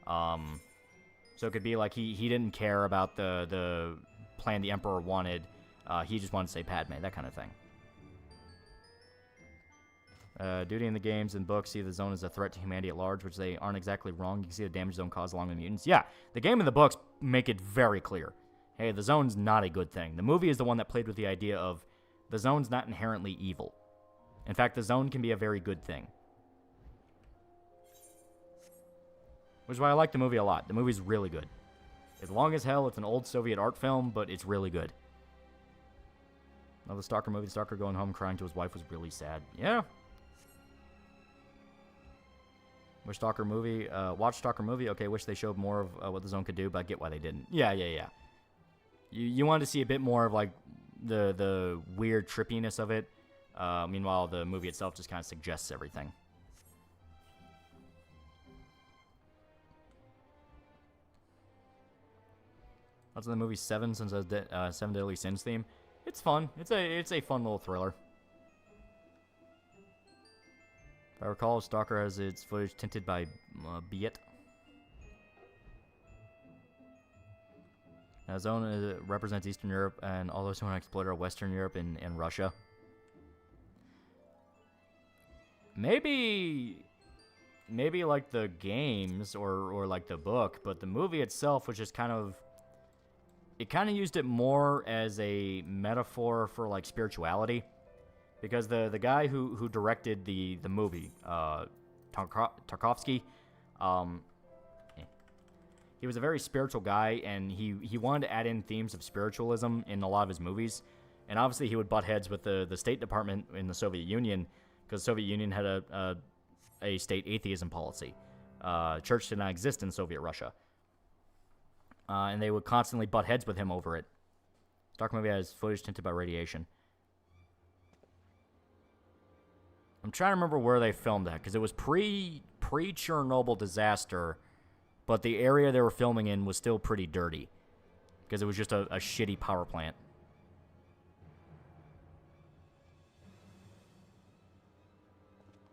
So it could be like he didn't care about the plan the Emperor wanted. He just wanted to say Padme, that kind of thing. Duty in the games and books see the zone as a threat to humanity at large, which they aren't exactly wrong. You can see the damage zone caused along with mutants. Yeah, the game and the books make it very clear. Hey, the zone's not a good thing. The movie is the one that played with the idea of the zone's not inherently evil. In fact, the zone can be a very good thing. Which is why I like the movie a lot. The movie's really good. It's long as hell. It's an old Soviet art film, but it's really good. Now, the Stalker movie, the Stalker going home crying to his wife was really sad. Yeah. Wish Stalker movie, watch Stalker movie. Okay, wish they showed more of what the zone could do, but I get why they didn't. Yeah. You wanted to see a bit more of, like, the weird trippiness of it. Meanwhile, the movie itself just kind of suggests everything. That's the movie Seven, since Seven Deadly Sins theme. It's fun. It's a fun little thriller. If I recall, Stalker has its footage tinted by Biet. Now, Zone represents Eastern Europe, and all those who want to exploit are Western Europe and Russia. Maybe like the games or like the book, but the movie itself was just kind of... It kind of used it more as a metaphor for like spirituality. Because the guy who directed the movie, Tarkovsky, he was a very spiritual guy, and he wanted to add in themes of spiritualism in a lot of his movies. And obviously he would butt heads with the State Department in the Soviet Union, because the Soviet Union had a state atheism policy. Church did not exist in Soviet Russia. And they would constantly butt heads with him over it. Dark movie has footage tinted by radiation. I'm trying to remember where they filmed that, because it was pre-Chernobyl disaster, but the area they were filming in was still pretty dirty, because it was just a shitty power plant.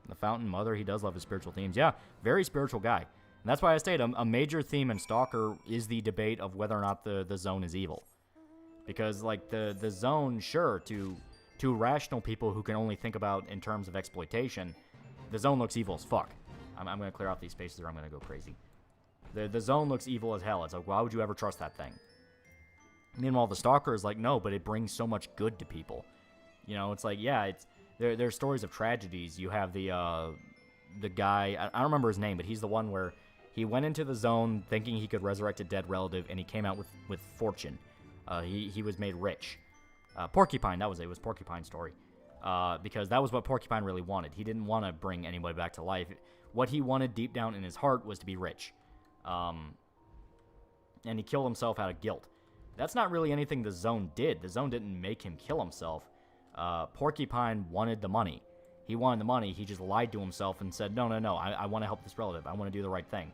The Fountain Mother, he does love his spiritual themes. Yeah, very spiritual guy. And that's why I stated a major theme in Stalker is the debate of whether or not the Zone is evil. Because, like, the Zone, sure, to rational people who can only think about in terms of exploitation, the Zone looks evil as fuck. I'm going to clear out these spaces or I'm going to go crazy. The Zone looks evil as hell. It's like, why would you ever trust that thing? Meanwhile, the Stalker is like, no, but it brings so much good to people. You know, it's like, yeah, there's stories of tragedies. You have the guy, I don't remember his name, but he's the one where he went into the Zone thinking he could resurrect a dead relative, and he came out with fortune. He was made rich. Porcupine, that was it. It was Porcupine's story. Because that was what Porcupine really wanted. He didn't want to bring anybody back to life. What he wanted deep down in his heart was to be rich. And he killed himself out of guilt. That's not really anything the Zone did. The Zone didn't make him kill himself. Porcupine wanted the money. He wanted the money. He just lied to himself and said, no, I want to help this relative. I want to do the right thing.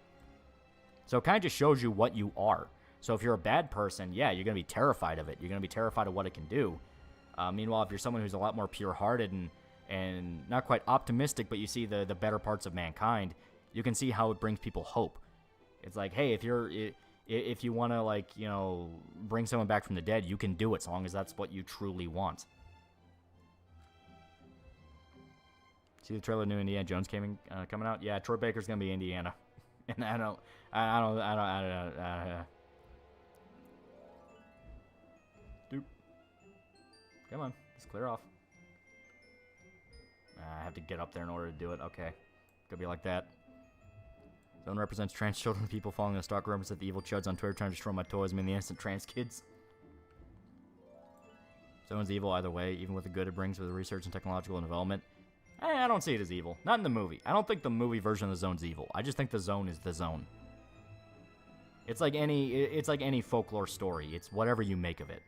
So it kind of just shows you what you are. So if you're a bad person, yeah, you're going to be terrified of it. You're going to be terrified of what it can do. Meanwhile, if you're someone who's a lot more pure-hearted and not quite optimistic, but you see the better parts of mankind, you can see how it brings people hope. It's like, hey, if you want to, like, you know, bring someone back from the dead, you can do it, so long as that's what you truly want. See the trailer of new Indiana Jones coming out? Yeah, Troy Baker's gonna be Indiana, and I don't. Doop. Come on, just clear off. I have to get up there in order to do it. Okay, could be like that. Zone represents trans children. People following the Stalker represent the evil chuds on Twitter trying to destroy my toys. I mean, the innocent trans kids. Zone's evil either way, even with the good it brings with the research and technological development. I don't see it as evil. Not in the movie. I don't think the movie version of the Zone's evil. I just think the Zone is the Zone. It's like any folklore story. It's whatever you make of it.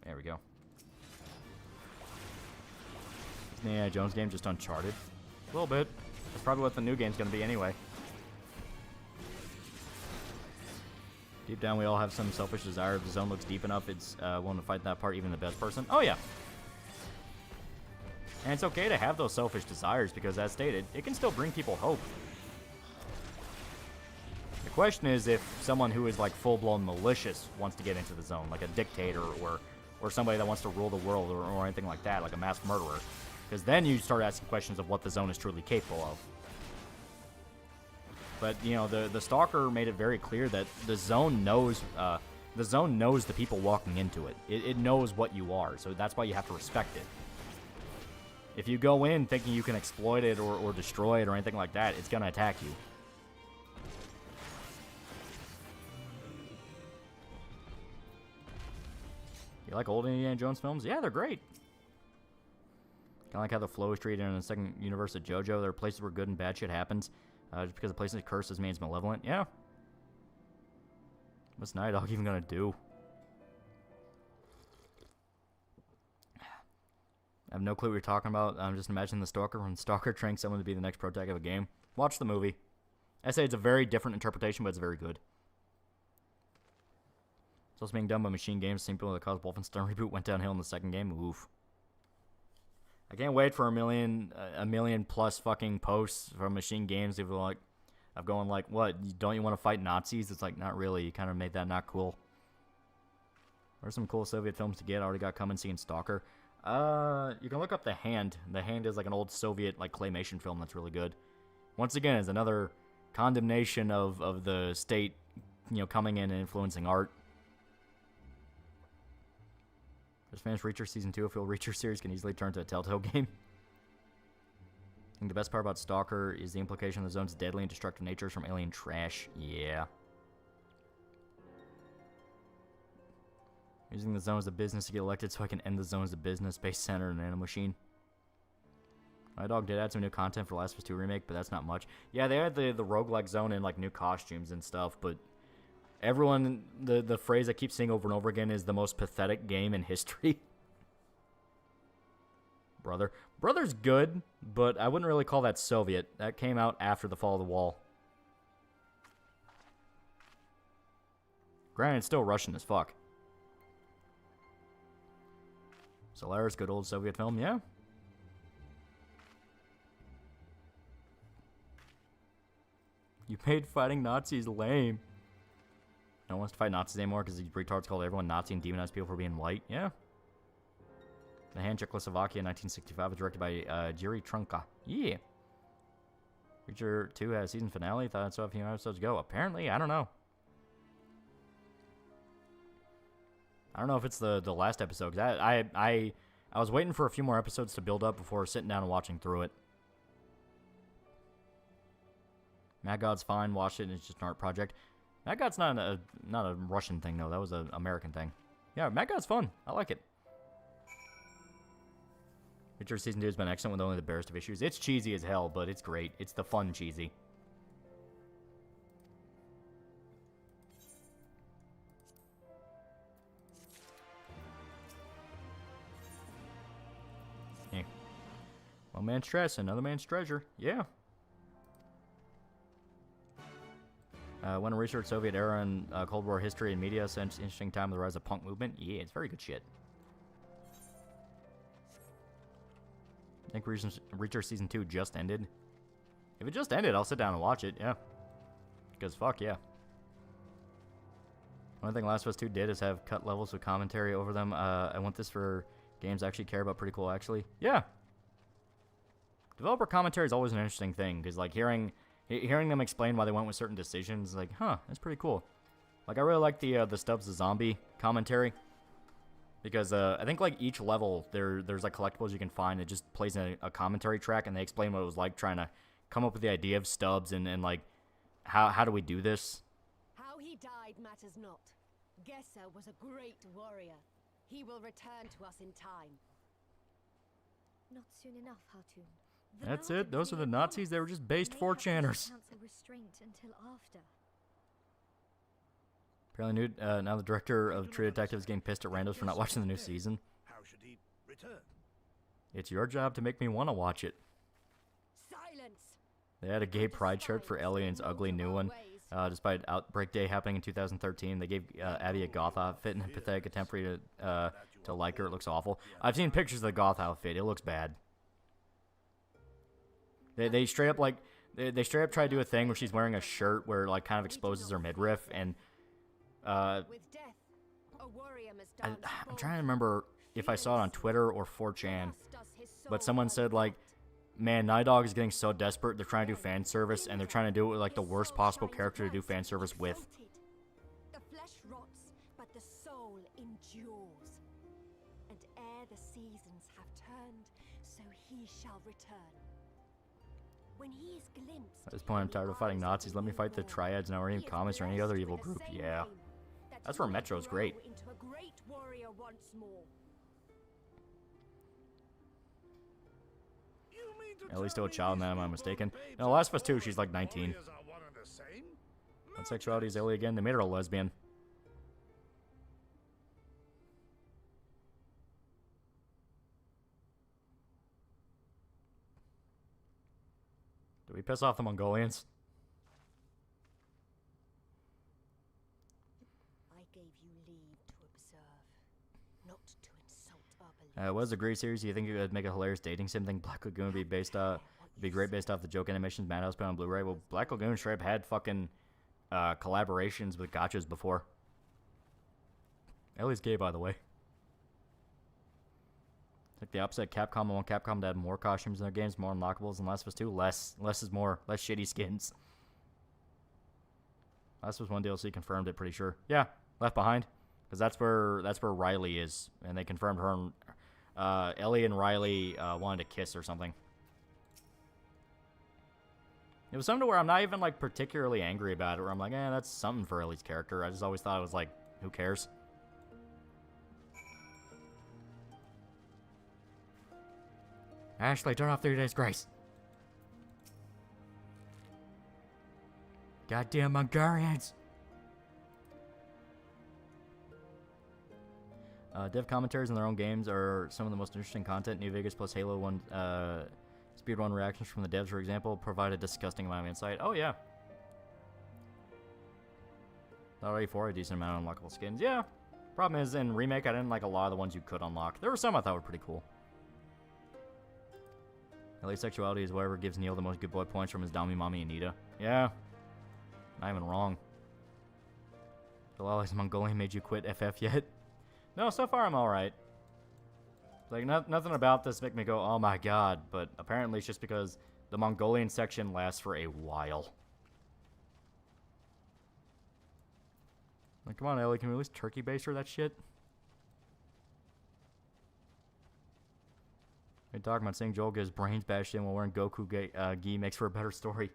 There we go. Is the Indiana Jones game just Uncharted? A little bit. That's probably what the new game's going to be anyway. Deep down, we all have some selfish desire. If the Zone looks deep enough, it's willing to fight that part, even the best person. Oh, yeah. And it's okay to have those selfish desires, because as stated, it can still bring people hope. The question is if someone who is, like, full-blown malicious wants to get into the Zone, like a dictator or somebody that wants to rule the world or anything like that, like a mass murderer. Because then you start asking questions of what the Zone is truly capable of. But, you know, the Stalker made it very clear that the Zone knows the people walking into it. It knows what you are, so that's why you have to respect it. If you go in thinking you can exploit it or destroy it or anything like that, it's going to attack you. You like old Indiana Jones films? Yeah, they're great. Kind of like how the flow is treated in the second universe of JoJo. There are places where good and bad shit happens. Just because a place is cursed doesn't mean it's malevolent. Yeah. What's Night Dog even gonna do? have no clue what you're talking about. I'm just imagining the Stalker when Stalker trains someone to be the next protagonist of a game. Watch the movie. I say it's a very different interpretation, but it's very good. It's also being done by Machine Games, same people that caused Wolfenstein reboot went downhill in the second game. Oof. I can't wait for a million plus fucking posts from Machine Games of like, of going like, what? Don't you want to fight Nazis? It's like, not really. You kind of made that not cool. There's some cool Soviet films to get. I already got Come and See and Stalker. You can look up The Hand. The Hand is like an old Soviet like claymation film that's really good. Once again, is another condemnation of the state, you know, coming in and influencing art. Just finished Reacher Season 2. I feel Reacher series can easily turn to a Telltale game. I think the best part about Stalker is the implication of the zone's deadly and destructive natures from alien trash. Yeah. Using the zone as a business to get elected so I can end the zone as a business based center in Nano Machine. My dog did add some new content for Last of Us 2 Remake, but that's not much. Yeah, they had the roguelike zone and like new costumes and stuff, but everyone, the phrase I keep seeing over and over again is the most pathetic game in history. Brother's good, but I wouldn't really call that Soviet. That came out after the fall of the wall. Granted, it's still Russian as fuck. Solaris, good old Soviet film, yeah. You made fighting Nazis lame. No one wants to fight Nazis anymore because these retards called everyone Nazi and demonized people for being white. Yeah. The Hand, Czechoslovakia, 1965, was directed by Jiri Trunka. Yeah. Reacher 2 had a season finale. Thought I saw a few episodes ago. Apparently, I don't know. I don't know if it's the last episode. Cause I was waiting for a few more episodes to build up before sitting down and watching through it. Mad God's fine. Watched it, and it's just an art project. Mad God's not a Russian thing though. That was an American thing. Yeah, Mad God's fun. I like it. Witcher Season 2 has been excellent with only the barest of issues. It's cheesy as hell, but it's great. It's the fun cheesy. Yeah. One man's stress, another man's treasure. Yeah. When to research Soviet era and Cold War history and media, since interesting time of the rise of punk movement. Yeah, it's very good shit. I think Reacher Season 2 just ended. If it just ended, I'll sit down and watch it, yeah. Because fuck yeah. One thing Last of Us 2 did is have cut levels with commentary over them. I want this for games I actually care about. Pretty cool, actually. Yeah. Developer commentary is always an interesting thing, because like hearing them explain why they went with certain decisions, like, huh, that's pretty cool. Like, I really like the Stubbs the Zombie commentary. Because I think like each level there's like collectibles you can find. It just plays a commentary track and they explain what it was like trying to come up with the idea of Stubbs and like how do we do this? How he died matters not. Gesser was a great warrior. He will return to us in time. Not soon enough, Hartoon. That's it. Those are the Nazis. They were just based 4chaners. Until after. Apparently, now the director of True Detective is getting pissed at randos for not watching the new season. How should he return? It's your job to make me want to watch it. Silence. They had a gay pride shirt for Alien's ugly new one. Despite Outbreak Day happening in 2013, they gave Abby a goth outfit and a pathetic attempt for you to like her. It looks awful. I've seen pictures of the goth outfit. It looks bad. They straight up like they straight up try to do a thing where she's wearing a shirt where like kind of exposes her midriff and. With death, a warrior must I'm trying to remember if I saw it on Twitter or 4chan, but someone said like, man, Night Dog is getting so desperate, they're trying to do fan service, and they're trying to do it with like the worst possible character to do fan service with. The flesh rots, but the soul endures. And ere the seasons have turned, so he shall return. When he is glimpsed, at this point, I'm tired of fighting Nazis. Let me fight the Triads now, or any communists or any other evil group. Yeah. That's where Metro's great. Into a great warrior once more. At least still a child, man, am I mistaken? No, Last of Us 2, she's like 19. What sexuality is Ellie again? They made her a lesbian. we piss off the Mongolians? I gave you leave to observe, not to insult our beliefs. What is the great series? Do you think you could make a hilarious dating sim thing? Black Lagoon would be based be great based off the joke animations Madhouse put on Blu-ray. Well, Black Lagoon straight up had fucking collaborations with gachas before. Ellie's gay, by the way. Like the opposite, Capcom. I want Capcom to add more costumes in their games, more unlockables, and Last of Us 2, less is more, less shitty skins. Last of Us 1 DLC confirmed it, pretty sure. Yeah, Left Behind, because that's where Riley is, and they confirmed her and Ellie and Riley wanted to kiss or something. It was something to where I'm not even like particularly angry about it, where I'm like, that's something for Ellie's character. I just always thought it was like, who cares? Ashley, turn off 30 Days Grace. Goddamn Mongolians. Dev commentaries on their own games are some of the most interesting content. New Vegas plus Halo 1 speedrun reactions from the devs, for example, provide a disgusting amount of insight. Oh, yeah. Already for a decent amount of unlockable skins. Yeah. Problem is, in Remake, I didn't like a lot of the ones you could unlock. There were some I thought were pretty cool. Ellie's sexuality is whatever gives Neil the most good boy points from his Dami Mommy Anita. Yeah. Not even wrong. Ellie's Mongolian made you quit FF yet? No, so far I'm alright. Like, nothing about this make me go, oh my god, but apparently it's just because the Mongolian section lasts for a while. Like, come on, Ellie, can we at least turkey base her that shit? Hey, talking about saying Joel gets brains bashed in while wearing Goku gi makes for a better story.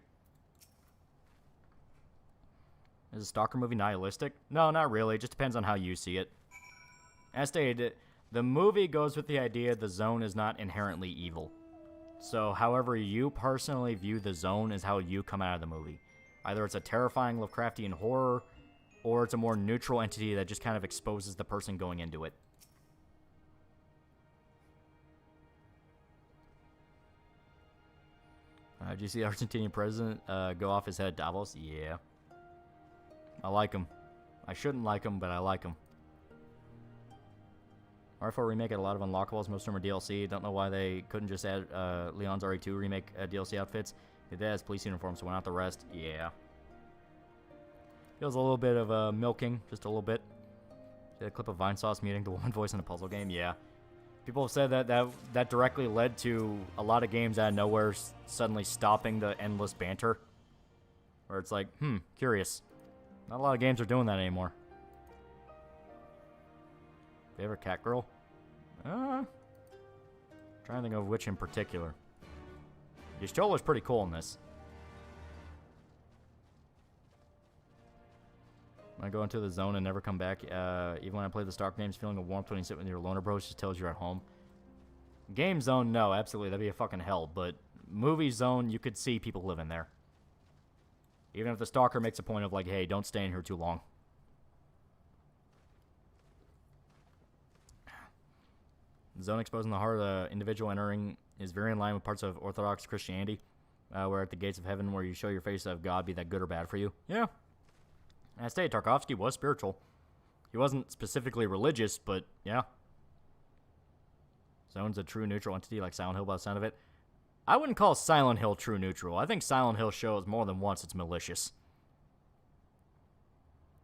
Is a stalker movie nihilistic? No, not really. It just depends on how you see it. As stated, the movie goes with the idea the zone is not inherently evil. So, however you personally view the zone is how you come out of the movie. Either it's a terrifying Lovecraftian horror, or it's a more neutral entity that just kind of exposes the person going into it. Did you see the Argentinian president go off his head at Davos? Yeah. I like him. I shouldn't like him, but I like him. R4 Remake had a lot of unlockables. Most of them are DLC. Don't know why they couldn't just add Leon's RE2 Remake DLC outfits. It has police uniforms, so why not the rest? Yeah. Feels a little bit of milking, just a little bit. See that clip of Vinesauce muting the woman voice in a puzzle game? Yeah. People have said that directly led to a lot of games out of nowhere suddenly stopping the endless banter. Where it's like, curious. Not a lot of games are doing that anymore. Favorite cat girl? Trying to think of which in particular. Yashtola's pretty cool in this. I go into the zone and never come back. Even when I play the Stark games, feeling a warmth when you sit with your loner bros just tells you're at home. Game zone, no, absolutely. That'd be a fucking hell. But movie zone, you could see people living there. Even if the stalker makes a point of like, hey, don't stay in here too long. The zone exposing the heart of the individual entering is very in line with parts of Orthodox Christianity. Where at the gates of heaven where you show your face of God, be that good or bad for you. Yeah. And I say Tarkovsky was spiritual. He wasn't specifically religious, but yeah. Zone's a true neutral entity like Silent Hill by the sound of it. I wouldn't call Silent Hill true neutral. I think Silent Hill shows more than once it's malicious.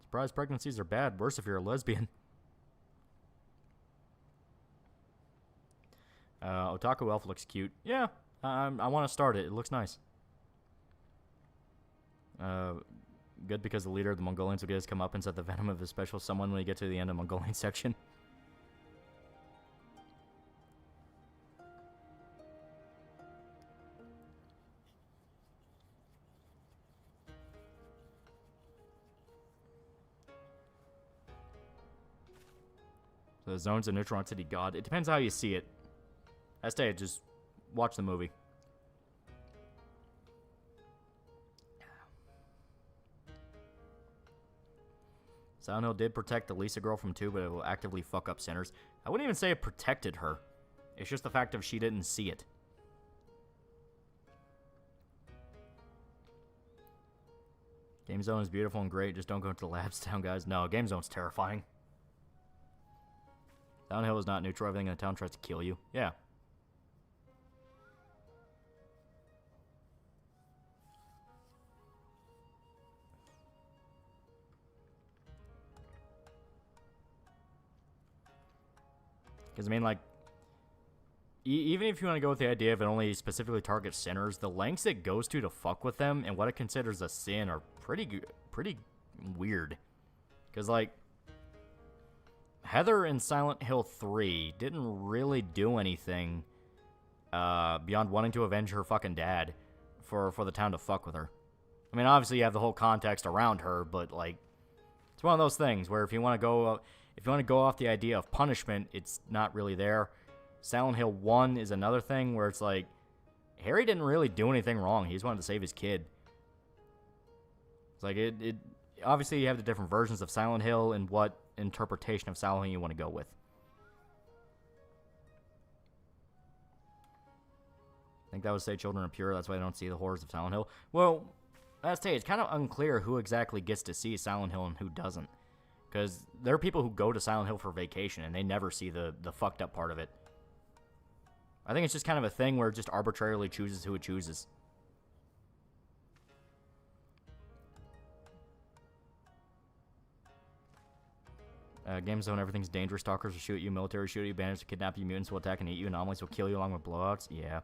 Surprise pregnancies are bad. Worse if you're a lesbian. Otaku Elf looks cute. Yeah, I want to start it. It looks nice. Good because the leader of the Mongolians will get his come up and set the venom of his special someone when you get to the end of Mongolian section. So the zone's a neutral entity god. It depends how you see it. I say just watch the movie. Silent Hill did protect the Lisa girl from 2, but it will actively fuck up sinners. I wouldn't even say it protected her. It's just the fact of she didn't see it. Game Zone is beautiful and great. Just don't go to the Elizabethtown, guys. No, Game Zone's terrifying. Downhill is not neutral. Everything in the town tries to kill you. Yeah. Because, I mean, like, even if you want to go with the idea of it only specifically targets sinners, the lengths it goes to fuck with them and what it considers a sin are pretty weird. Because, like, Heather in Silent Hill 3 didn't really do anything beyond wanting to avenge her fucking dad for the town to fuck with her. I mean, obviously you have the whole context around her, but, like, it's one of those things where if you want to go off the idea of punishment, it's not really there. Silent Hill 1 is another thing where it's like, Harry didn't really do anything wrong. He just wanted to save his kid. It's like, it obviously you have the different versions of Silent Hill and what interpretation of Silent Hill you want to go with. I think that would say children are pure, that's why they don't see the horrors of Silent Hill. Well, let's say it's kind of unclear who exactly gets to see Silent Hill and who doesn't. Because there are people who go to Silent Hill for vacation and they never see the fucked up part of it. I think it's just kind of a thing where it just arbitrarily chooses who it chooses. Game Zone, everything's dangerous. Stalkers will shoot at you, military will shoot at you, bandits will kidnap you, mutants will attack and eat you, anomalies will kill you along with blowouts. Yeah.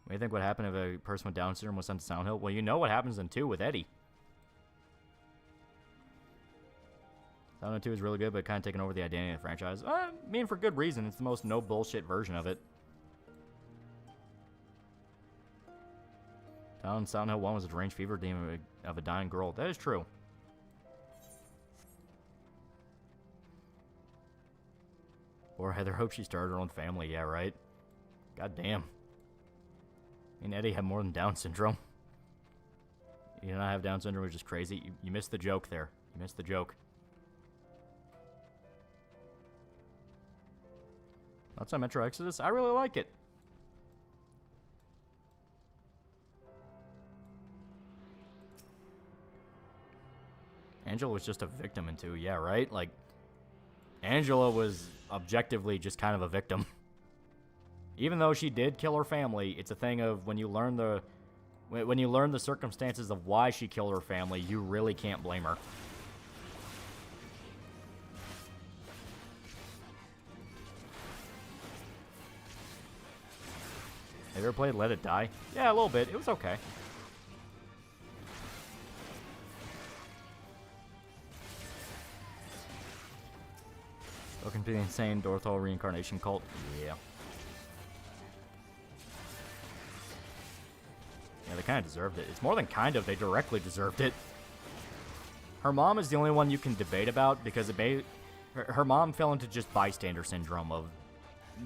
What do you think would happen if a person with Down syndrome was sent to Silent Hill? Well, you know what happens in 2 with Eddie. Silent Hill 2 is really good, but kind of taking over the identity of the franchise. I mean, for good reason. It's the most no-bullshit version of it. Silent Hill 1 was a deranged fever demon of a dying girl. That is true. Or Heather hoped she started her own family. Yeah, right? God damn. I mean, Eddie had more than Down syndrome. You know, I have Down syndrome, which is crazy. You missed the joke there. You missed the joke. That's on Metro Exodus. I really like it. Angela was just a victim in 2. Yeah, right? Like, Angela was objectively just kind of a victim. Even though she did kill her family, it's a thing of when you learn the circumstances of why she killed her family, you really can't blame her. Have you ever played Let It Die? Yeah, a little bit. It was okay. Looking to the insane Dorthol reincarnation cult? Yeah. Yeah, they kind of deserved it. It's more than kind of. They directly deserved it. Her mom is the only one you can debate about because her mom fell into just bystander syndrome of,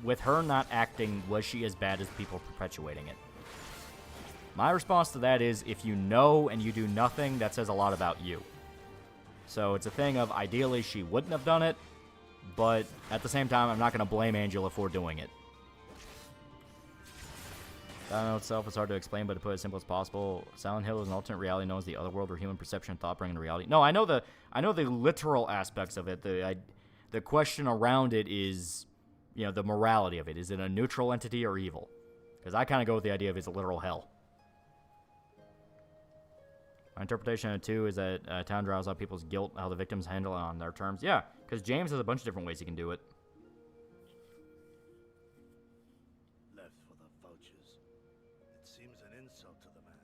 with her not acting, was she as bad as people perpetuating it? My response to that is, if you know and you do nothing, that says a lot about you. So it's a thing of, ideally, she wouldn't have done it, but at the same time, I'm not going to blame Angela for doing it. Silent Hill itself is hard to explain, but to put it as simple as possible, Silent Hill is an alternate reality known as the Otherworld, where human perception and thought bring into reality. No, I know the literal aspects of it. The question around it is, you know, the morality of it. Is it a neutral entity or evil? Because I kind of go with the idea of it's a literal hell. My interpretation of it, too, is that town draws out people's guilt, how the victims handle it on their terms. Yeah, because James has a bunch of different ways he can do it. Left for the vultures. It seems an insult to the man.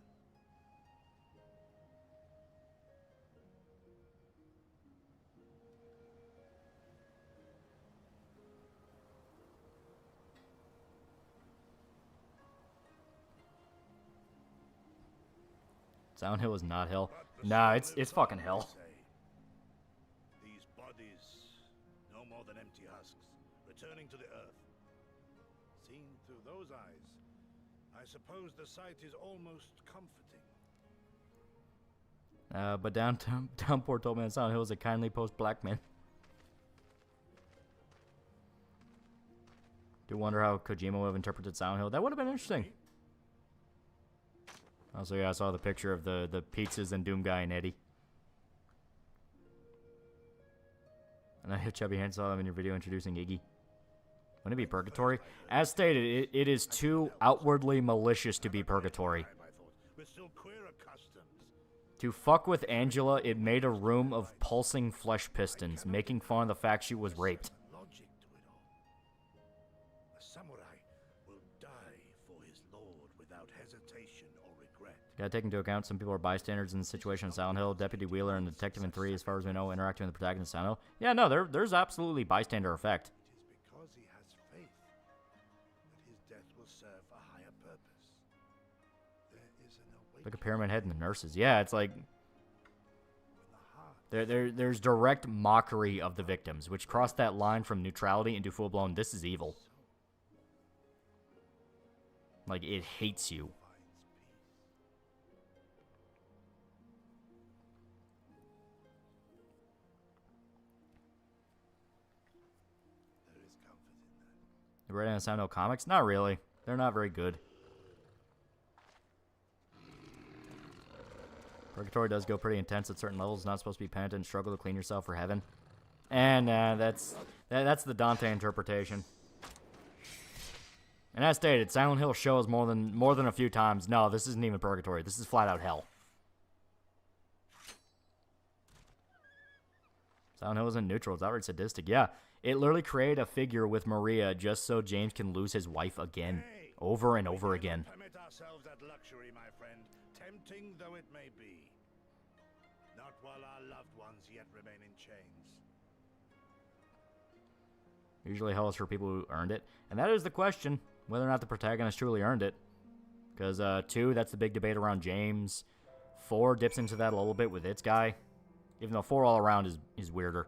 Silent Hill is not hell. Nah, it's fucking hell. These bodies, no more than empty husks, returning to the earth. Seen through those eyes, I suppose the sight is almost comforting. But Downpour told me that Silent Hill is a kindly post-black man. Do wonder how Kojima would have interpreted Silent Hill. That would have been interesting. Also, yeah, I saw the picture of the pizzas and Doom Guy and Eddie. And I chubby hand saw them in your video introducing Iggy. Wouldn't it be purgatory? As stated, it is too outwardly malicious to be purgatory. We're still queer at customs. To fuck with Angela, it made a room of pulsing flesh pistons, making fun of the fact she was raped. Logic to it all. A samurai will die for his lord without hesitation or regret. Gotta take into account some people are bystanders in the situation in Silent Hill. Deputy Wheeler and the detective in 3, as far as we know, interacting with the protagonist in Silent Hill. Yeah, no, there's absolutely bystander effect. It is because he has faith that his death will serve a higher purpose. There is an awakening. Look at Pyramid Head and the nurses. Yeah, it's like... When the heart There's direct mockery of the victims, which crossed that line from neutrality into full-blown, this is evil. Like, it hates you. finds peace. There is comfort in that. You read any Silent Hill comics? Not really. They're not very good. Purgatory does go pretty intense at certain levels. It's not supposed to be penitent and struggle to clean yourself for heaven. And that's the Dante interpretation. And as stated, Silent Hill shows more than a few times. No, this isn't even purgatory. This is flat out hell. Silent Hill isn't neutral. It's outright sadistic. Yeah, it literally created a figure with Maria just so James can lose his wife again, Hey, over and over we again. cannot permit ourselves that luxury, my friend, tempting though it may be. Not while our loved ones yet remain in chains. Usually hell is for people who earned it. And that is the question, whether or not the protagonist truly earned it. Because 2, that's the big debate around James. 4 dips into that a little bit with its guy. Even though 4 all around is weirder.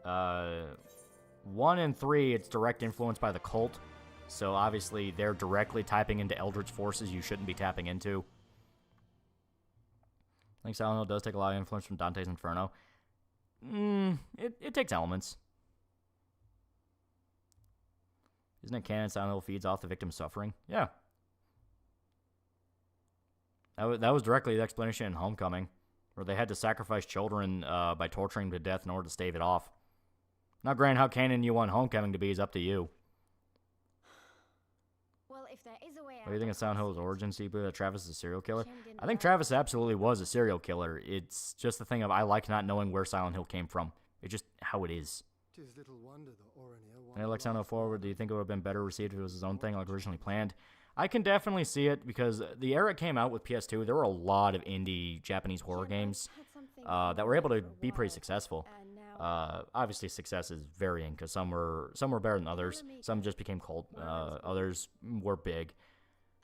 1 and 3, it's direct influence by the cult. So obviously they're directly tapping into Eldritch forces you shouldn't be tapping into. I think Silent Hill does take a lot of influence from Dante's Inferno. It takes elements. Isn't it canon Silent Hill feeds off the victim's suffering? Yeah. That was directly the explanation in Homecoming, where they had to sacrifice children by torturing them to death in order to stave it off. Now, granted, how canon you want Homecoming to be is up to you. Well, if there is a way What do you think of Silent Hill's origins? Do you believe that Travis is a serial killer? Jim didn't I think die. Travis absolutely was a serial killer. It's just the thing of I like not knowing where Silent Hill came from. It's just how it is. 'Tis little wonder the Orania And like Silent Hill Forward, do you think it would have been better received if it was his own thing like originally planned? I can definitely see it because the era it came out with PS2, there were a lot of indie Japanese horror Jim, games I've had something that were able to for a be pretty while, successful. and now Obviously, success is varying because some were better than others. Some just became cult. Others were big.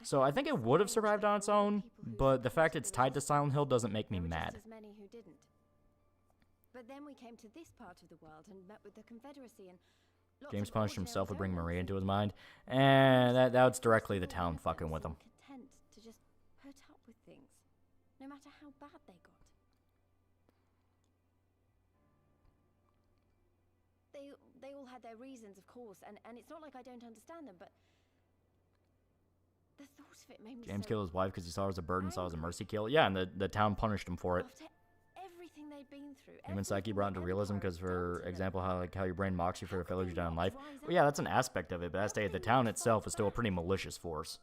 So I think it would have survived on its own, but the fact it's tied to Silent Hill doesn't make me there were mad. just as many who didn't. But then we came to this part of the world and met with the Confederacy and lots James of punished ordinary himself would bring Maria Germans into his mind, and that was directly the who town left fucking with him. themselves content to just put up with things, no matter how bad they got. They all had their reasons, of course, and it's not like I don't understand them, but the thought of it made me James so killed his wife because he saw her as a burden, saw her as a mercy kill. Yeah, and the town punished him for it. after everything they'd been through. Human psyche everything brought the into realism Empire because, had done for to them. example, how your brain mocks you for the How could failures they you've done in not life. rise Well, yeah, up? that's an aspect of it, but as stated, the town itself is still a pretty malicious force.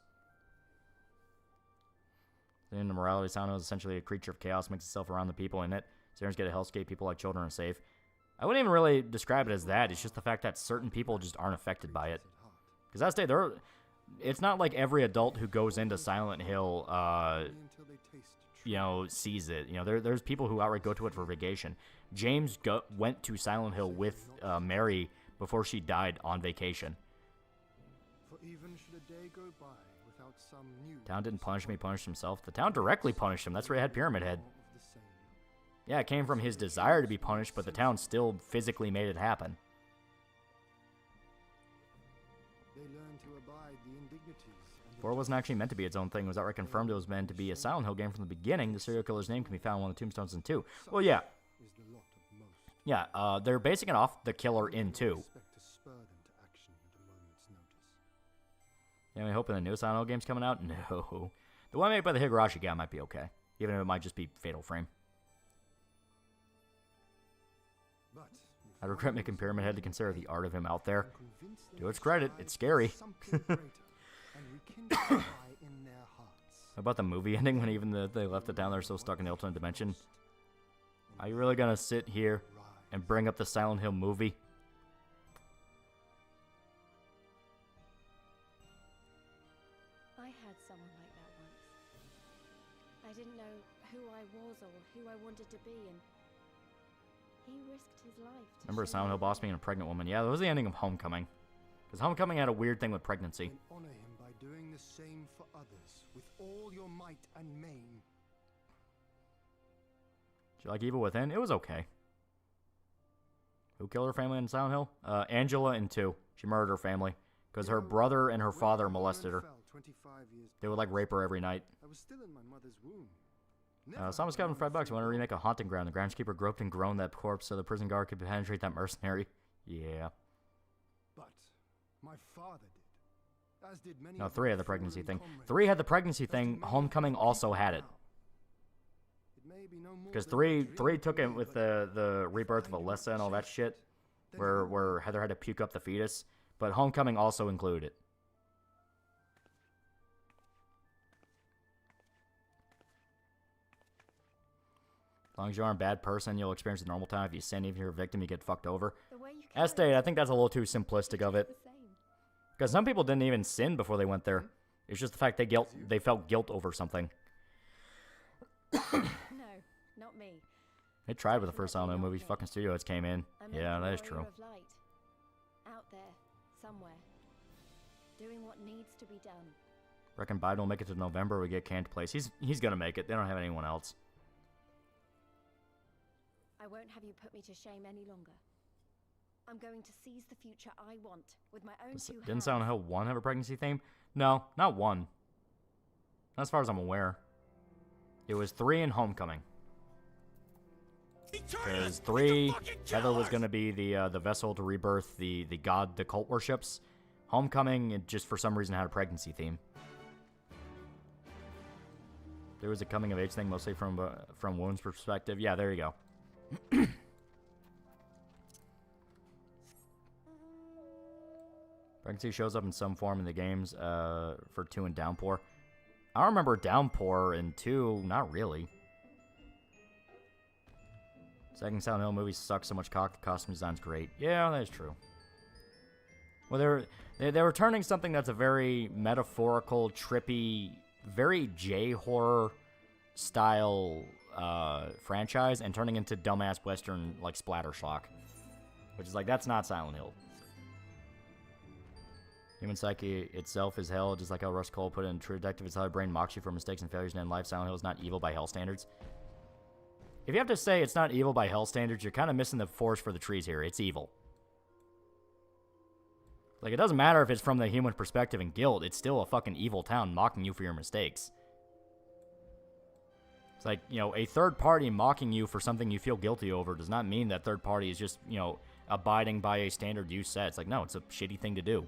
In the morality, Silent Hill is essentially a creature of chaos, makes itself around the people in it. Sirens get a hellscape, people like children are safe. I wouldn't even really describe it as that. It's just the fact that certain people just aren't affected by it. Because as stated, it's not like every adult who goes into Silent Hill, until they taste sees it. There's people who outright go to it for vacation. James went to Silent Hill with Mary before she died on vacation. For even should a day go by without some new Town didn't punish him, he punished himself. The town directly punished him. That's where he had Pyramid Head. of the same. Yeah, it came from his desire to be punished, but the town still physically made it happen. They learn to abide the indignities and the 4 wasn't actually meant to be its own thing. It was outright confirmed it was meant to be a Silent Hill game from the beginning. The serial killer's name can be found on one of the tombstones in 2. Well, yeah. is the lot of most. Yeah, they're basing it off the killer in 2. Expect to spur them to action at a moment's notice. Yeah, we hoping the new Silent Hill game's coming out? No. The one made by the Higurashi guy might be okay, even if it might just be Fatal Frame. But I regret making Pyramid Head to consider the art of him out there. I'm convinced To its credit, it's scary. something greater, and rekindle the fire in their hearts. How about the movie ending when even they left it down there so stuck in the alternate dimension? Are you really gonna sit here and bring up the Silent Hill movie? I had someone like that once. I didn't know who I was or who I wanted to be, and he risked his life to Remember show Silent Hill me boss the being a way. pregnant woman? Yeah, that was the ending of Homecoming. Because Homecoming had a weird thing with pregnancy. And honor him by doing the same for others with all your might and main. Did you like Evil Within? It was okay. Who killed her family in Silent Hill? Angela in 2. She murdered her family. Because her brother and her father molested her. 25 years They would like rape her every night. I was still in my mother's womb. Never Someone's had I got $5. known I want to remake a haunting ground. The groundskeeper groped and groaned that corpse so the prison guard could penetrate that mercenary. Yeah. But my father did. As did many No, of 3 my had the pregnancy fallen thing. comrades. 3 had the pregnancy Just thing. to many Homecoming people also had it. now. It may be no more Because than 3 a dream took to it me, with but the rebirth of I knew Alyssa it and all that was shit. then Where Heather had to puke up the fetus. But Homecoming also included it. As long as you aren't a bad person, you'll experience the normal time. If you sin, even if you're a victim, you get fucked over. The way you As carry stated, I yourself think that's a little too simplistic of is it. the same. Because some people didn't even sin before they went there. It's just the fact they felt guilt over something. No, not me. They tried with the first Silent Hill movies. Fucking studio heads came in. I'm Yeah, a that is warrior true. of light. Out there, somewhere. Doing what needs to be done. Reckon Biden will make it to November. We get canned place. He's gonna make it. They don't have anyone else. I won't have you put me to shame any longer. I'm going to seize the future I want with my own two hands. Didn't Silent Hill 1 have a pregnancy theme? No, not 1. Not as far as I'm aware. It was 3 and Homecoming. Because 3, Heather was going to be the vessel to rebirth the god the cult worships. Homecoming, it just for some reason had a pregnancy theme. There was a coming of age thing, mostly from Wound's perspective. Yeah, there you go. Pregnancy shows up in some form in the games for 2 and Downpour. I don't remember Downpour in 2, not really. Second Silent Hill movie sucks so much cock, the costume design's great. Yeah, that is true. Well, they were turning something that's a very metaphorical, trippy, very J-horror style franchise and turning into dumbass Western, like, splatter shock. Which is like, that's not Silent Hill. Human psyche itself is hell, just like how Russ Cole put it in True Detective. It's how your brain mocks you for mistakes and failures, and in life, Silent Hill is not evil by hell standards. If you have to say it's not evil by hell standards, you're kind of missing the forest for the trees here. It's evil. Like, it doesn't matter if it's from the human perspective and guilt. It's still a fucking evil town mocking you for your mistakes. It's like, you know, a third party mocking you for something you feel guilty over does not mean that third party is just, you know, abiding by a standard you set. It's like, no, it's a shitty thing to do.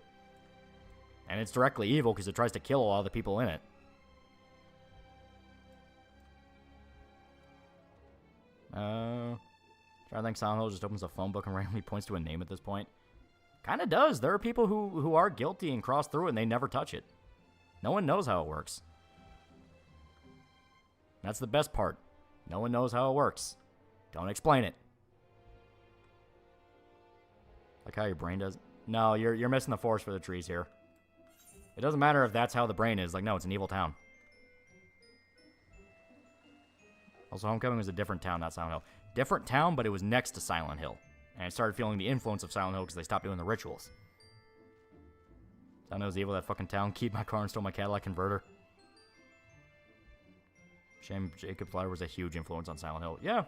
And it's directly evil because it tries to kill a lot of the people in it. Trying to think Silent Hill just opens a phone book and randomly points to a name at this point. Kind of does. There are people who are guilty and cross through it and they never touch it. No one knows how it works. That's the best part. No one knows how it works. Don't explain it. Like how your brain does. No, you're missing the forest for the trees here. It doesn't matter if that's how the brain is. Like, no, it's an evil town. Also, Homecoming was a different town, not Silent Hill. Different town, but it was next to Silent Hill. And I started feeling the influence of Silent Hill because they stopped doing the rituals. Silent Hill's evil, that fucking town. Keep my car and stole my Cadillac converter. Shame Jacob's Ladder was a huge influence on Silent Hill. Yeah.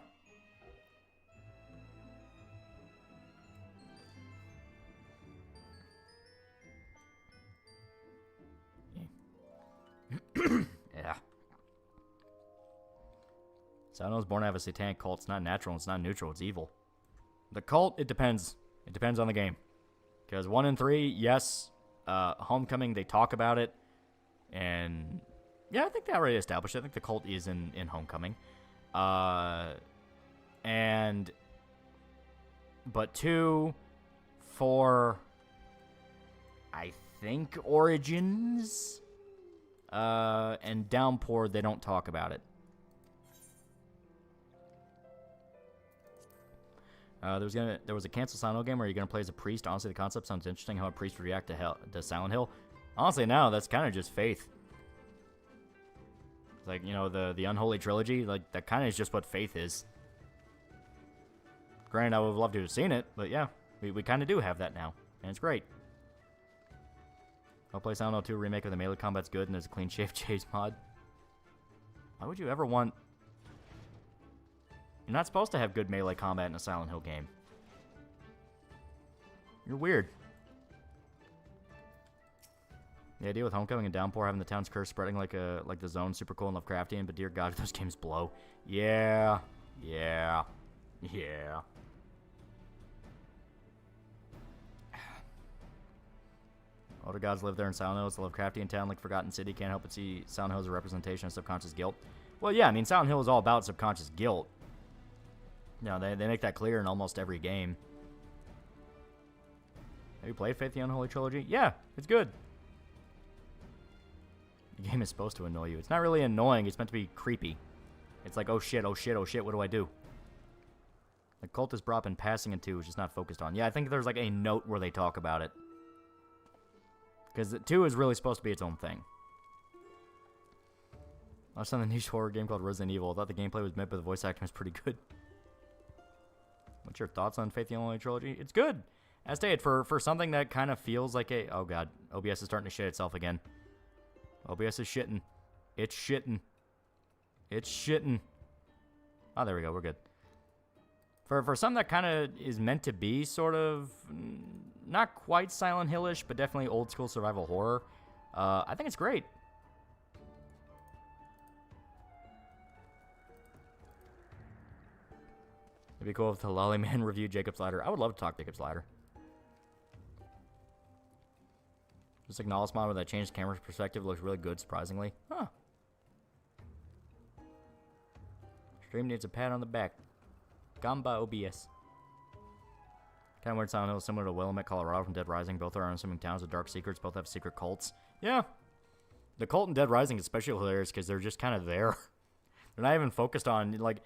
Yeah. Silent Hill was born to have a satanic cult. It's not natural. It's not neutral. It's evil. The cult, it depends. It depends on the game. Because 1 and 3, yes. Homecoming, they talk about it. And, Yeah, I think they already established it. I think the cult is in Homecoming. But 2 for, I think, Origins. And Downpour, they don't talk about it. There was a cancel Silent Hill game where you're gonna play as a priest. Honestly, the concept sounds interesting. How a priest would react to Silent Hill. Honestly, now that's kind of just Faith. It's like, you know, the Unholy Trilogy. Like, that kind of is just what Faith is. Granted, I would have loved to have seen it, but yeah, we kind of do have that now, and it's great. I'll play Silent Hill 2 remake of the melee combat's good, and there's a clean shaved chase mod. Why would you ever want? You're not supposed to have good melee combat in a Silent Hill game. You're weird. The idea with Homecoming and Downpour having the town's curse spreading like the zone, super cool and Lovecraftian, but dear God, those games blow. Yeah. All the gods live there in Silent Hill. It's a Lovecraftian town like Forgotten City. Can't help but see Silent Hill as a representation of subconscious guilt. Well, yeah, I mean, Silent Hill is all about subconscious guilt. You know, they make that clear in almost every game. Have you played Faith the Unholy Trilogy? Yeah, it's good. The game is supposed to annoy you. It's not really annoying. It's meant to be creepy. It's like, oh shit, what do I do? The cult is brought up in passing in 2, which is not focused on. Yeah, I think there's like a note where they talk about it. Because 2 is really supposed to be its own thing. I watched on the niche horror game called Resident Evil. I thought the gameplay was mid, but the voice acting was pretty good. What's your thoughts on Faith the Unholy Trilogy? It's good. As stated, for something that kind of feels like a... Oh god, OBS is starting to shit itself again. OBS is shitting. It's shitting. It's shitting. Oh, there we go. We're good. For something that kind of is meant to be sort of... Not quite Silent Hill-ish, but definitely old-school survival horror. I think it's great. It'd be cool if the Lolly Man reviewed Jacob's Ladder. I would love to talk Jacob's Ladder. Just acknowledge mod where that changed camera perspective looks really good, surprisingly. Huh. Stream needs a pat on the back. Gamba OBS. Kind of weird Silent Hill, similar to Willamette, Colorado from Dead Rising. Both are unassuming towns with dark secrets. Both have secret cults. Yeah. The cult in Dead Rising is especially hilarious because they're just kind of there. They're not even focused on, like,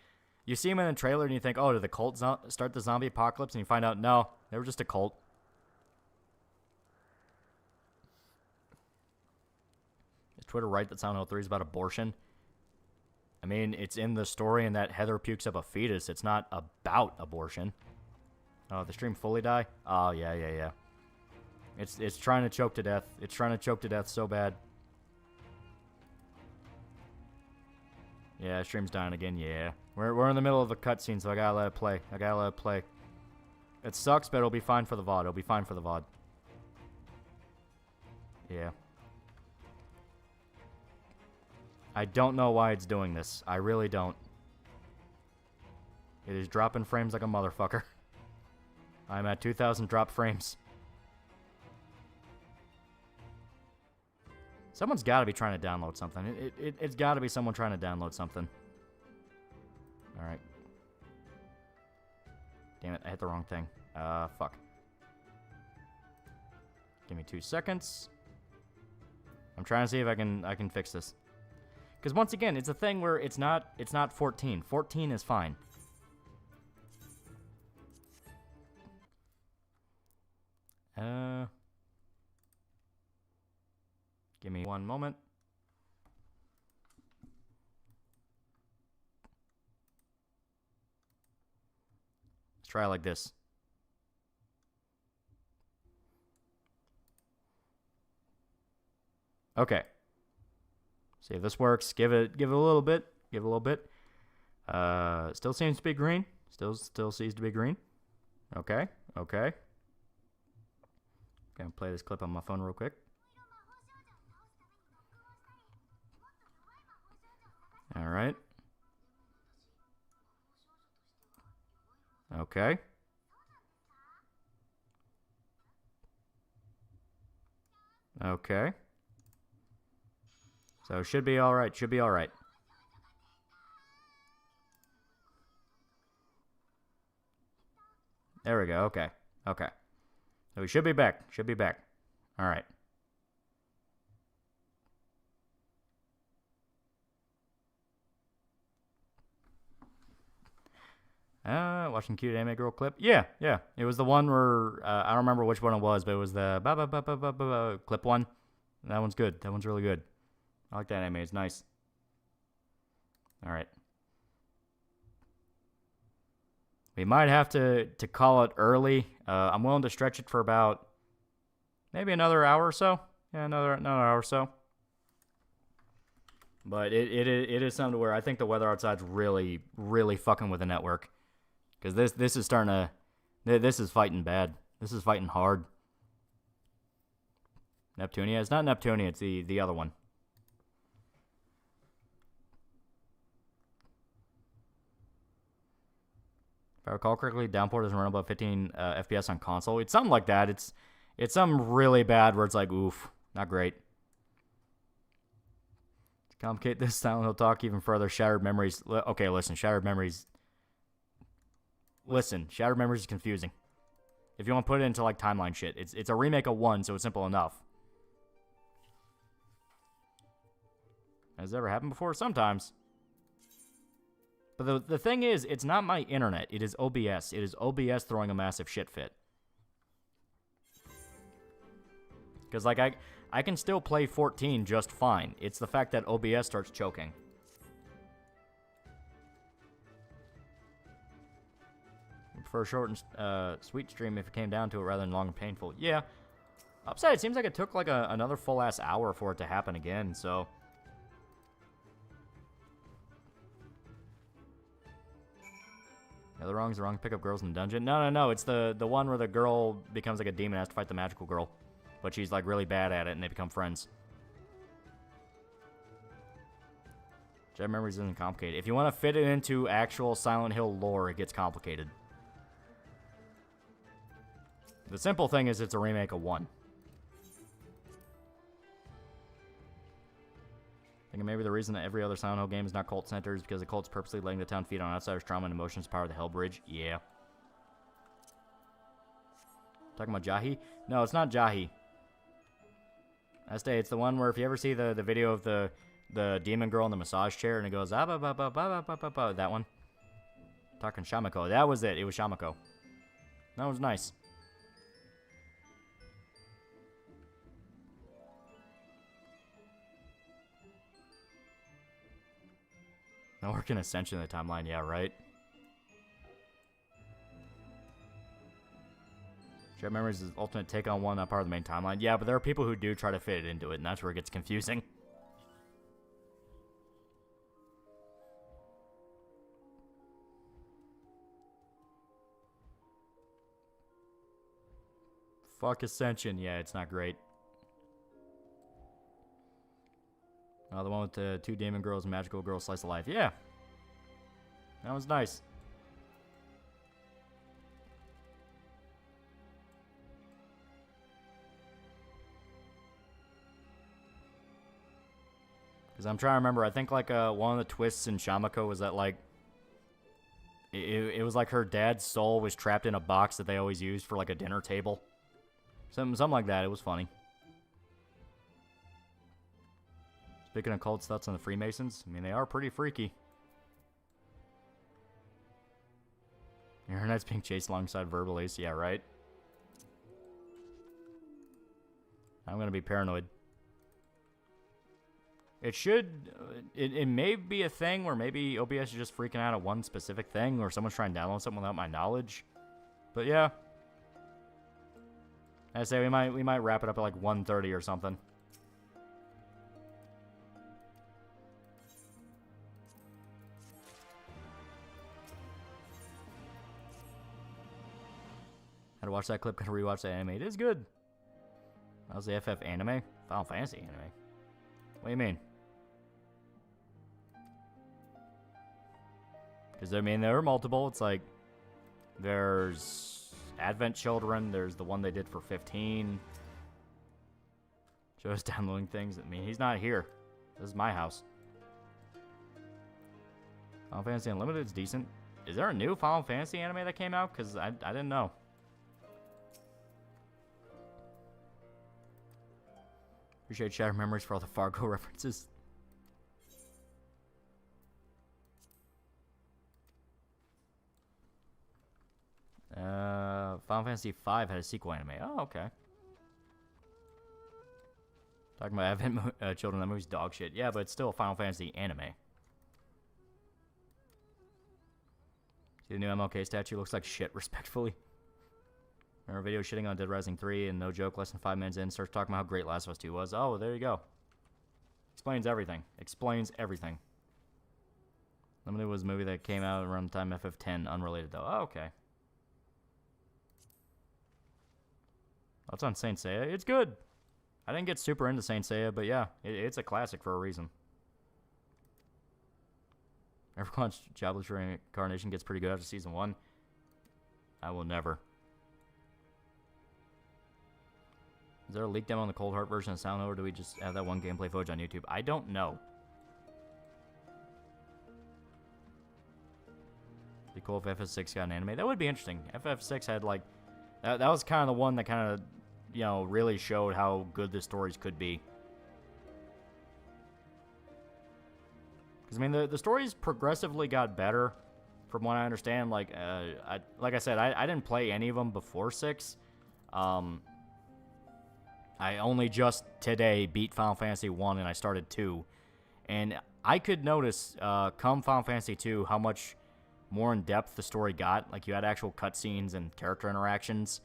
you see them in a trailer and you think, oh, did the cult start the zombie apocalypse? And you find out, no, they were just a cult. Is Twitter right that Silent Hill 3 is about abortion? I mean, it's in the story in that Heather pukes up a fetus. It's not about abortion. Oh, the stream fully die? Oh, yeah. It's trying to choke to death. It's trying to choke to death so bad. Yeah, stream's dying again, yeah. We're in the middle of a cutscene, so I gotta let it play. It sucks, but it'll be fine for the VOD. Yeah. I don't know why it's doing this. I really don't. It is dropping frames like a motherfucker. I'm at 2,000 drop frames. Someone's got to be trying to download something. It's got to be someone trying to download something. Alright. Damn it, I hit the wrong thing. Fuck. Give me 2 seconds. I'm trying to see if I can fix this. Because once again, it's a thing where it's not 14. 14 is fine. Give me 1 moment. Let's try it like this. Okay. See if this works. Give it a little bit. Still seems to be green. Still seems to be green. Okay. Gonna play this clip on my phone real quick. Alright. Okay. So should be alright. Should be alright. There we go. Okay. Okay. So we should be back. Should be back. Alright. Watching cute anime girl clip. Yeah, yeah. It was the one where I don't remember which one it was, but it was the clip one. That one's good. That one's really good. I like that anime. It's nice. All right. We might have to call it early. I'm willing to stretch it for about maybe another hour or so. Yeah, another hour or so. But it is something to where I think the weather outside's really, really fucking with the network. Because this is starting to... This is fighting bad. This is fighting hard. Neptunia? It's not Neptunia, it's the other one. If I recall correctly, Downpour doesn't run above 15 FPS on console. It's something like that. It's something really bad where it's like, oof, not great. To complicate this, Silent Hill talk even further, Shattered Memories... Okay, listen, Shattered Memories... Listen, Shattered Memories is confusing. If you want to put it into, like, timeline shit. It's a remake of 1, so it's simple enough. Has it ever happened before? Sometimes. But the thing is, it's not my internet. It is OBS. It is OBS throwing a massive shit fit. Because, like, I can still play 14 just fine. It's the fact that OBS starts choking. For a short and sweet stream if it came down to it rather than long and painful. Yeah. Upside, it seems like it took like another full-ass hour for it to happen again, so... Yeah, the wrong's the wrong. Pick up girls in the dungeon. No. It's the one where the girl becomes like a demon and has to fight the magical girl. But she's like really bad at it and they become friends. Jet Memories isn't complicated. If you want to fit it into actual Silent Hill lore, it gets complicated. The simple thing is it's a remake of 1. I think maybe the reason that every other Silent Hill game is not cult-centered is because the cult's purposely letting the town feed on outsiders' trauma and emotions to power the Hell Bridge. Yeah. Talking about Jahi? No, it's not Jahi. I say it's the one where if you ever see the video of the demon girl in the massage chair and it goes, that one. Talking Shamiko. That was it. It was Shamiko. That was nice. No work in Ascension in the timeline, yeah, right? Shared Memories is ultimate take on 1, not part of the main timeline. Yeah, but there are people who do try to fit it into it, and that's where it gets confusing. Fuck Ascension, yeah, it's not great. Oh, the one with the 2 demon girls and magical girl slice of life. Yeah. That was nice. Because I'm trying to remember. I think, like, one of the twists in Shamiko was that, like, it was like her dad's soul was trapped in a box that they always used for, like, a dinner table. Something like that. It was funny. Speaking of cults, thoughts on the Freemasons? I mean, they are pretty freaky. Your internet's being chased alongside verbal ace. Yeah, right? I'm going to be paranoid. It should... It may be a thing where maybe OBS is just freaking out at one specific thing, or someone's trying to download something without my knowledge. But yeah. I say we might wrap it up at like 1:30 or something. Had to watch that clip, gonna rewatch that anime. It is good. That was the FF anime? Final Fantasy anime. What do you mean? Because, I mean, there are multiple. It's like, there's Advent Children. There's the one they did for 15. Joe's downloading things. I mean, he's not here. This is my house. Final Fantasy Unlimited is decent. Is there a new Final Fantasy anime that came out? Because I didn't know. Appreciate Shattered Memories for all the Fargo references. Final Fantasy V had a sequel anime. Oh, okay. Talking about Advent Children, that movie's dog shit. Yeah, but it's still a Final Fantasy anime. See the new MLK statue? Looks like shit, respectfully. Remember a video shitting on Dead Rising 3, and no joke, less than 5 minutes in, starts talking about how great Last of Us 2 was. Oh, there you go. Explains everything. Explains everything. Limited was a movie that came out around the time FF10, unrelated though. Oh, okay. That's on Saint Seiya. It's good. I didn't get super into Saint Seiya, but yeah, it's a classic for a reason. Ever watched Jobless Reincarnation gets pretty good after season 1? I will never. Is there a leak demo on the Cold Heart version of Sound, or do we just have that one gameplay footage on YouTube? I don't know. Be cool if FF6 got an anime. That would be interesting. FF6 had like that was kind of the one that kind of, you know, really showed how good the stories could be. Because I mean, the stories progressively got better, from what I understand. Like, like I said, I didn't play any of them before 6. I only just today beat Final Fantasy 1 and I started 2. And I could notice, come Final Fantasy 2, how much more in depth the story got. Like, you had actual cutscenes and character interactions.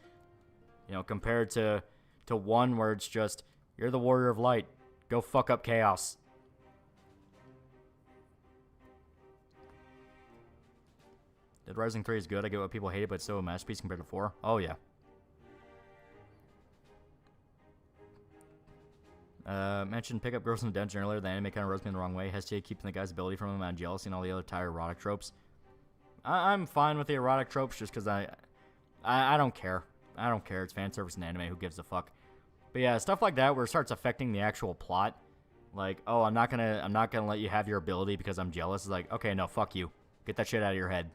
You know, compared to 1 where it's just, you're the Warrior of Light. Go fuck up chaos. Dead Rising 3 is good. I get what people hate it, but it's still a masterpiece compared to 4. Oh, yeah. Mentioned pick up girls in the dungeon earlier. The anime kind of rubs me in the wrong way. Hesitate keeping the guy's ability from him on jealousy and all the other tire erotic tropes. I'm fine with the erotic tropes just because I don't care. I don't care. It's fan service in anime. Who gives a fuck? But yeah, stuff like that where it starts affecting the actual plot. Like, oh, I'm not gonna let you have your ability because I'm jealous. It's like, okay, no, fuck you. Get that shit out of your head.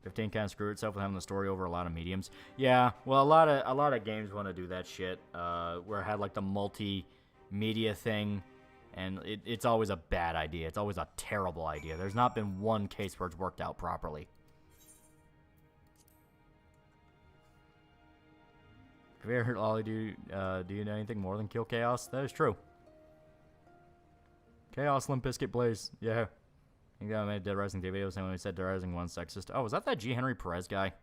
'15 kind of screwed itself with having the story over a lot of mediums. Yeah, well, a lot of games want to do that shit. Where it had like the multimedia thing, and it's always a bad idea. It's always a terrible idea. There's not been one case where it's worked out properly. Have you ever heard Ollie do you know anything more than kill chaos? That is true. Chaos, Limp Bizkit, Blaze. Yeah. You got made Dead Rising 2 video saying when we said Dead Rising 1 sexist. Oh, was that G. Henry Perez guy?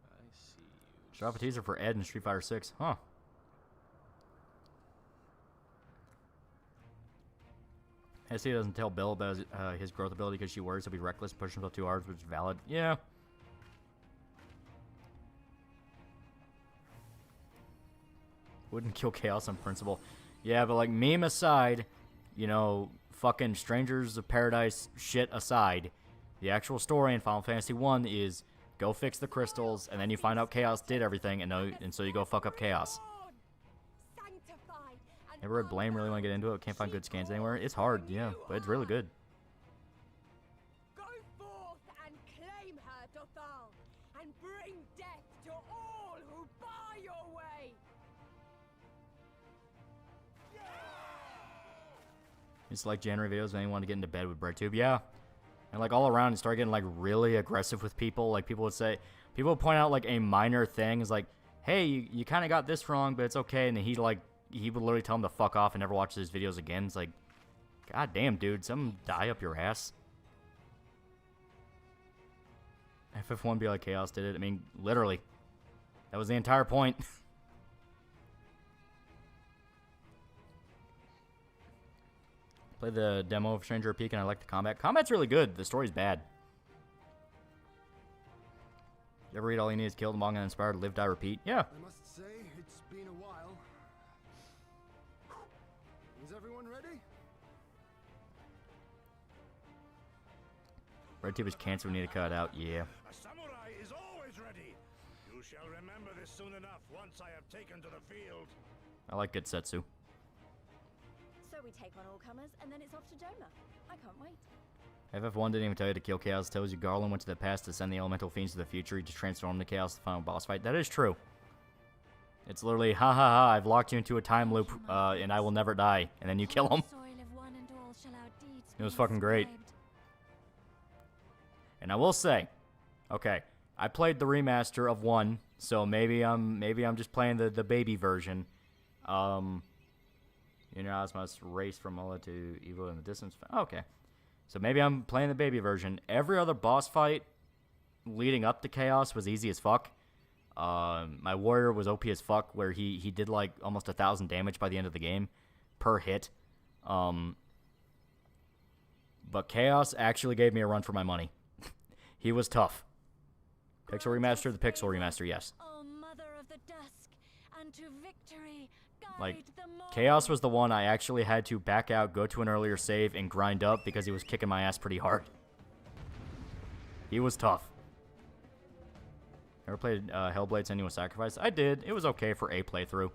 I see you. Drop a teaser for Ed in Street Fighter 6. Huh. SC doesn't tell Bill about his growth ability because she worries he'll be reckless, push himself too hard, which is valid. Yeah. Wouldn't kill chaos on principle. Yeah, but like meme aside, you know, fucking Strangers of Paradise shit aside, the actual story in Final Fantasy 1 is go fix the crystals, and then you find out Chaos did everything, and so you go fuck up Chaos. Ever read Blame? Really want to get into it? Can't find good scans anywhere. It's hard, yeah, but it's really good. Go forth and claim her, Dothal, and bring death to all who bar your way. It's like January videos when anyone to get into bed with BreadTube. Yeah. And like all around, it started getting like really aggressive with people. Like people would point out like a minor thing. It's like, hey, you kind of got this wrong, but it's okay. And then he would literally tell him to fuck off and never watch his videos again. It's like, god damn, dude, some die up your ass. FF1 be like Chaos did it. I mean, literally. That was the entire point. Play the demo of Stranger Peak and I like the combat. Combat's really good. The story's bad. You ever read All You Need Is Kill, the manga inspired Live, Die, Repeat? Yeah. I must say, it's been a while. Is everyone ready? Red tube is cancer. We need to cut it out. Yeah. A samurai is always ready. You shall remember this soon enough once I have taken to the field. I like good setsu. So we take on all comers, and then it's off to Jonah. I can't wait. FF1 didn't even tell you to kill Chaos. It tells you Garland went to the past to send the elemental fiends to the future to transform the Chaos to the final boss fight. That is true. It's literally, ha ha ha, I've locked you into a time loop, and I will never die. And then you kill him. It was fucking great. And I will say, okay, I played the remaster of 1, so maybe I'm just playing the baby version. You know, I must race from Mola to evil in the distance. Okay. So maybe I'm playing the baby version. Every other boss fight leading up to Chaos was easy as fuck. My warrior was OP as fuck, where he did like almost 1,000 damage by the end of the game per hit. But Chaos actually gave me a run for my money. He was tough. Pixel remaster, the Pixel remaster, yes. Oh, mother of the dusk, and to victory, Like, Chaos was the one I actually had to back out, go to an earlier save, and grind up because he was kicking my ass pretty hard. He was tough. Ever played Hellblade: Senua's Sacrifice? I did. It was okay for a playthrough.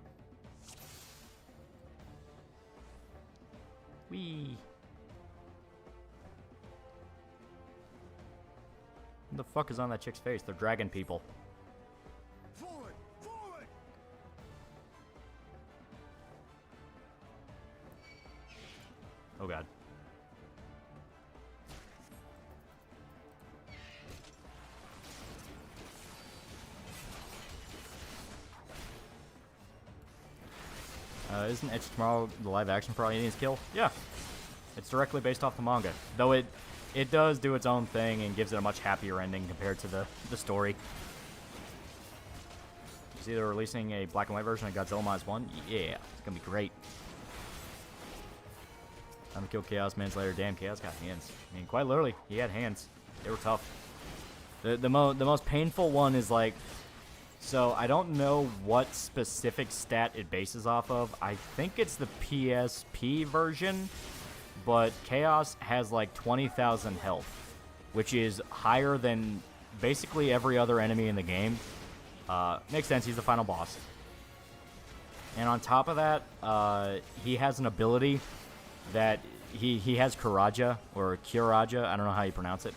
Whee! What the fuck is on that chick's face? They're dragon people. Forward! Forward! Oh god. Isn't Edge Tomorrow the live action for all you need is kill? Yeah. It's directly based off the manga. Though it does do its own thing and gives it a much happier ending compared to the story. You see they're releasing a black and white version of Godzilla Minus 1? Yeah, it's gonna be great. Time to kill Chaos Manslayer. Damn, Chaos got hands. I mean, quite literally, he had hands. They were tough. The most painful one is like, so I don't know what specific stat it bases off of. I think it's the PSP version, but Chaos has like 20,000 health, which is higher than basically every other enemy in the game. Makes sense, he's the final boss. And on top of that, he has an ability that he has Kuraja, or Kuraja, I don't know how you pronounce it,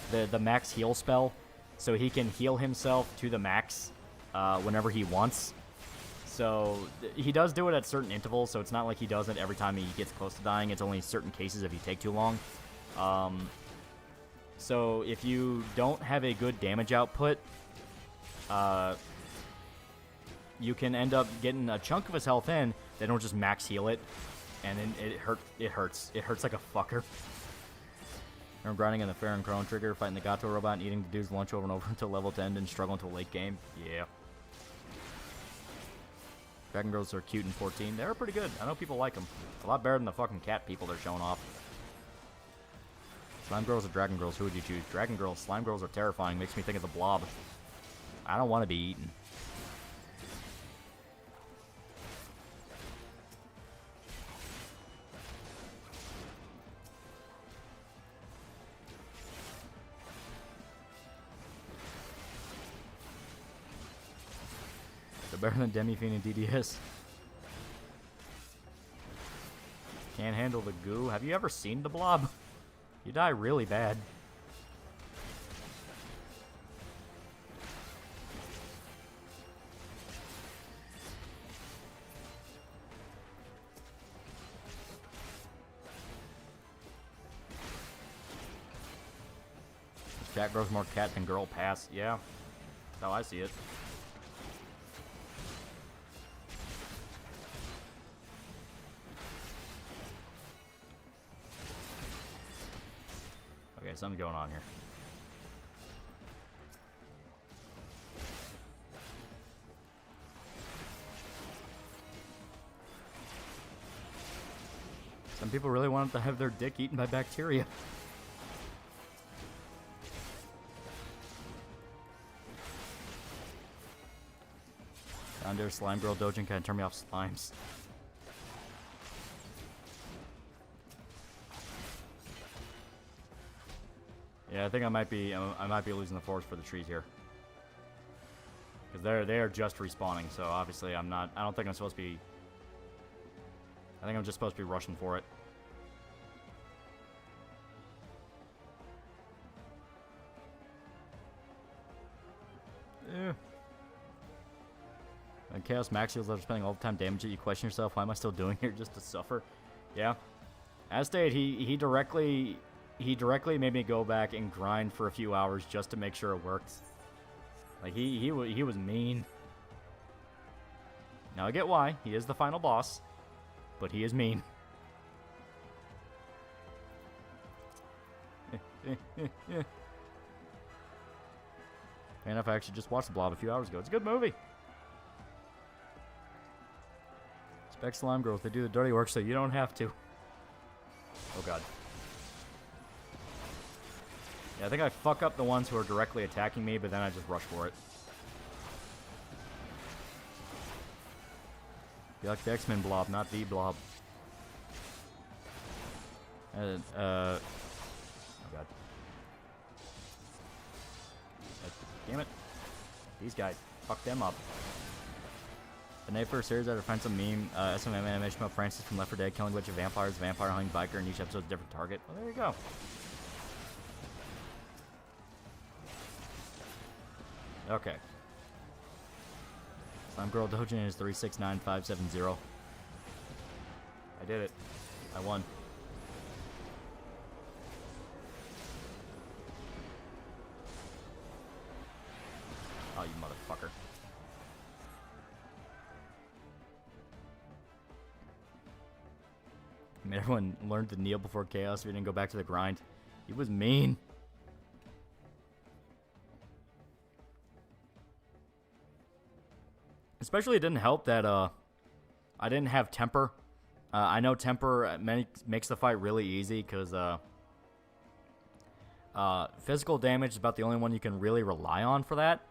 the max heal spell, so he can heal himself to the max whenever he wants. So he does do it at certain intervals, so it's not like he does it every time he gets close to dying. It's only certain cases if you take too long. So if you don't have a good damage output, you can end up getting a chunk of his health in, then it'll just max heal it, and then it hurts. It hurts like a fucker. I'm grinding in the Fair and Chrono Trigger, fighting the Gato robot, and eating the dude's lunch over and over until level 10, and struggle until late game. Yeah. Dragon Girls are cute in 14. They're pretty good. I know people like them. A lot better than the fucking cat people they're showing off. Slime Girls or Dragon Girls? Who would you choose? Dragon Girls. Slime Girls are terrifying. Makes me think of the Blob. I don't want to be eaten. They're better than Demi-Fiend and DDS. Can't handle the goo. Have you ever seen the Blob? You die really bad. Cat grows more cat than girl pass. Yeah, that's how I see it. Okay, something's going on here. Some people really want to have their dick eaten by bacteria. Down there, Slime Girl Dojin kind of turn me off slimes. Yeah, I think I might be losing the forest for the trees here. Because they are just respawning, so obviously I don't think I'm supposed to be... I think I'm just supposed to be rushing for it. Yeah. And Chaos Max feels like spending all the time damage that you question yourself, why am I still doing here just to suffer? Yeah. As stated, he directly made me go back and grind for a few hours just to make sure it worked. Like he was mean. Now I get why. He is the final boss, but he is mean. And if I actually just watched The Blob a few hours ago, it's a good movie. Spec slime growth, they do the dirty work so you don't have to. Oh god. Yeah, I think I fuck up the ones who are directly attacking me, but then I just rush for it. You like the X-Men blob, not the blob. Oh god. Damn it. These guys. Fuck them up. The night for a series that defines some meme, SMM animation about Francis from Left 4 Dead killing a bunch of vampires, vampire hunting biker, and each episode's a different target. Well, there you go. Okay. Slime Girl Dojin is 369570. I did it. I won. Oh, you motherfucker. I mean, everyone learned to kneel before chaos. We didn't go back to the grind. He was mean. Especially, it didn't help that I didn't have temper. I know temper makes the fight really easy because physical damage is about the only one you can really rely on for that.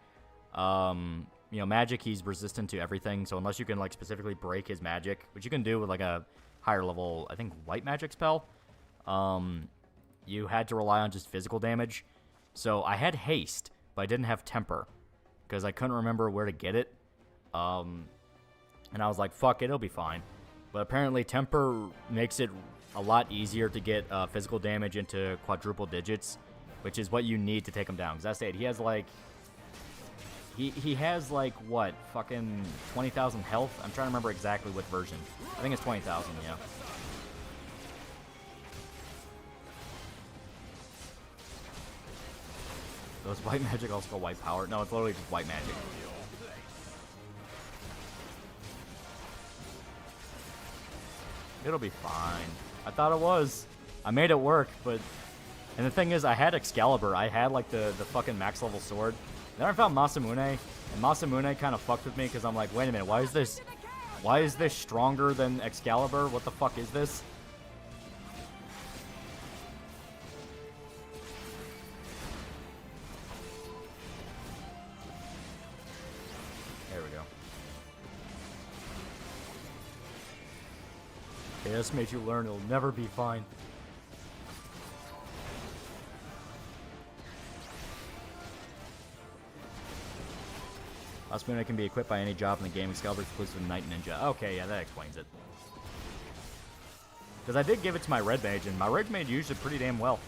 You know, magic, he's resistant to everything, so unless you can like specifically break his magic, which you can do with like a higher level, I think, white magic spell, you had to rely on just physical damage. So I had haste, but I didn't have temper because I couldn't remember where to get it. And I was like, fuck it, it'll be fine. But apparently temper makes it a lot easier to get physical damage into quadruple digits, which is what you need to take him down. Because I said, he has like... He has like, what, fucking 20,000 health? I'm trying to remember exactly what version. I think it's 20,000, yeah. Those white magic also called white power? No, it's literally just white magic. It'll be fine. I thought it was. I made it work, but... And the thing is, I had Excalibur. I had, like, the fucking max level sword. Then I found Masamune, and Masamune kind of fucked with me, because I'm like, wait a minute, why is this stronger than Excalibur? What the fuck is this? There we go. Okay, this made you learn it'll never be fine. Masamune can be equipped by any job in the game. Excalibur exclusive to Knight Ninja. Okay, yeah, that explains it. Because I did give it to my Red Mage, and my Red Mage used it pretty damn well.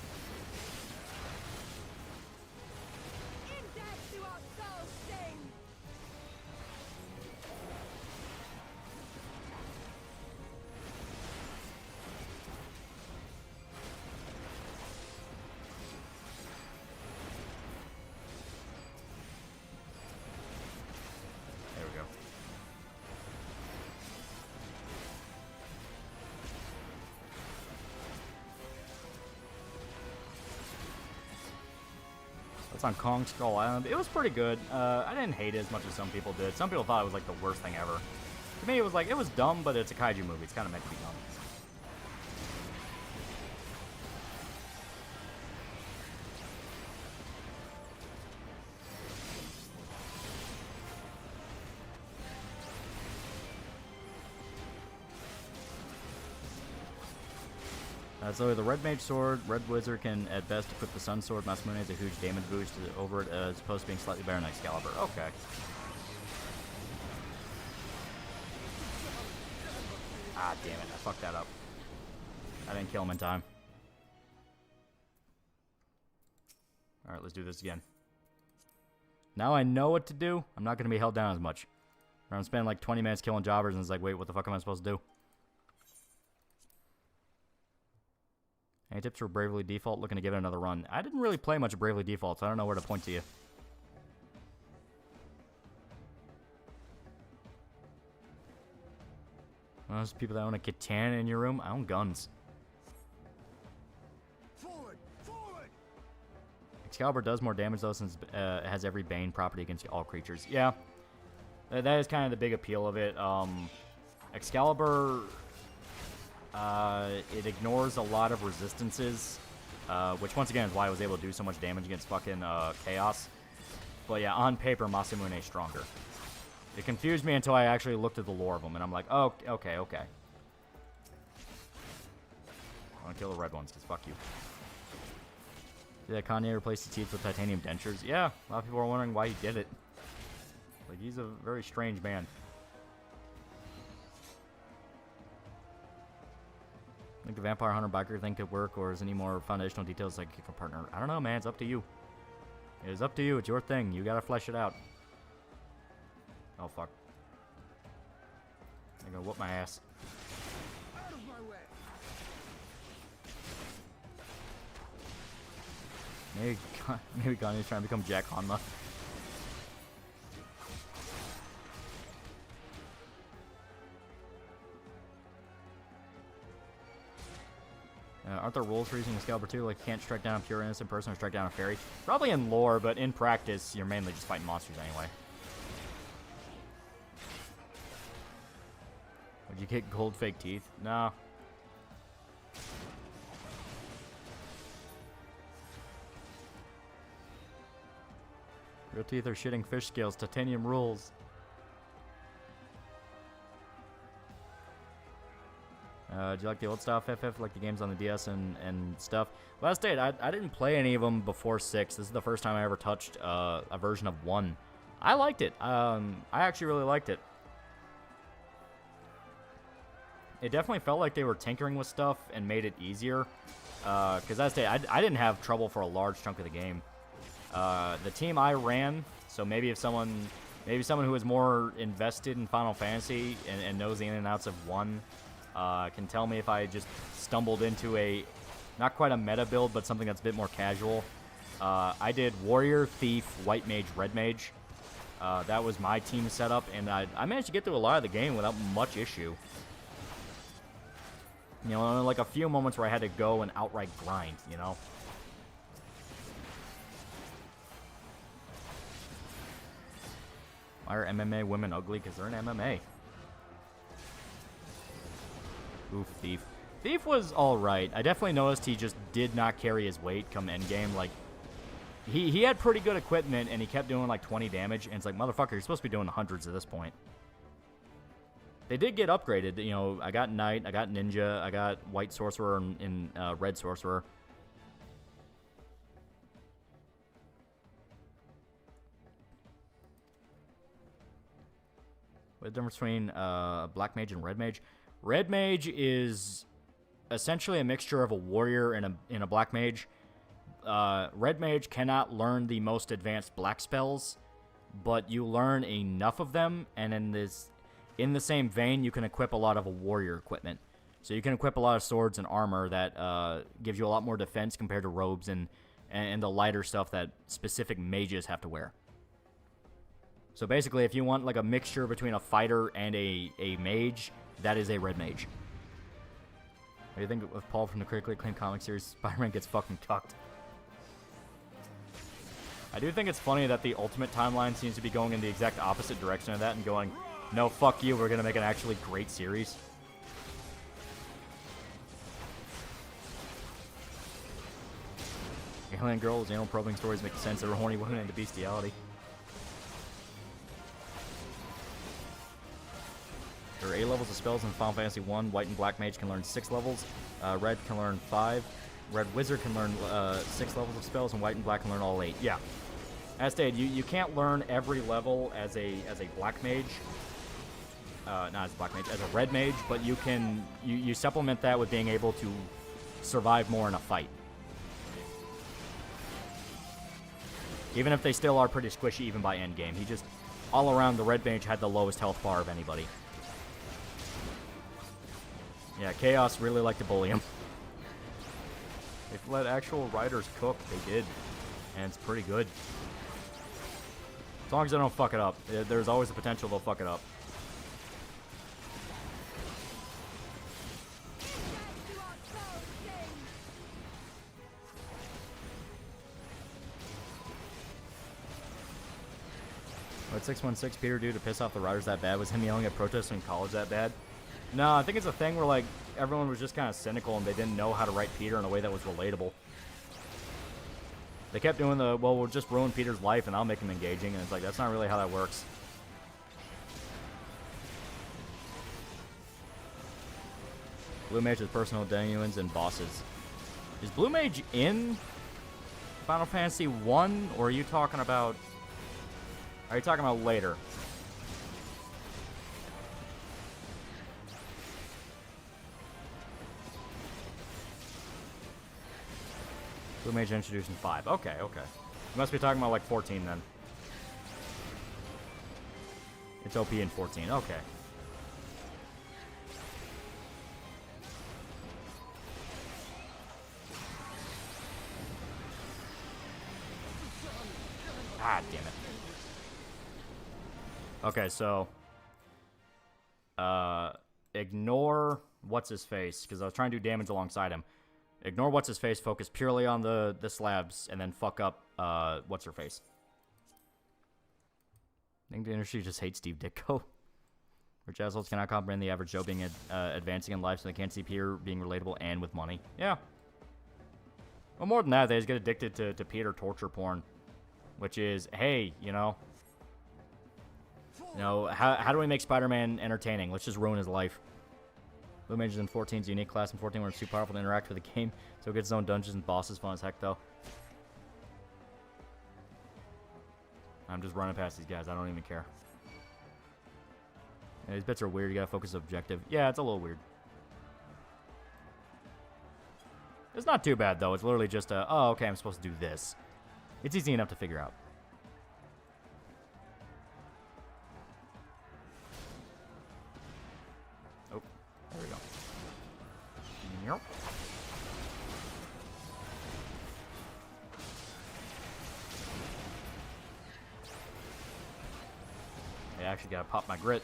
On Kong Skull Island. It was pretty good. I didn't hate it as much as some people did. Some people thought it was like the worst thing ever. To me, it was like, it was dumb, but it's a kaiju movie. It's kind of meant to be dumb. So the Red Mage Sword, Red Wizard can at best equip the Sun Sword. Masamune has a huge damage boost over it as opposed to being slightly better than Excalibur. Okay. Ah, damn it. I fucked that up. I didn't kill him in time. Alright, let's do this again. Now I know what to do. I'm not going to be held down as much. I'm spending like 20 minutes killing jobbers and it's like, wait, what the fuck am I supposed to do? Any tips for Bravely Default? Looking to give it another run. I didn't really play much of Bravely Default, so I don't know where to point to you. Those people that own a katana in your room, I own guns. Forward! Forward! Excalibur does more damage though since it has every Bane property against all creatures. Yeah, that is kind of the big appeal of it. Excalibur, it ignores a lot of resistances, which once again is why I was able to do so much damage against fucking Chaos. But yeah, on paper, Masamune is stronger. It confused me until I actually looked at the lore of them, and I'm like, oh, okay. I want to kill the red ones, because fuck you. Did Kanye replace his teeth with titanium dentures? Yeah, a lot of people are wondering why he did it. Like, he's a very strange man. I think the Vampire Hunter Biker thing could work, or is any more foundational details like a partner? I don't know, man. It's up to you. It is up to you. It's your thing. You gotta flesh it out. Oh, fuck. I'm gonna whoop my ass. Out of my way! Maybe Kanye's trying to become Jack Hanma. Aren't there rules for using Excalibur 2? Like, you can't strike down a pure innocent person or strike down a fairy? Probably in lore, but in practice, you're mainly just fighting monsters anyway. Would you get gold fake teeth? No. Real teeth are shitting fish scales. Titanium rules. Do you like the old style FF, like the games on the DS and stuff? Last date, I didn't play any of them before 6. This is the first time I ever touched a version of 1. I liked it. I actually really liked it. It definitely felt like they were tinkering with stuff and made it easier. Because last day, I didn't have trouble for a large chunk of the game. The team I ran, so maybe someone who is more invested in Final Fantasy and knows the in and outs of 1 can tell me if I just stumbled into a, not quite a meta build, but something that's a bit more casual. I did Warrior, Thief, White Mage, Red Mage. That was my team setup, and I managed to get through a lot of the game without much issue. You know, like a few moments where I had to go and outright grind, you know? Why are MMA women ugly? Because they're in MMA. Oof, Thief. Thief was alright. I definitely noticed he just did not carry his weight come endgame. Like, he had pretty good equipment, and he kept doing like 20 damage, and it's like, motherfucker, you're supposed to be doing hundreds at this point. They did get upgraded. You know, I got Knight, I got Ninja, I got White Sorcerer, and Red Sorcerer. What's the difference between Black Mage and Red Mage? Red Mage is essentially a mixture of a warrior and a Black Mage. Red Mage cannot learn the most advanced black spells, but you learn enough of them, and in the same vein, you can equip a lot of warrior equipment. So you can equip a lot of swords and armor that gives you a lot more defense compared to robes and the lighter stuff that specific mages have to wear. So basically, if you want like a mixture between a fighter and a mage, that is a Red Mage. What do you think of Paul from the critically acclaimed comic series Spider-Man gets fucking cucked? I do think it's funny that the Ultimate timeline seems to be going in the exact opposite direction of that and going, no, fuck you, we're going to make an actually great series. Alien Girls, anal probing stories make sense. They're horny women into bestiality. There are A levels of of spells in Final Fantasy 1. White and Black Mage can learn 6 levels. Red can learn 5. Red Wizard can learn 6 levels of spells, and White and Black can learn all 8. Yeah. As stated, you can't learn every level as a Black Mage. Not as a Black Mage, as a Red Mage, but you can you supplement that with being able to survive more in a fight. Even if they still are pretty squishy even by endgame. He just, all around, the Red Mage had the lowest health bar of anybody. Yeah, Chaos really liked to bully him. They've let actual writers cook. They did. And it's pretty good. As long as they don't fuck it up. There's always the potential they'll fuck it up. What 616 Peter do to piss off the writers that bad? Was him yelling at protesters in college that bad? No, I think it's a thing where, like, everyone was just kind of cynical and they didn't know how to write Peter in a way that was relatable. They kept doing the, well, we'll just ruin Peter's life and I'll make him engaging, and it's like, that's not really how that works. Blue Mage has personal genuines and bosses. Is Blue Mage in Final Fantasy 1, or are you talking about... Are you talking about later? Blue Mage introduced in 5. Okay, okay. You must be talking about like 14 then. It's OP in 14. Okay. Ah, damn it. Okay, so ignore what's-his-face, because I was trying to do damage alongside him. Ignore what's-his-face, focus purely on the slabs, and then fuck up what's-her-face. I think the industry just hates Steve Ditko. Rich assholes cannot comprehend the average Joe being advancing in life, so they can't see Peter being relatable and with money. Yeah. Well, more than that, they just get addicted to Peter torture porn, which is, hey, you know... how do we make Spider-Man entertaining? Let's just ruin his life. Blue Mage is in 14's unique class in 14 where it's too powerful to interact with the game, so it gets its own dungeons and bosses. Fun as heck, though. I'm just running past these guys. I don't even care. Yeah, these bits are weird. You gotta focus objective. Yeah, it's a little weird. It's not too bad, though. It's literally just a, oh, okay, I'm supposed to do this. It's easy enough to figure out. There we go. Yep. I actually gotta pop my grit.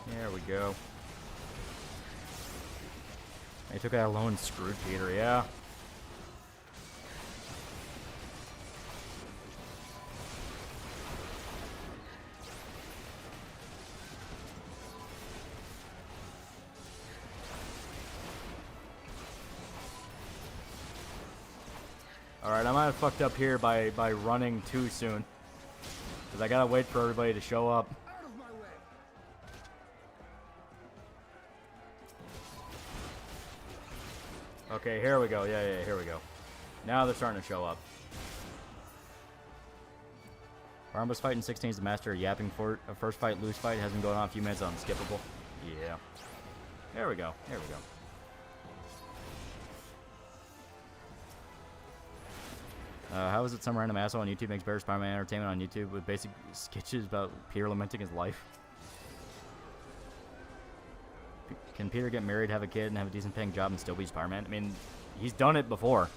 There we go. They took that alone and screwed Peter, yeah. Alright, I might have fucked up here by running too soon. Because I gotta wait for everybody to show up. Out of my way. Okay, here we go. Yeah, here we go. Now they're starting to show up. Armbrust fight in 16 is the master of yapping for a first fight, lose fight. Has been going on a few minutes on skippable. Yeah. There we go. There we go. How is it some random asshole on YouTube makes better Spider-Man entertainment on YouTube with basic sketches about Peter lamenting his life? Can Peter get married, have a kid, and have a decent paying job and still be Spider-Man? I mean, he's done it before.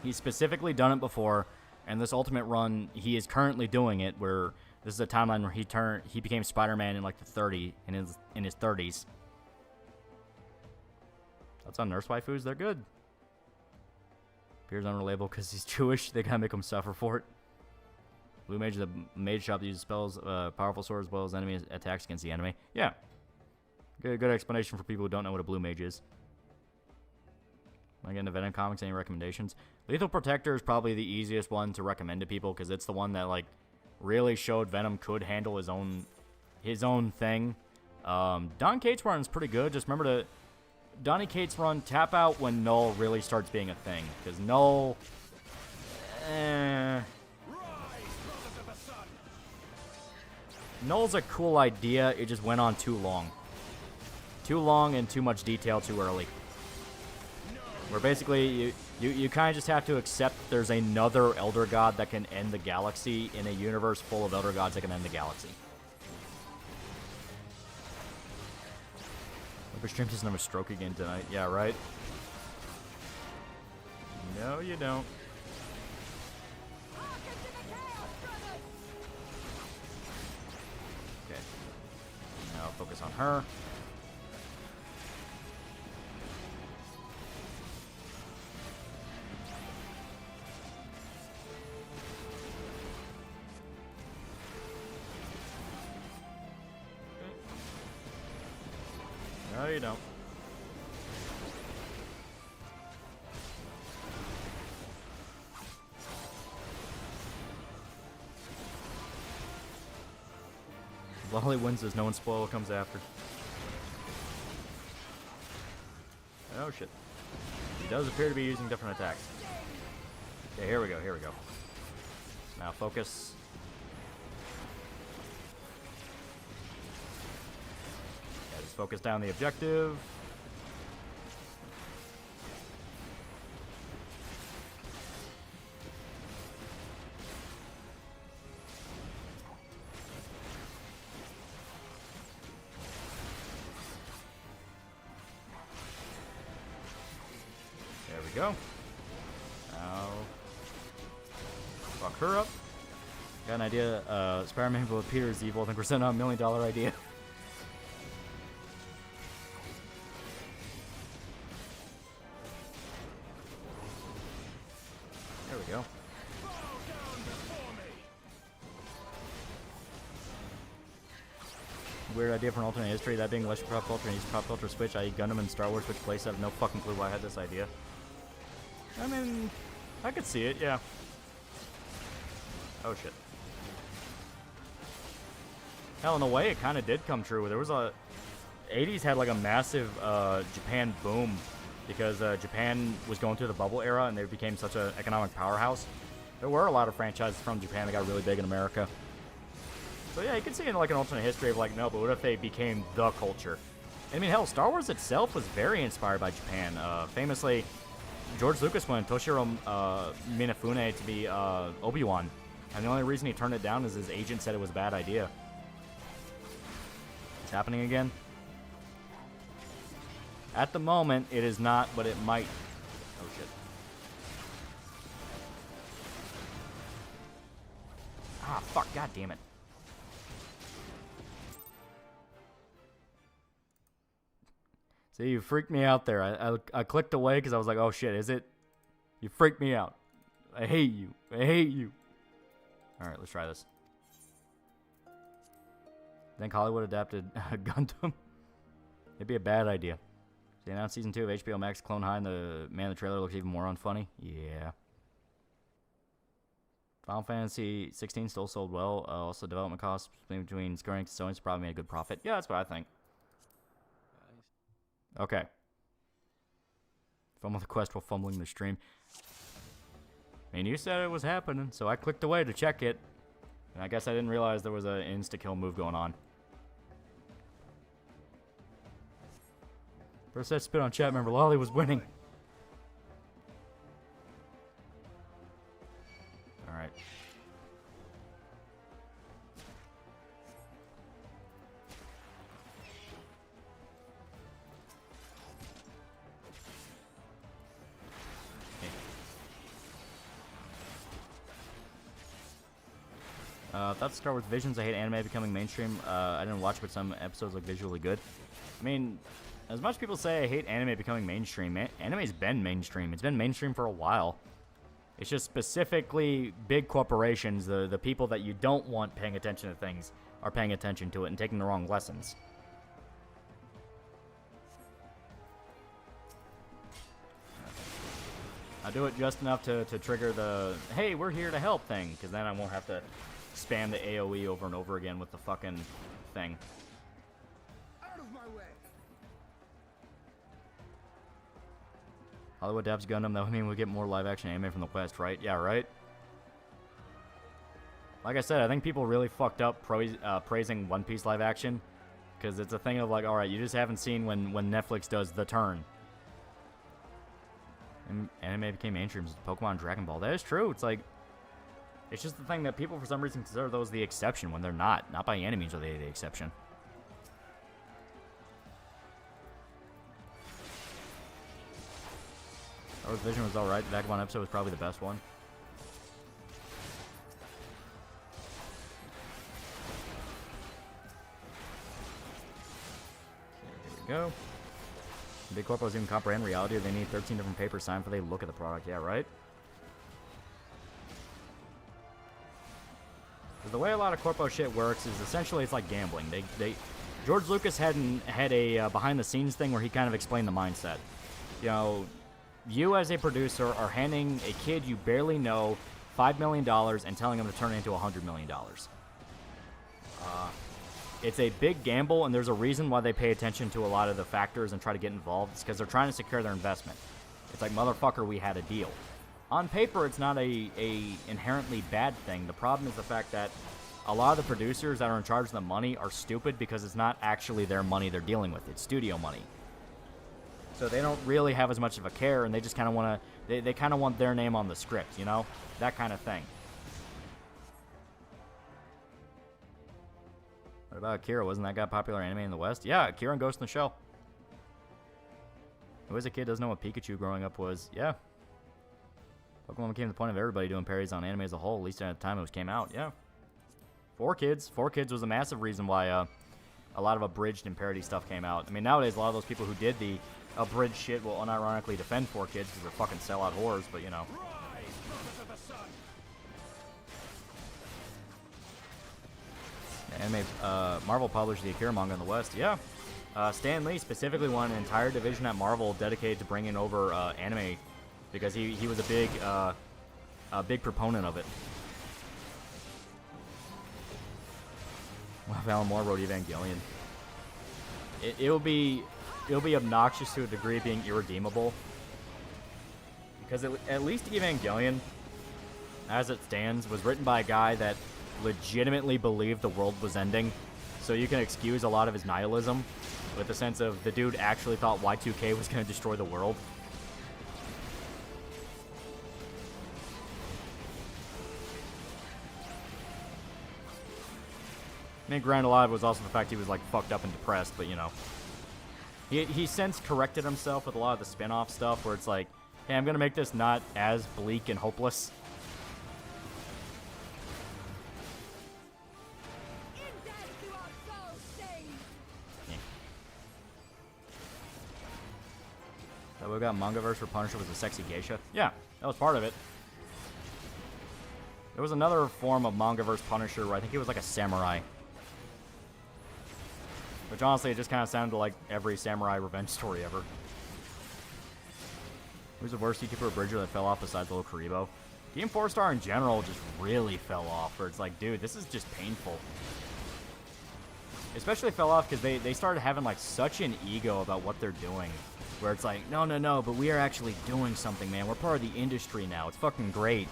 He's specifically done it before, and this Ultimate Run, he is currently doing it, where this is a timeline where he became Spider-Man in like in his 30s. That's on Nurse Waifus, they're good. Peter's unreliable because he's Jewish. They gotta make him suffer for it. Blue Mage is a mage shop that uses spells, powerful sword as well as enemy attacks against the enemy. Yeah. Good explanation for people who don't know what a Blue Mage is. When I get into Venom comics, any recommendations? Lethal Protector is probably the easiest one to recommend to people because it's the one that like really showed Venom could handle his own thing. Don Cates' run is pretty good. Just remember to Donny Cates' run tap out when Null really starts being a thing because Null. Null's a cool idea. It just went on too long. Too long and too much detail too early. Where basically you kind of just have to accept there's another Elder God that can end the galaxy in a universe full of Elder Gods that can end the galaxy. Hope your stream doesn't have a stroke again tonight. Yeah, right? No, you don't. Okay. Now focus on her. No, you don't. Lolly wins as no one spoil what comes after. Oh shit. He does appear to be using different attacks. Okay, here we go, here we go. Now focus. Yeah, just focus down the objective. There we go. Now, fuck her up. Got an idea. Spider-Man with Peter is evil. I think we're sending out $1 million idea. There we go. Weird idea for an alternate history, that being less pop culture and use pop culture switch, i.e. Gundam and Star Wars switch place. I have no fucking clue why I had this idea. I mean, I could see it, yeah. Oh shit. Hell, in a way, it kind of did come true. There was a 80s had like a massive Japan boom because Japan was going through the bubble era and they became such an economic powerhouse. There were a lot of franchises from Japan that got really big in America. So yeah, you can see in like an alternate history of like, no, but what if they became the culture? I mean, hell, Star Wars itself was very inspired by Japan. Famously, George Lucas wanted Toshiro Minafune to be Obi-Wan. And the only reason he turned it down is his agent said it was a bad idea. It's happening again. At the moment, it is not, but it might. Oh, shit. Ah, fuck, god damn it. See, you freaked me out there. I clicked away because I was like, oh shit, is it? You freaked me out. I hate you. I hate you. Alright, let's try this. Think Hollywood adapted Gundam? It'd be a bad idea. They announced season 2 of HBO Max Clone High and the trailer looks even more unfunny. Yeah. Final Fantasy 16 still sold well. Also, development costs between Square Enix and Sony probably made a good profit. Yeah, that's what I think. Okay. Fumble the quest while fumbling the stream. I mean, you said it was happening, so I clicked away to check it. And I guess I didn't realize there was an insta-kill move going on. First I spit on chat, remember, Lolly was winning. Alright. Thoughts Star Wars Visions. I hate anime becoming mainstream. I didn't watch, but some episodes look visually good. I mean, as much people say I hate anime becoming mainstream, anime's been mainstream. It's been mainstream for a while. It's just specifically big corporations, the people that you don't want paying attention to things, are paying attention to it and taking the wrong lessons. I'll do it just enough to trigger the, hey, we're here to help thing, because then I won't have to spam the AoE over and over again with the fucking thing. Out of my way! Hollywood Dabs Gundam, that would mean we get more live-action anime from the West, right? Yeah, right? Like I said, I think people really fucked up praising One Piece live-action, because it's a thing of like, alright, you just haven't seen when Netflix does The Turn. And anime became mainstream. Pokemon and Dragon Ball. That is true. It's like, it's just the thing that people for some reason consider those the exception when they're not. Not by any means are they the exception. Star Wars Vision was alright. The Vagabond episode was probably the best one. Here we go. Big corpos even comprehend reality, or they need 13 different papers signed before they look at the product. Yeah, right? The way a lot of corpo shit works is essentially it's like gambling. George Lucas had a behind-the-scenes thing where he kind of explained the mindset. You know, you as a producer are handing a kid you barely know $5 million and telling him to turn it into $100 million. It's a big gamble, and there's a reason why they pay attention to a lot of the factors and try to get involved. It's because they're trying to secure their investment. It's like, motherfucker, we had a deal. On paper, it's not a inherently bad thing. The problem is the fact that a lot of the producers that are in charge of the money are stupid because it's not actually their money they're dealing with. It's studio money. So they don't really have as much of a care, and they just kind of want to... They kind of want their name on the script, you know? That kind of thing. What about Akira? Wasn't that guy popular anime in the West? Yeah, Akira and Ghost in the Shell. Who as a kid doesn't know what Pikachu growing up was? Yeah. Pokemon became the point of everybody doing parodies on anime as a whole, at least at the time it came out. Yeah. 4Kids. 4Kids was a massive reason why a lot of abridged and parody stuff came out. I mean, nowadays, a lot of those people who did the abridged shit will unironically defend 4Kids because they're fucking sellout whores, but you know. Anime, Marvel published the Akira manga in the West. Yeah. Stan Lee specifically won an entire division at Marvel dedicated to bringing over anime because he was a big proponent of it. Well, Alan Moore wrote Evangelion. It'll be obnoxious to a degree, being irredeemable. Because at least Evangelion, as it stands, was written by a guy that legitimately believed the world was ending, so you can excuse a lot of his nihilism with the sense of the dude actually thought Y2K was going to destroy the world. I mean, granted, a lot of it was also the fact he was like fucked up and depressed, but you know, he since corrected himself with a lot of the spin-off stuff where it's like, hey, I'm going to make this not as bleak and hopeless. So we got Mangaverse for Punisher was a sexy geisha. Yeah, that was part of it. There was another form of Mangaverse Punisher where I think he was like a samurai. Which honestly, it just kind of sounded like every samurai revenge story ever. Who's the worst YouTuber bridger that fell off besides Little Karibo? Game 4-Star in general just really fell off, where it's like, dude, this is just painful. Especially fell off because they started having like such an ego about what they're doing. Where it's like, no, but we are actually doing something, man. We're part of the industry now. It's fucking great.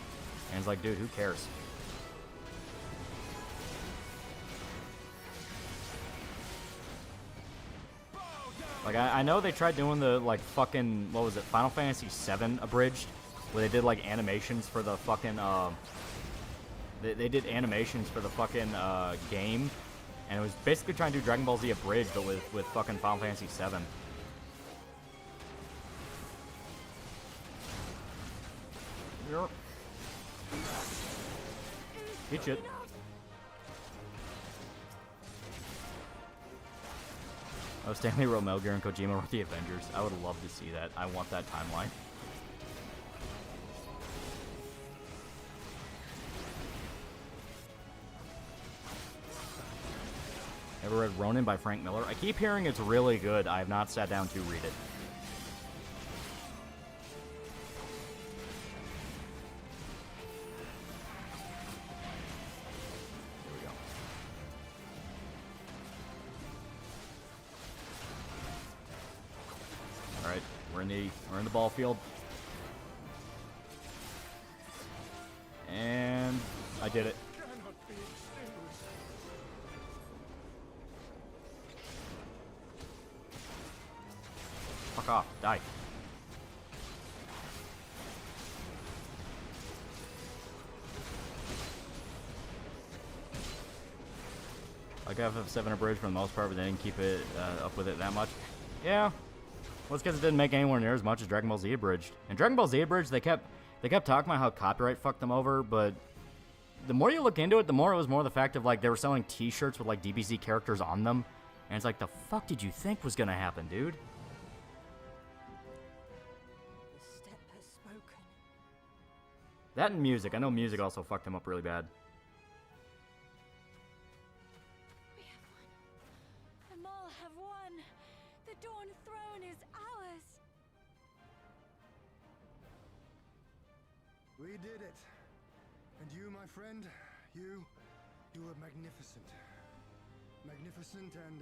And it's like, dude, who cares? Like, I know they tried doing the, like, fucking, what was it, Final Fantasy VII abridged, where they did, like, animations for the fucking, they did animations for the fucking, game, and it was basically trying to do Dragon Ball Z abridged, but with fucking Final Fantasy VII. Yep. Eat shit. Oh, Stanley wrote Metal Gear and Kojima wrote the Avengers. I would love to see that. I want that timeline. Ever read Ronin by Frank Miller? I keep hearing it's really good. I have not sat down to read it. in the ball field. And I did it. Cannot be extinguished. Fuck off. Die. Like FF7 abridged for the most part, but they didn't keep it up with it that much. Yeah. Well, it's because it didn't make anywhere near as much as Dragon Ball Z abridged. And Dragon Ball Z abridged, they kept talking about how copyright fucked them over, but the more you look into it, the more it was more the fact of like they were selling T-shirts with like DBZ characters on them, and it's like, the fuck did you think was gonna happen, dude? The step has spoken. That and music. I know music also fucked them up really bad. We have won. The Maul have won. The Dawn Throne is ours. We did it. And you, my friend, you were magnificent. Magnificent and,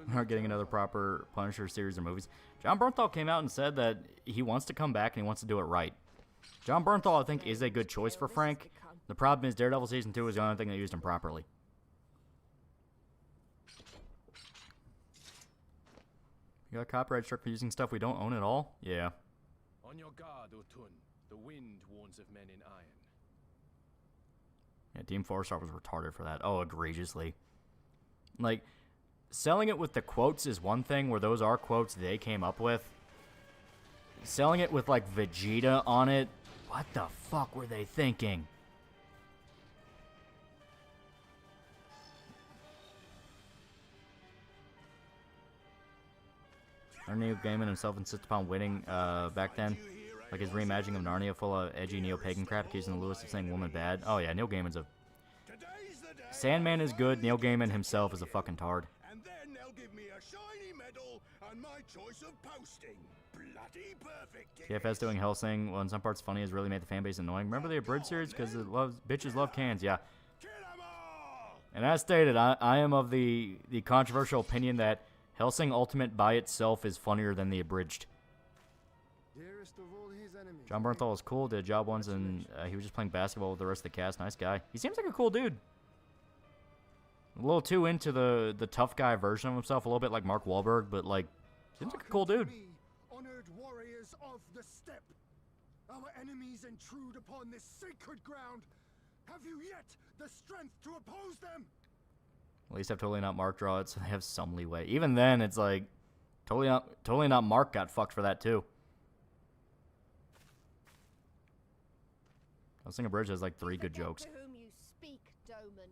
We're not getting another proper Punisher series or movies. John Bernthal came out and said that he wants to come back and he wants to do it right. John Bernthal, I think, is a good choice for Frank. The problem is Daredevil Season 2 is the only thing that used him properly. You got copyright struck for using stuff we don't own at all? Yeah. On your guard, Otun. The wind warns of men in iron. Yeah, Team 4-Star was retarded for that. Oh, egregiously. Like, selling it with the quotes is one thing, where those are quotes they came up with. Selling it with, like, Vegeta on it, what the fuck were they thinking? Neil Gaiman himself insists upon winning back then. Like his reimagining of Narnia full of edgy neo-pagan crap, accusing Lewis of saying woman bad. Oh yeah, Neil Gaiman's a... Sandman is good, Neil Gaiman himself is a fucking tard. And then they'll give me a shiny medal and my choice of posting. Bloody perfect. TFS doing Hellsing, well in some parts funny, has really made the fanbase annoying. Remember the abridged series? Because it loves... Bitches love cans, yeah. Kill 'em all! And as stated, I am of the controversial opinion that Hellsing Ultimate by itself is funnier than the abridged. dearest of all his enemies. John Bernthal was cool, did a job once, and he was just playing basketball with the rest of the cast. Nice guy. He seems like a cool dude. A little too into the tough guy version of himself, a little bit like Mark Wahlberg, but like, seems like a cool dude. Me, honored warriors of the steppe. Our enemies intrude upon this sacred ground. Have you yet the strength to oppose them? At least I've totally not Mark draw it, so they have some leeway. Even then, it's like, totally not Mark got fucked for that too. Hellsing Abridged has like 3 good jokes. To whom you speak, Doman.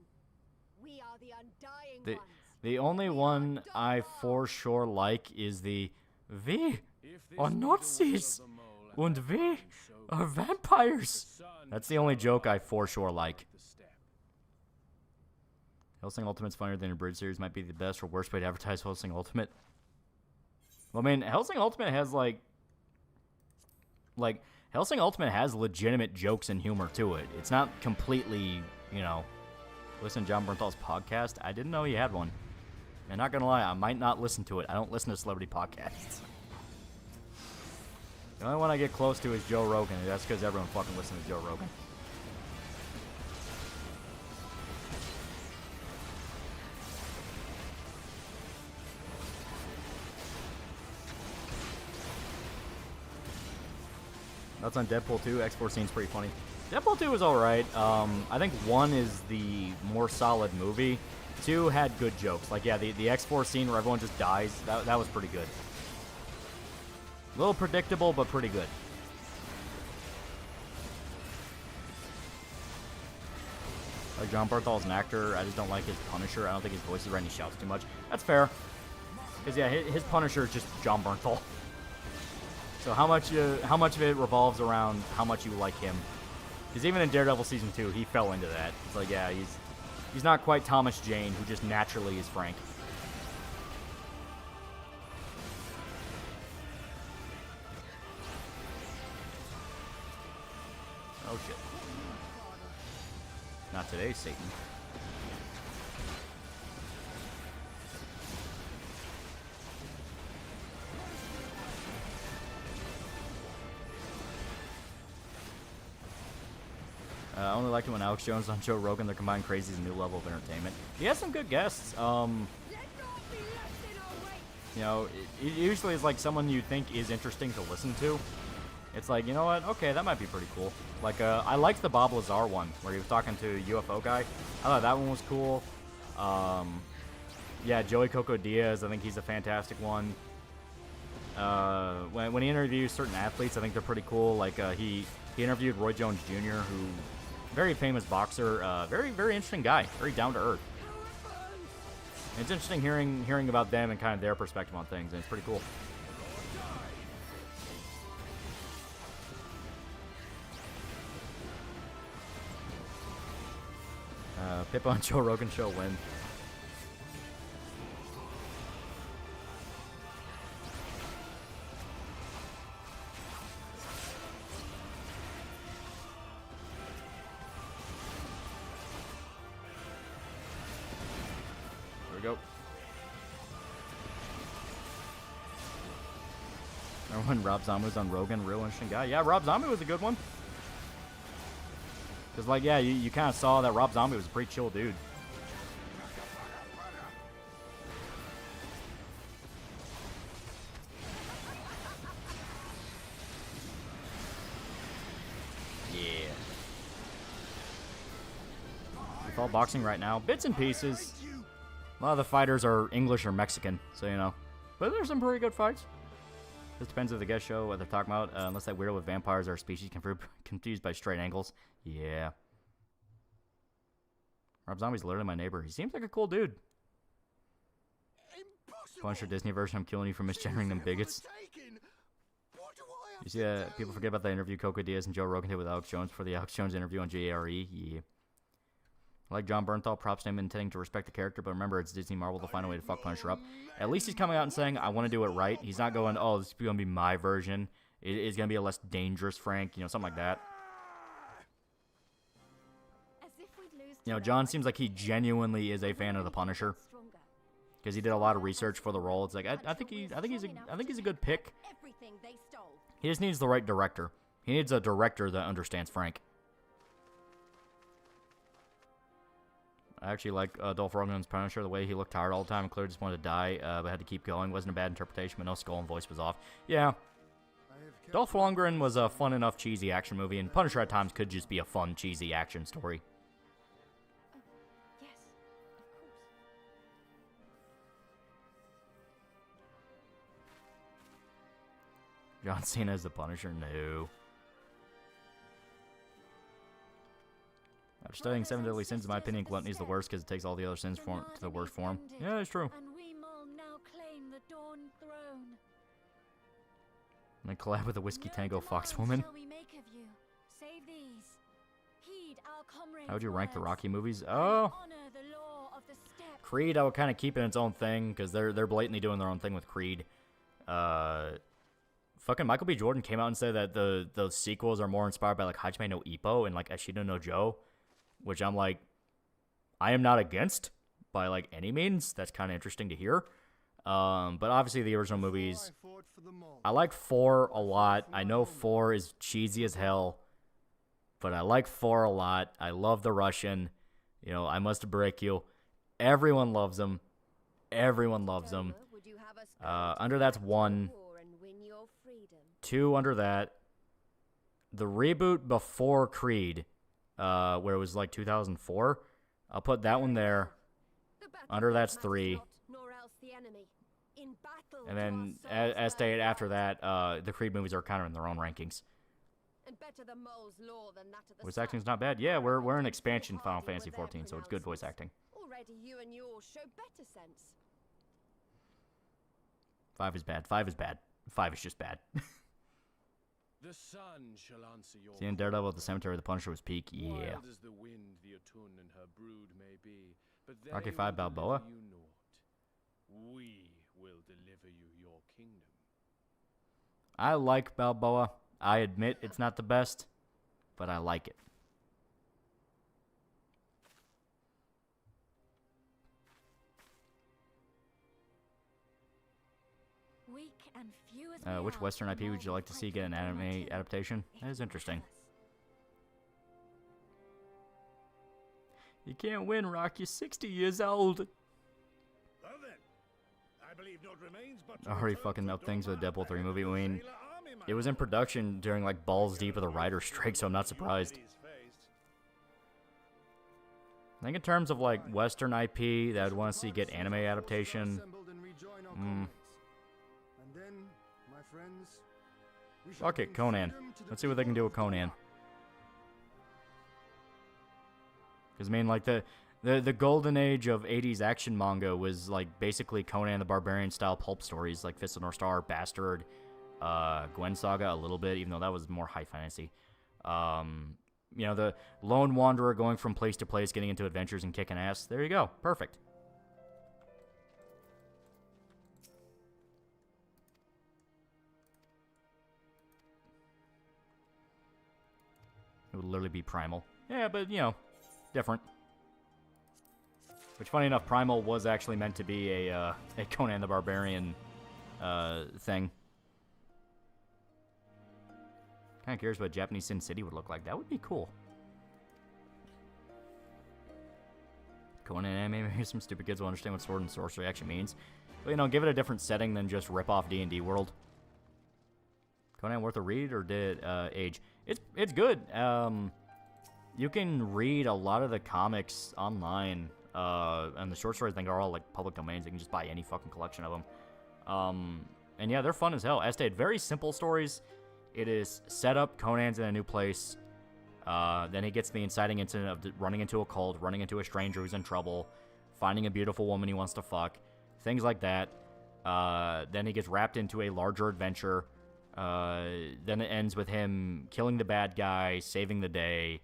We are the undying ones. The only one I for sure like is the "We are Nazis and we are vampires." That's the only joke I for sure like. Hellsing Ultimate's funnier than a bridge series, might be the best or worst way to advertise Hellsing Ultimate. Well, I mean, Hellsing Ultimate has like Hellsing Ultimate has legitimate jokes and humor to it. It's not completely, you know, listen to John Bernthal's podcast. I didn't know he had one. And not gonna lie, I might not listen to it. I don't listen to celebrity podcasts. The only one I get close to is Joe Rogan, and that's because everyone fucking listens to Joe Rogan. That's on Deadpool 2. X4 scene's pretty funny. Deadpool 2 was alright. I think 1 is the more solid movie. 2 had good jokes. Like, yeah, the X4 scene where everyone just dies, that was pretty good. A little predictable, but pretty good. Like, John Bernthal is an actor. I just don't like his Punisher. I don't think his voice is right and he shouts too much. That's fair. Because, yeah, his Punisher is just John Bernthal. So how much of it revolves around how much you like him? Because even in Daredevil Season 2, he fell into that. It's like, yeah, he's not quite Thomas Jane, who just naturally is Frank. Oh shit. Not today, Satan. only liked it when Alex Jones on Joe Rogan. Their combined crazy is a new level of entertainment. He has some good guests. You know, it usually is like someone you think is interesting to listen to. It's like, you know what? Okay, that might be pretty cool. Like, I liked the Bob Lazar one where he was talking to a UFO guy. I thought that one was cool. Yeah, Joey Coco Diaz, I think he's a fantastic one. When he interviews certain athletes, I think they're pretty cool. Like, he interviewed Roy Jones Jr., who, very famous boxer, very, very interesting guy, very down to earth. It's interesting hearing about them and kind of their perspective on things, and it's pretty cool. Pip on Joe Rogan show win. There we go. Remember when Rob Zombie was on Rogan? Real interesting guy. Yeah, Rob Zombie was a good one. Because, like, yeah, you kind of saw that Rob Zombie was a pretty chill dude. Yeah. We follow boxing right now. Bits and pieces. A lot of the fighters are English or Mexican, so, you know. But there's some pretty good fights. This depends on the guest show, what they're talking about. Unless that weirdo with vampires or species confused by straight angles. Yeah. Rob Zombie's literally my neighbor. He seems like a cool dude. Punisher Disney version, I'm killing you for misgendering them bigots. You see that people forget about the interview Coco Diaz and Joe Rogan did with Alex Jones for the Alex Jones interview on JRE? Yeah. Like John Bernthal, props to him intending to respect the character, but remember, it's Disney Marvel to find a way to fuck Punisher up. At least he's coming out and saying, I want to do it right. He's not going, oh, this is going to be my version. It is going to be a less dangerous Frank, you know, something like that. You know, John seems like he genuinely is a fan of the Punisher because he did a lot of research for the role. It's like I think he's a good pick. He just needs the right director. He needs a director that understands Frank. I actually like Dolph Lundgren's Punisher, the way he looked tired all the time and clearly just wanted to die, but had to keep going. Wasn't a bad interpretation, but no skull and voice was off. Yeah. Dolph Lundgren was a fun enough cheesy action movie, and Punisher at times could just be a fun cheesy action story. John Cena as the Punisher? No. After studying 7 Deadly Sins, in my opinion, gluttony is the worst because it takes all the other sins to the worst form. Yeah, it's true. And we all now claim the Dawn Throne. And collab with the Whiskey Tango Fox Woman. How would you rank the Rocky movies? Oh, Creed, I would kind of keep it its own thing because they're blatantly doing their own thing with Creed. Fucking Michael B. Jordan came out and said that those sequels are more inspired by like Hajime no Ippo and like Ashino no Joe, which I'm like, I am not against by like any means. That's kind of interesting to hear. But obviously the original movies, I like 4 a lot. I know 4 is cheesy as hell, but I like 4 a lot. I love the Russian. You know, I must break you. Everyone loves them. Everyone loves them. Under that's 1. 2 under that. The reboot before Creed, where it was like 2004, I'll put that one there. Under that's 3. And then, as stated after that, the Creed movies are kind of in their own rankings. Voice acting's not bad. Yeah, we're an expansion Final Fantasy XIV, so it's good voice acting. 5 is bad. 5 is bad. 5 is just bad. The sun shall answer your Seeing Daredevil at the Cemetery of the Punisher was peak. Yeah. Wild as the wind, the Atun and her brood may be, but they Rocky 5 will Balboa. deliver you naught. We will deliver you your kingdom. I like Balboa. I admit it's not the best, but I like it. Which Western IP would you like to see get an anime adaptation? That is interesting. You can't win, Rock. You're 60 years old. Well then, I believe naught remains but to Already return fucking to up things with Dorma Deadpool 3 and movie. I the mean, Sailor Army, my it was in lord. production during like balls deep of the writer's strike, so I'm not surprised. I think in terms of like Western IP that I'd want to see get anime adaptation. And then, my friends, we shall Fuck it, bring Conan. freedom to the Let's see what they can do with people of Conan. Dorma. Because I mean, like the golden age of 80s action manga was like basically Conan the Barbarian style pulp stories, like Fist of North Star, Bastard, Gwen Saga a little bit, even though that was more high fantasy. You know, the lone wanderer going from place to place, getting into adventures and kicking ass. There you go, perfect. It would literally be Primal. Yeah, but you know, different. Which, funny enough, Primal was actually meant to be a Conan the Barbarian thing. Kind of curious what Japanese Sin City would look like. That would be cool. Conan anime, maybe some stupid kids will understand what sword and sorcery actually means. But, you know, give it a different setting than just rip off D&D world. Conan worth a read or did age? It's good. You can read a lot of the comics online. And the short stories, I think, are all like public domains. You can just buy any fucking collection of them. And yeah, they're fun as hell. As stated, very simple stories. It is set up. Conan's in a new place. Then he gets the inciting incident of running into a cult, running into a stranger who's in trouble, finding a beautiful woman he wants to fuck, things like that. Then he gets wrapped into a larger adventure. Then it ends with him killing the bad guy, saving the day,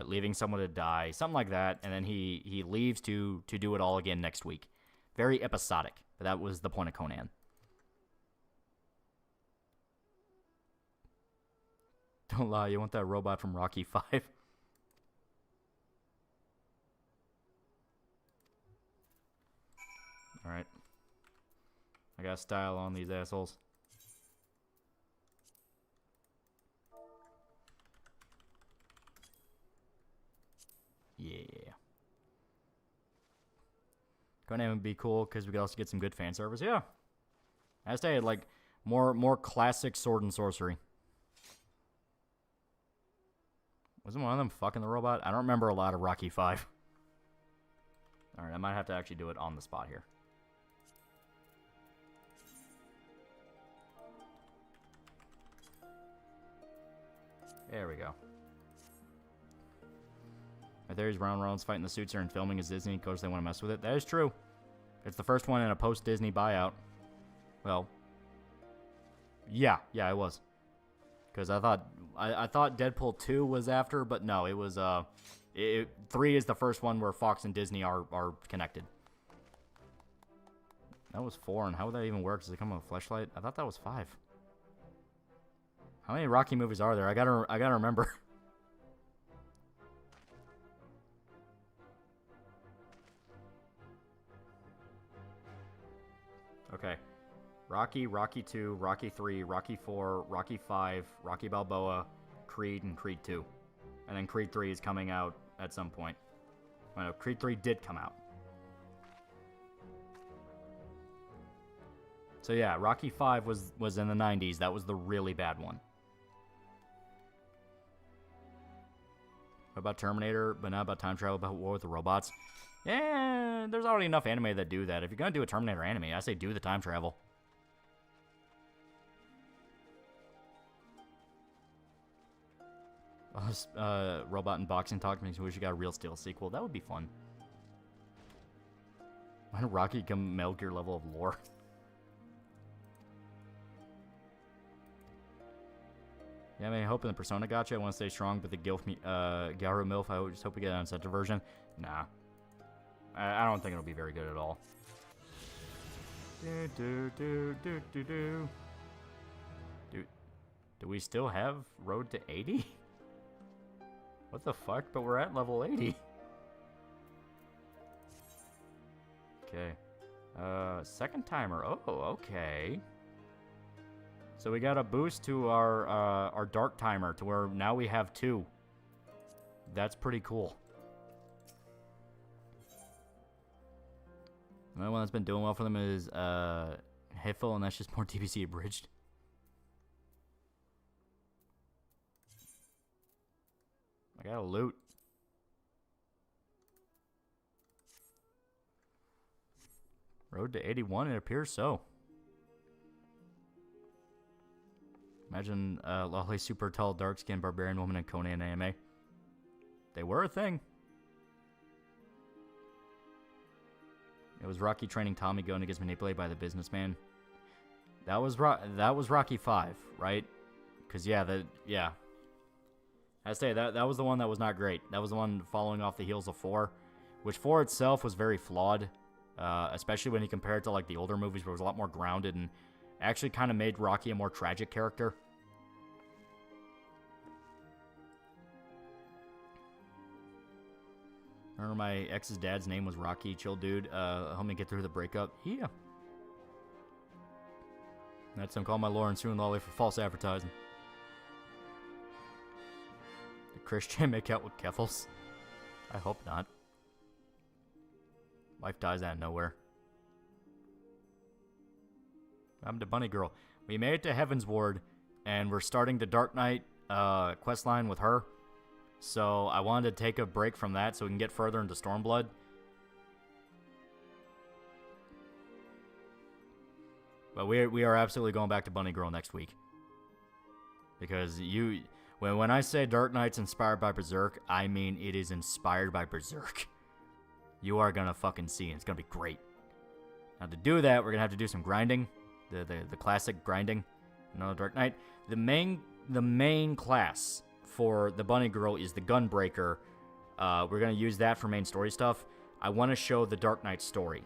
leaving someone to die, something like that. And then he leaves to do it all again next week. Very episodic. But that was the point of Conan. Don't lie, you want that robot from Rocky 5. Alright. I got style on these assholes. Yeah. Conan would be cool because we could also get some good fan service. Yeah. I stated, like, more classic sword and sorcery. Wasn't one of them fucking the robot? I don't remember a lot of Rocky 5. Alright, I might have to actually do it on the spot here. There we go. My theory is Ryan Reynolds fighting the suits here and filming as Disney because they want to mess with it. That is true. It's the first one in a post-Disney buyout. Well, yeah, it was. Because I thought Deadpool 2 was after, but no, it was 3 is the first one where Fox and Disney are connected. That was 4, and how would that even work? Does it come with a fleshlight? I thought that was 5. How many Rocky movies are there? I gotta remember. Okay. Rocky, Rocky 2, Rocky 3, Rocky 4, Rocky 5, Rocky Balboa, Creed, and Creed 2. And then Creed 3 is coming out at some point. I know, Creed 3 did come out. So yeah, Rocky 5 was in the 90s. That was the really bad one. What about Terminator, but not about time travel, about war with the robots? Yeah, there's already enough anime that do that. If you're gonna do a Terminator anime, I say do the time travel. Robot and boxing talk makes me wish you got a Real Steel sequel. That would be fun. Why did Rocky come Metal Gear level of lore? Yeah, I mean, hoping the Persona gacha. I want to stay strong, but the Garu MILF, I just hope we get an uncensored version. Nah. I don't think it'll be very good at all. Dude, do we still have Road to 80? What the fuck? But we're at level 80. Okay. Second timer. Oh, okay. So we got a boost to our dark timer to where now we have 2. That's pretty cool. The only one that's been doing well for them is Hiffle, and that's just more DBC abridged. I got a loot. Road to 81, it appears so. Imagine Loli super tall, dark-skinned barbarian woman in Conan anime. They were a thing. It was Rocky training Tommy going to get manipulated by the businessman. That was Rocky 5, right? Because I say that was the one that was not great. That was the one following off the heels of 4, which 4 itself was very flawed, especially when you compare it to like the older movies where it was a lot more grounded and actually kind of made Rocky a more tragic character. Remember my ex's dad's name was Rocky. Chill dude. Help me get through the breakup. Yeah. That's him calling my Lauren soon Lolly for false advertising. Did Christian make out with Keffels? I hope not. Wife dies out of nowhere. I'm the bunny girl. We made it to Heaven's Ward, and we're starting the Dark Knight quest line with her. So I wanted to take a break from that so we can get further into Stormblood. But we are absolutely going back to Bunny Girl next week. Because when I say Dark Knight's inspired by Berserk, I mean it is inspired by Berserk. You are gonna fucking see it. It's gonna be great. Now to do that, we're gonna have to do some grinding. The classic grinding. No Dark Knight. The main class for the Bunny Girl is the Gunbreaker. We're going to use that for main story stuff. I want to show the Dark Knight story.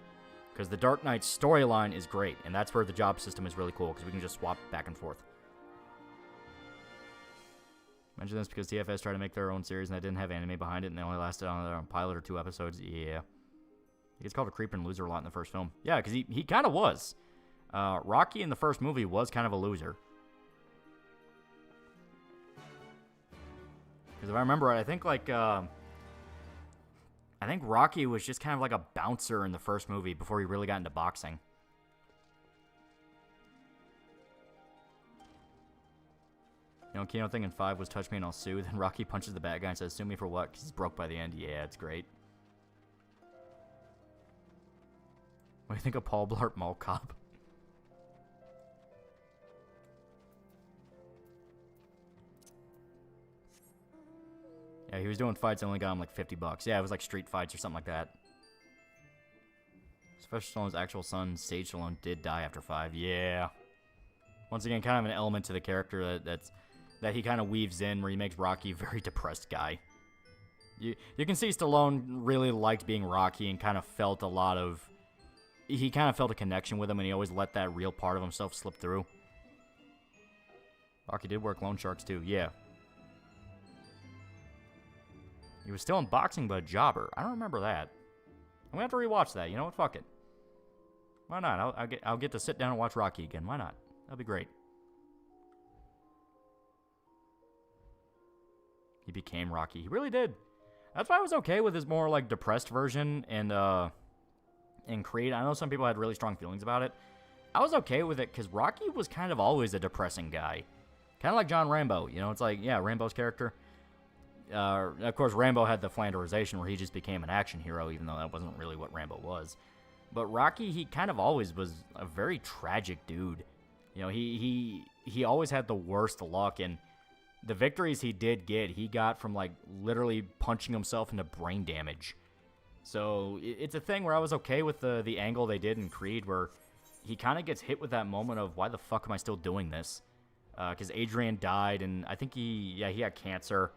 Because the Dark Knight storyline is great. And that's where the job system is really cool. Because we can just swap back and forth. Mention this because TFS tried to make their own series and they didn't have anime behind it. And they only lasted on their own pilot or 2 episodes. Yeah. He gets called a creeper and loser a lot in the first film. Yeah, because he kind of was. Rocky in the first movie was kind of a loser. Because if I remember right, I think Rocky was just kind of like a bouncer in the first movie before he really got into boxing. You know, Kino thing in 5 was touch me and I'll sue. Then Rocky punches the bad guy and says, sue me for what? Because he's broke by the end. Yeah, it's great. What do you think of Paul Blart Mall Cop? Yeah, he was doing fights that only got him like $50. Yeah, it was like street fights or something like that. Sylvester Stallone's actual son, Sage Stallone, did die after 5. Yeah. Once again, kind of an element to the character that he kind of weaves in where he makes Rocky a very depressed guy. You can see Stallone really liked being Rocky and kind of felt he kind of felt a connection with him and he always let that real part of himself slip through. Rocky did work loan sharks too, yeah. He was still in boxing, but a jobber. I don't remember that. I'm going to have to rewatch that. You know what? Fuck it. Why not? I'll get to sit down and watch Rocky again. Why not? That'll be great. He became Rocky. He really did. That's why I was okay with his more, like, depressed version in Creed. I know some people had really strong feelings about it. I was okay with it because Rocky was kind of always a depressing guy. Kind of like John Rambo. You know, it's like, yeah, Rambo's character. Of course, Rambo had the Flanderization where he just became an action hero, even though that wasn't really what Rambo was. But Rocky, he kind of always was a very tragic dude. You know, he always had the worst luck, and the victories he did get, he got from, like, literally punching himself into brain damage. So, it's a thing where I was okay with the angle they did in Creed, where he kind of gets hit with that moment of, why the fuck am I still doing this? Because Adrian died, and I think he had cancer.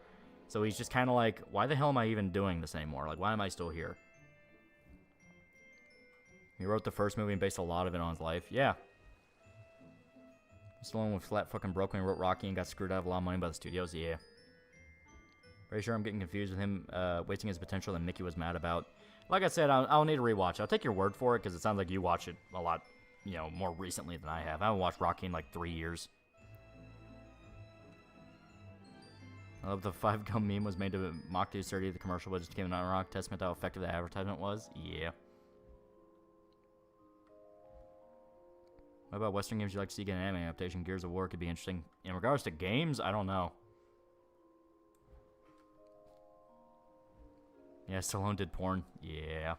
So he's just kind of like, why the hell am I even doing this anymore? Like, why am I still here? He wrote the first movie and based a lot of it on his life. Yeah. Stallone was flat fucking broke when he wrote Rocky and got screwed out of a lot of money by the studios. Yeah. Very sure I'm getting confused with him wasting his potential that Mickey was mad about. Like I said, I'll need to rewatch. I'll take your word for it because it sounds like you watch it a lot, you know, more recently than I have. I haven't watched Rocky in like 3 years. I love the 5-gum meme was made to mock the absurdity of the commercial, but just came an ironic testament to how effective the advertisement was. Yeah. What about Western games you like to see get an anime adaptation? Gears of War could be interesting. In regards to games, I don't know. Yeah, Stallone did porn. Yeah.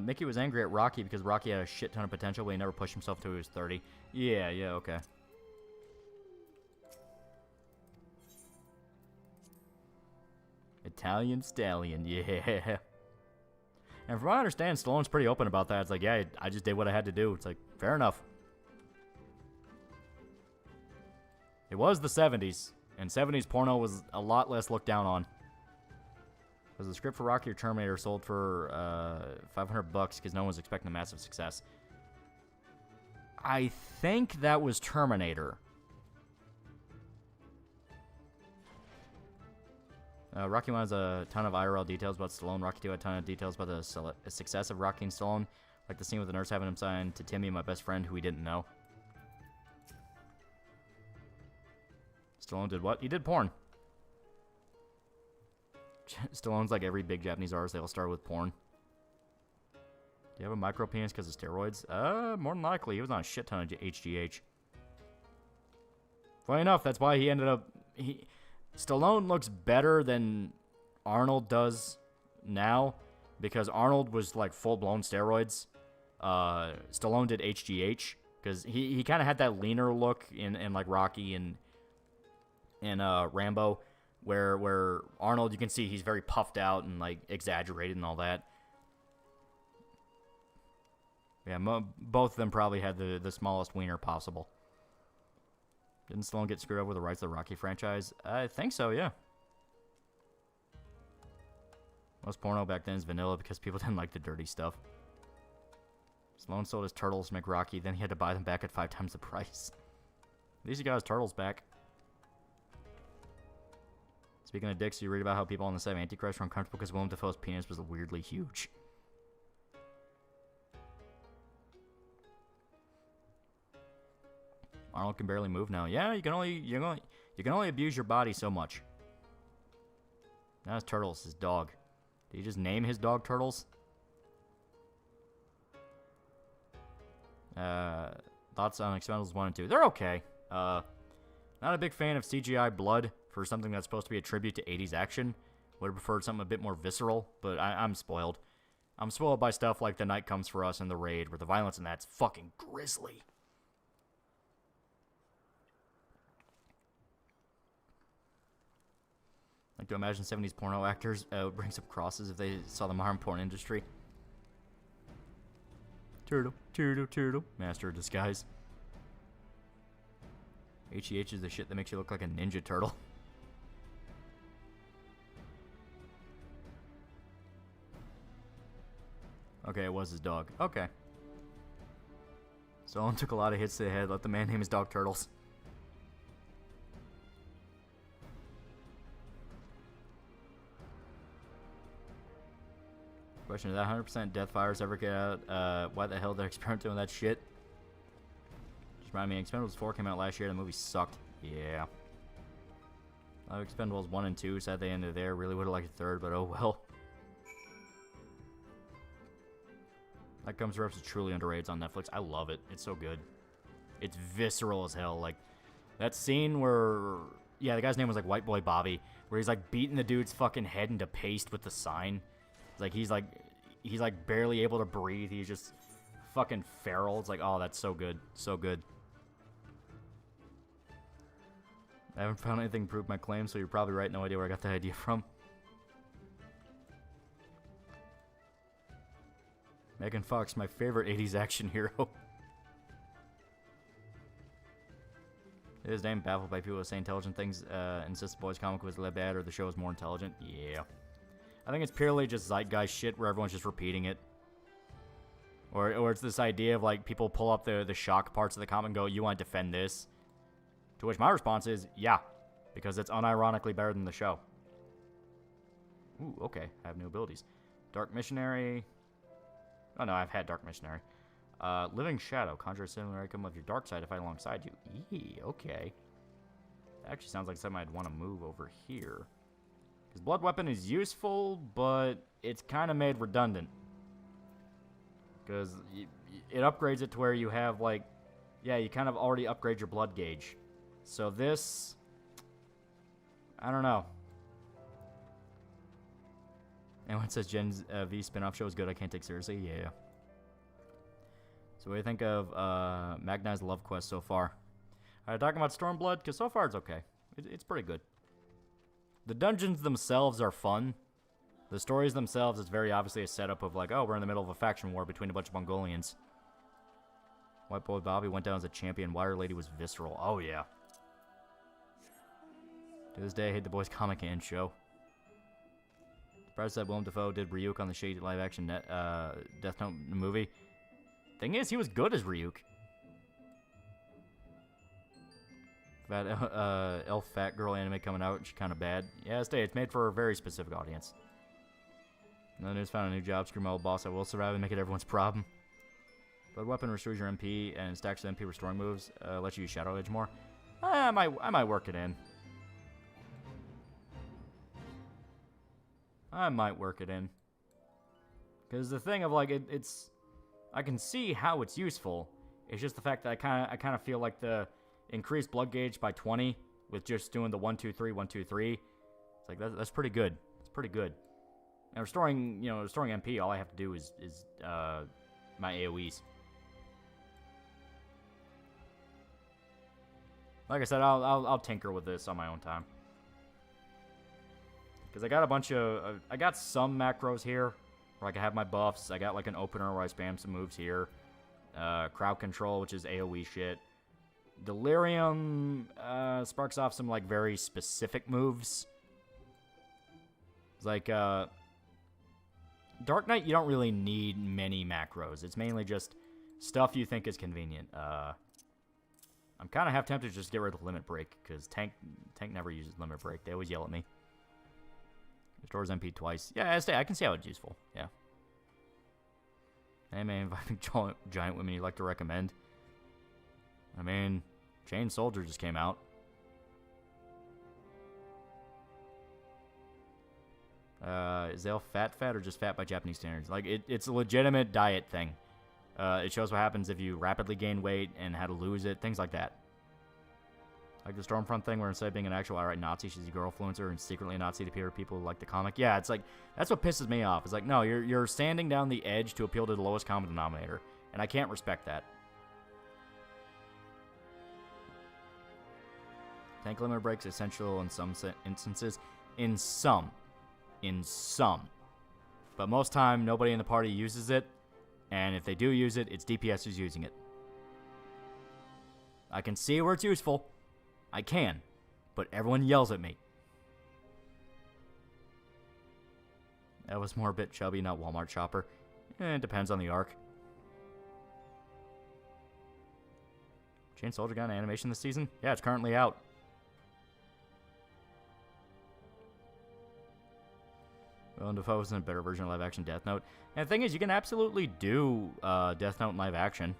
Mickey was angry at Rocky because Rocky had a shit ton of potential, but he never pushed himself till he was 30. Yeah, okay. Italian Stallion, yeah. And from what I understand, Stallone's pretty open about that. It's like, yeah, I just did what I had to do. It's like, fair enough. It was the 70s, and 70s porno was a lot less looked down on. Was the script for Rocky or Terminator sold for $500 because no one was expecting a massive success? I think that was Terminator. Rocky 1 has a ton of IRL details about Stallone. Rocky 2 had a ton of details about the success of Rocky and Stallone. Like the scene with the nurse having him sign to Timmy, my best friend, who he didn't know. Stallone did what? He did porn. Stallone's like every big Japanese artist. They all start with porn. Do you have a micro penis because of steroids? More than likely. He was on a shit ton of HGH. Funny enough, that's why he ended up... Stallone looks better than Arnold does now because Arnold was like full-blown steroids. Stallone did HGH because he kind of had that leaner look in like Rocky and Rambo, where Arnold, you can see he's very puffed out and like exaggerated and all that. Yeah, both of them probably had the smallest wiener possible. Didn't Stallone get screwed up with the rights to the Rocky franchise? I think so, yeah. Most porno back then is vanilla because people didn't like the dirty stuff. Stallone sold his turtles to make Rocky, then he had to buy them back at 5 times the price. At least he got his turtles back. Speaking of dicks, you read about how people on the set of Antichrist were uncomfortable because Willem Dafoe's penis was weirdly huge. Arnold can barely move now. Yeah, you can only abuse your body so much. Now his Turtles, his dog. Did he just name his dog Turtles? Thoughts on Expendables 1 and 2? They're okay. Not a big fan of CGI blood for something that's supposed to be a tribute to 80s action. Would have preferred something a bit more visceral, but I'm spoiled. I'm spoiled by stuff like The Night Comes For Us and The Raid, where the violence in that's fucking grisly. Like to imagine 70s porno actors would bring some crosses if they saw the modern porn industry. Turtle, turtle, turtle. Master of disguise. HEH is the shit that makes you look like a ninja turtle. Okay, it was his dog. Okay. Stallone took a lot of hits to the head. Let the man name his dog Turtles. Question, did that 100% Deathfires ever get out? Why the hell did they experiment doing that shit? Just remind me, Expendables 4 came out last year. The movie sucked. Yeah. Expendables 1 and 2, sad they ended there. Really would have liked a third, but oh well. That Comes Reps is truly underrated. It's on Netflix. I love it. It's so good. It's visceral as hell. Like, that scene where... Yeah, the guy's name was like White Boy Bobby. Where he's like beating the dude's fucking head into paste with the sign. It's like he's like barely able to breathe. He's just fucking feral. It's like, oh, that's so good. So good. I haven't found anything to prove my claim, so you're probably right. No idea where I got that idea from. Megan Fox, my favorite 80s action hero. His name baffled by people who say intelligent things, insist the boys comic was bad or the show was more intelligent. Yeah. I think it's purely just zeitgeist shit where everyone's just repeating it. Or it's this idea of like people pull up the shock parts of the comic and go, you want to defend this? To which my response is, yeah. Because it's unironically better than the show. Ooh, okay. I have new abilities. Dark Missionary. Oh no, I've had Dark Missionary. Living Shadow. Conjure a similar outcome of your dark side to fight alongside you. Eee, okay. That actually sounds like something I'd want to move over here. Because Blood Weapon is useful, but it's kind of made redundant. Because it upgrades it to where you have, like, yeah, you kind of already upgrade your blood gauge. So this, I don't know. And when it says Gen V spin-off show is good, I can't take seriously. Yeah. So what do you think of Magnai's Love Quest so far? Alright, talking about Stormblood, because so far it's okay. It's pretty good. The dungeons themselves are fun. The stories themselves is very obviously a setup of like, oh, we're in the middle of a faction war between a bunch of Mongolians. White Boy Bobby went down as a champion. Wire Lady was visceral. Oh, yeah. To this day, I hate the boys' comic and show. Surprised that Willem Dafoe did Ryuk on the shitty live-action Death Note movie. Thing is, he was good as Ryuk. That elf fat girl anime coming out, she's kind of bad. Yeah, it's made for a very specific audience. Another news, found a new job. Screw my old boss. I will survive and make it everyone's problem. Blood Weapon restores your MP and stacks the MP restoring moves. Lets you use Shadow Edge more. I might work it in. I might work it in. Because the thing of like it's I can see how it's useful. It's just the fact that I kind of feel like the increased blood gauge by 20 with just doing the 1 2 3 1 2 3. It's like that's pretty good. It's pretty good. And restoring MP, all I have to do is my AoEs. Like I said, I'll tinker with this on my own time. Because I got a bunch of... I got some macros here where I can have my buffs. I got like an opener where I spam some moves here. Crowd control, which is AoE shit. Delirium sparks off some like very specific moves. It's like... Dark Knight, you don't really need many macros. It's mainly just stuff you think is convenient. I'm kind of half tempted to just get rid of Limit Break, because Tank never uses Limit Break. They always yell at me. Restores MP twice. Yeah, I can see how it's useful. Yeah. Anime inviting giant women you'd like to recommend? I mean, Chain Soldier just came out. Is Zale fat or just fat by Japanese standards? Like, it's a legitimate diet thing. It shows what happens if you rapidly gain weight and how to lose it, things like that. Like the Stormfront thing where instead of being an actual outright Nazi, she's a girl influencer and secretly a Nazi to appeal to people who like the comic. Yeah, it's like, that's what pisses me off. It's like, no, you're standing down the edge to appeal to the lowest common denominator, and I can't respect that. Tank limit breaks essential in some instances. In some. But most time, nobody in the party uses it. And if they do use it, it's DPS who's using it. I can see where it's useful. I can. But everyone yells at me. That was more a bit chubby, not Walmart shopper. It depends on the arc. Chain Soldier got an animation this season? Yeah, it's currently out. Willem Dafoe was in a better version of live-action Death Note. And the thing is, you can absolutely do Death Note in live-action.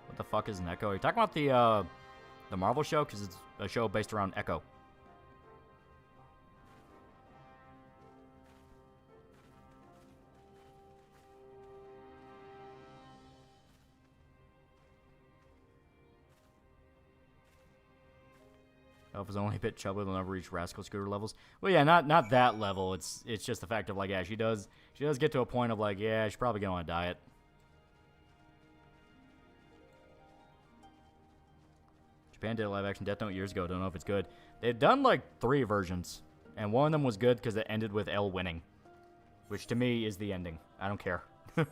What the fuck is an Echo? Are you talking about the Marvel show? Because it's a show based around Echo. Elf is only a bit chubby, will never reach Rascal Scooter levels. Well, yeah, not that level. It's just the fact of like, yeah, she does get to a point of like, yeah, she's probably gonna want to diet. Japan did a live action Death Note years ago. Don't know if it's good. They've done like 3 versions, and one of them was good because it ended with L winning, which to me is the ending. I don't care. Death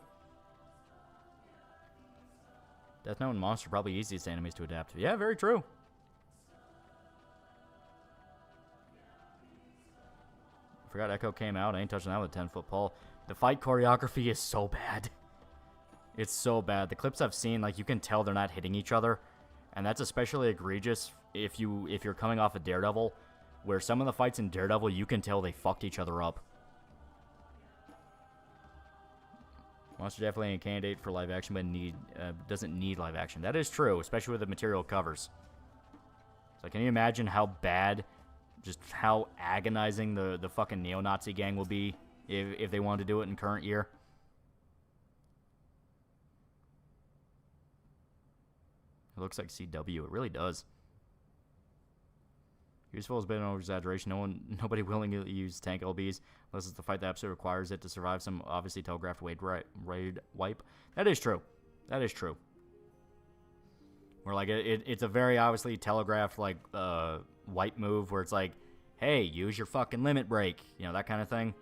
Note and Monster are probably easiest enemies to adapt. Yeah, very true. I forgot Echo came out. I ain't touching that with a 10-foot pole. The fight choreography is so bad. It's so bad. The clips I've seen, like, you can tell they're not hitting each other. And that's especially egregious if you're coming off of Daredevil, where some of the fights in Daredevil, you can tell they fucked each other up. Monster definitely a candidate for live action, but doesn't need live action. That is true, especially with the material covers. So can you imagine how bad, just how agonizing the fucking neo-Nazi gang will be if they wanted to do it in current year? It looks like CW. It really does. Useful has been an over-exaggeration. Nobody willingly use tank LBs unless it's the fight that absolutely requires it to survive some obviously telegraphed raid wipe. That is true. That is true. Where like it's a very obviously telegraphed like wipe move where it's like, hey, use your fucking limit break, you know, that kind of thing.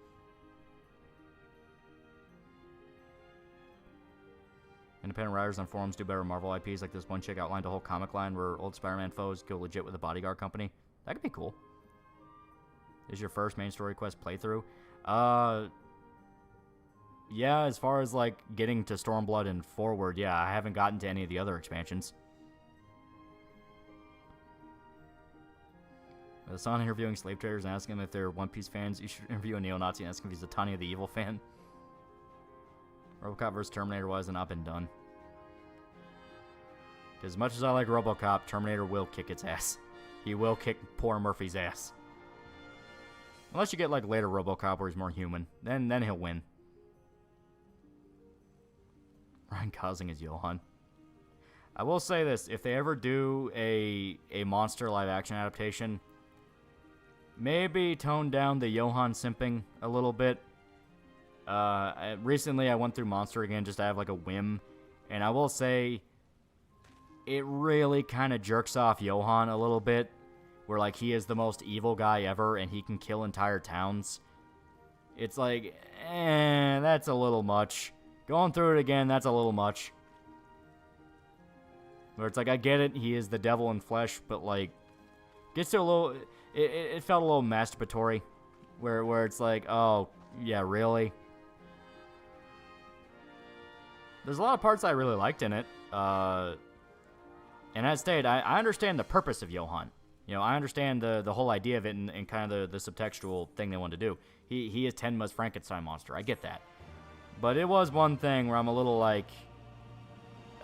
Independent writers on forums do better Marvel IPs. Like this one chick outlined a whole comic line where old Spider-Man foes go legit with a bodyguard company. That could be cool. Is your first main story quest playthrough? Yeah, as far as like getting to Stormblood and forward, yeah, I haven't gotten to any of the other expansions. The son interviewing slave traders and asking them if they're One Piece fans. You should interview a neo-Nazi and ask him if he's a Tanya the Evil fan. RoboCop vs. Terminator has not been done. Because as much as I like RoboCop, Terminator will kick its ass. He will kick poor Murphy's ass. Unless you get like later RoboCop where he's more human. Then he'll win. Ryan Gosling is Johan. I will say this. If they ever do a monster live action adaptation, maybe tone down the Johan simping a little bit. Recently I went through Monster again just to have like a whim. And I will say it really kind of jerks off Johan a little bit. Where, like, he is the most evil guy ever, and he can kill entire towns. It's like, that's a little much. Going through it again, that's a little much. Where it's like, I get it, he is the devil in flesh, but, like, gets to a little, it felt a little masturbatory. Where it's like, oh, yeah, really? There's a lot of parts I really liked in it. And as stated, I understand the purpose of Johan. You know, I understand the whole idea of it and kind of the subtextual thing they wanted to do. He is Tenma's Frankenstein monster. I get that. But it was one thing where I'm a little like,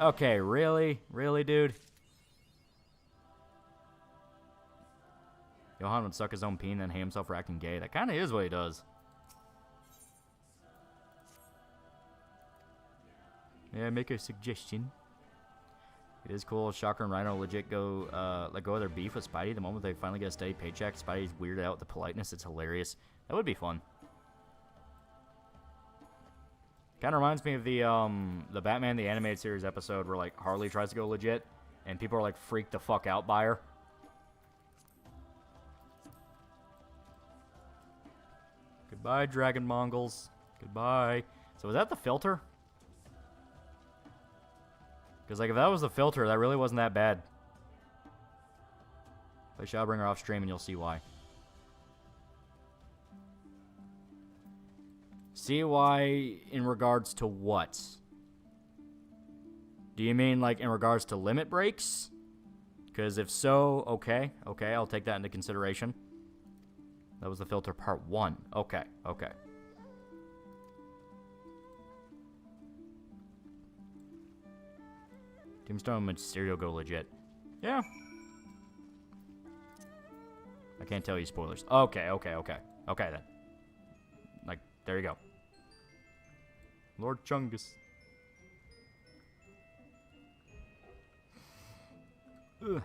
okay, really? Really, dude? Johan would suck his own peen and hate himself for acting gay. That kind of is what he does. May I make a suggestion? It is cool. Shocker and Rhino legit go let go of their beef with Spidey the moment they finally get a steady paycheck. Spidey's weirded out with the politeness. It's hilarious. That would be fun. Kind of reminds me of the Batman the Animated Series episode where like Harley tries to go legit and people are like freaked the fuck out by her. Goodbye, Dragon Mongols. Goodbye. So was that the filter? Because, like, if that was the filter, that really wasn't that bad. Play Shadowbringer off stream and you'll see why. See why in regards to what? Do you mean, like, in regards to limit breaks? Because if so, okay. Okay, I'll take that into consideration. That was the filter part 1. Okay, okay. Tombstone and Mysterio go legit. Yeah. I can't tell you spoilers. Okay, okay, okay. Okay, then. Like, there you go. Lord Chungus. Ugh.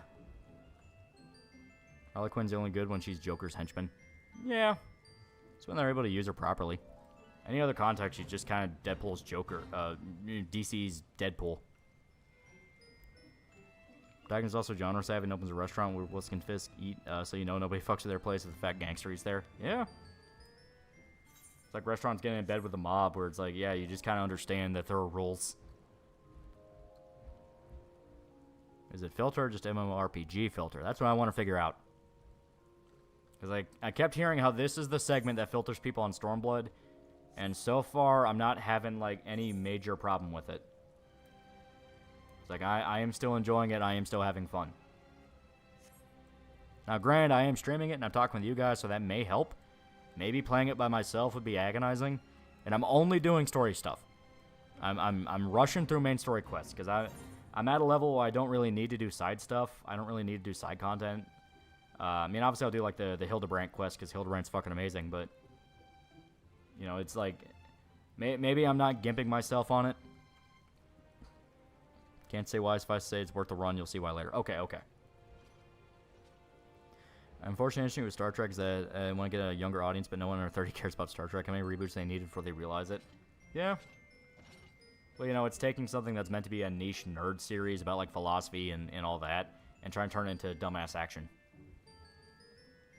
Harley Quinn's only good when she's Joker's henchman. Yeah. It's when they're able to use her properly. Any other context, she's just kind of Deadpool's Joker. DC's Deadpool. Dragon's also genre savvy and opens a restaurant where Whisk and Fisk eat, so you know nobody fucks with their place if the fat gangster eats there. Yeah. It's like restaurants getting in bed with the mob where it's like, yeah, you just kind of understand that there are rules. Is it filter or just MMORPG filter? That's what I want to figure out. Because I kept hearing how this is the segment that filters people on Stormblood, and so far I'm not having like any major problem with it. Like, I am still enjoying it. I am still having fun. Now, granted, I am streaming it, and I'm talking with you guys, so that may help. Maybe playing it by myself would be agonizing. And I'm only doing story stuff. I'm rushing through main story quests because I'm at a level where I don't really need to do side stuff. I don't really need to do side content. I mean, obviously I'll do like the Hildebrandt quest because Hildebrandt's fucking amazing, but you know, it's like maybe I'm not gimping myself on it. Can't say why. If I say it's worth the run, you'll see why later. Okay. Unfortunately, issue with Star Trek is that I want to get a younger audience, but no one under 30 cares about Star Trek. How many reboots they needed before they realize it? Yeah. Well, you know, it's taking something that's meant to be a niche nerd series about, like, philosophy and all that, and trying to turn it into dumbass action.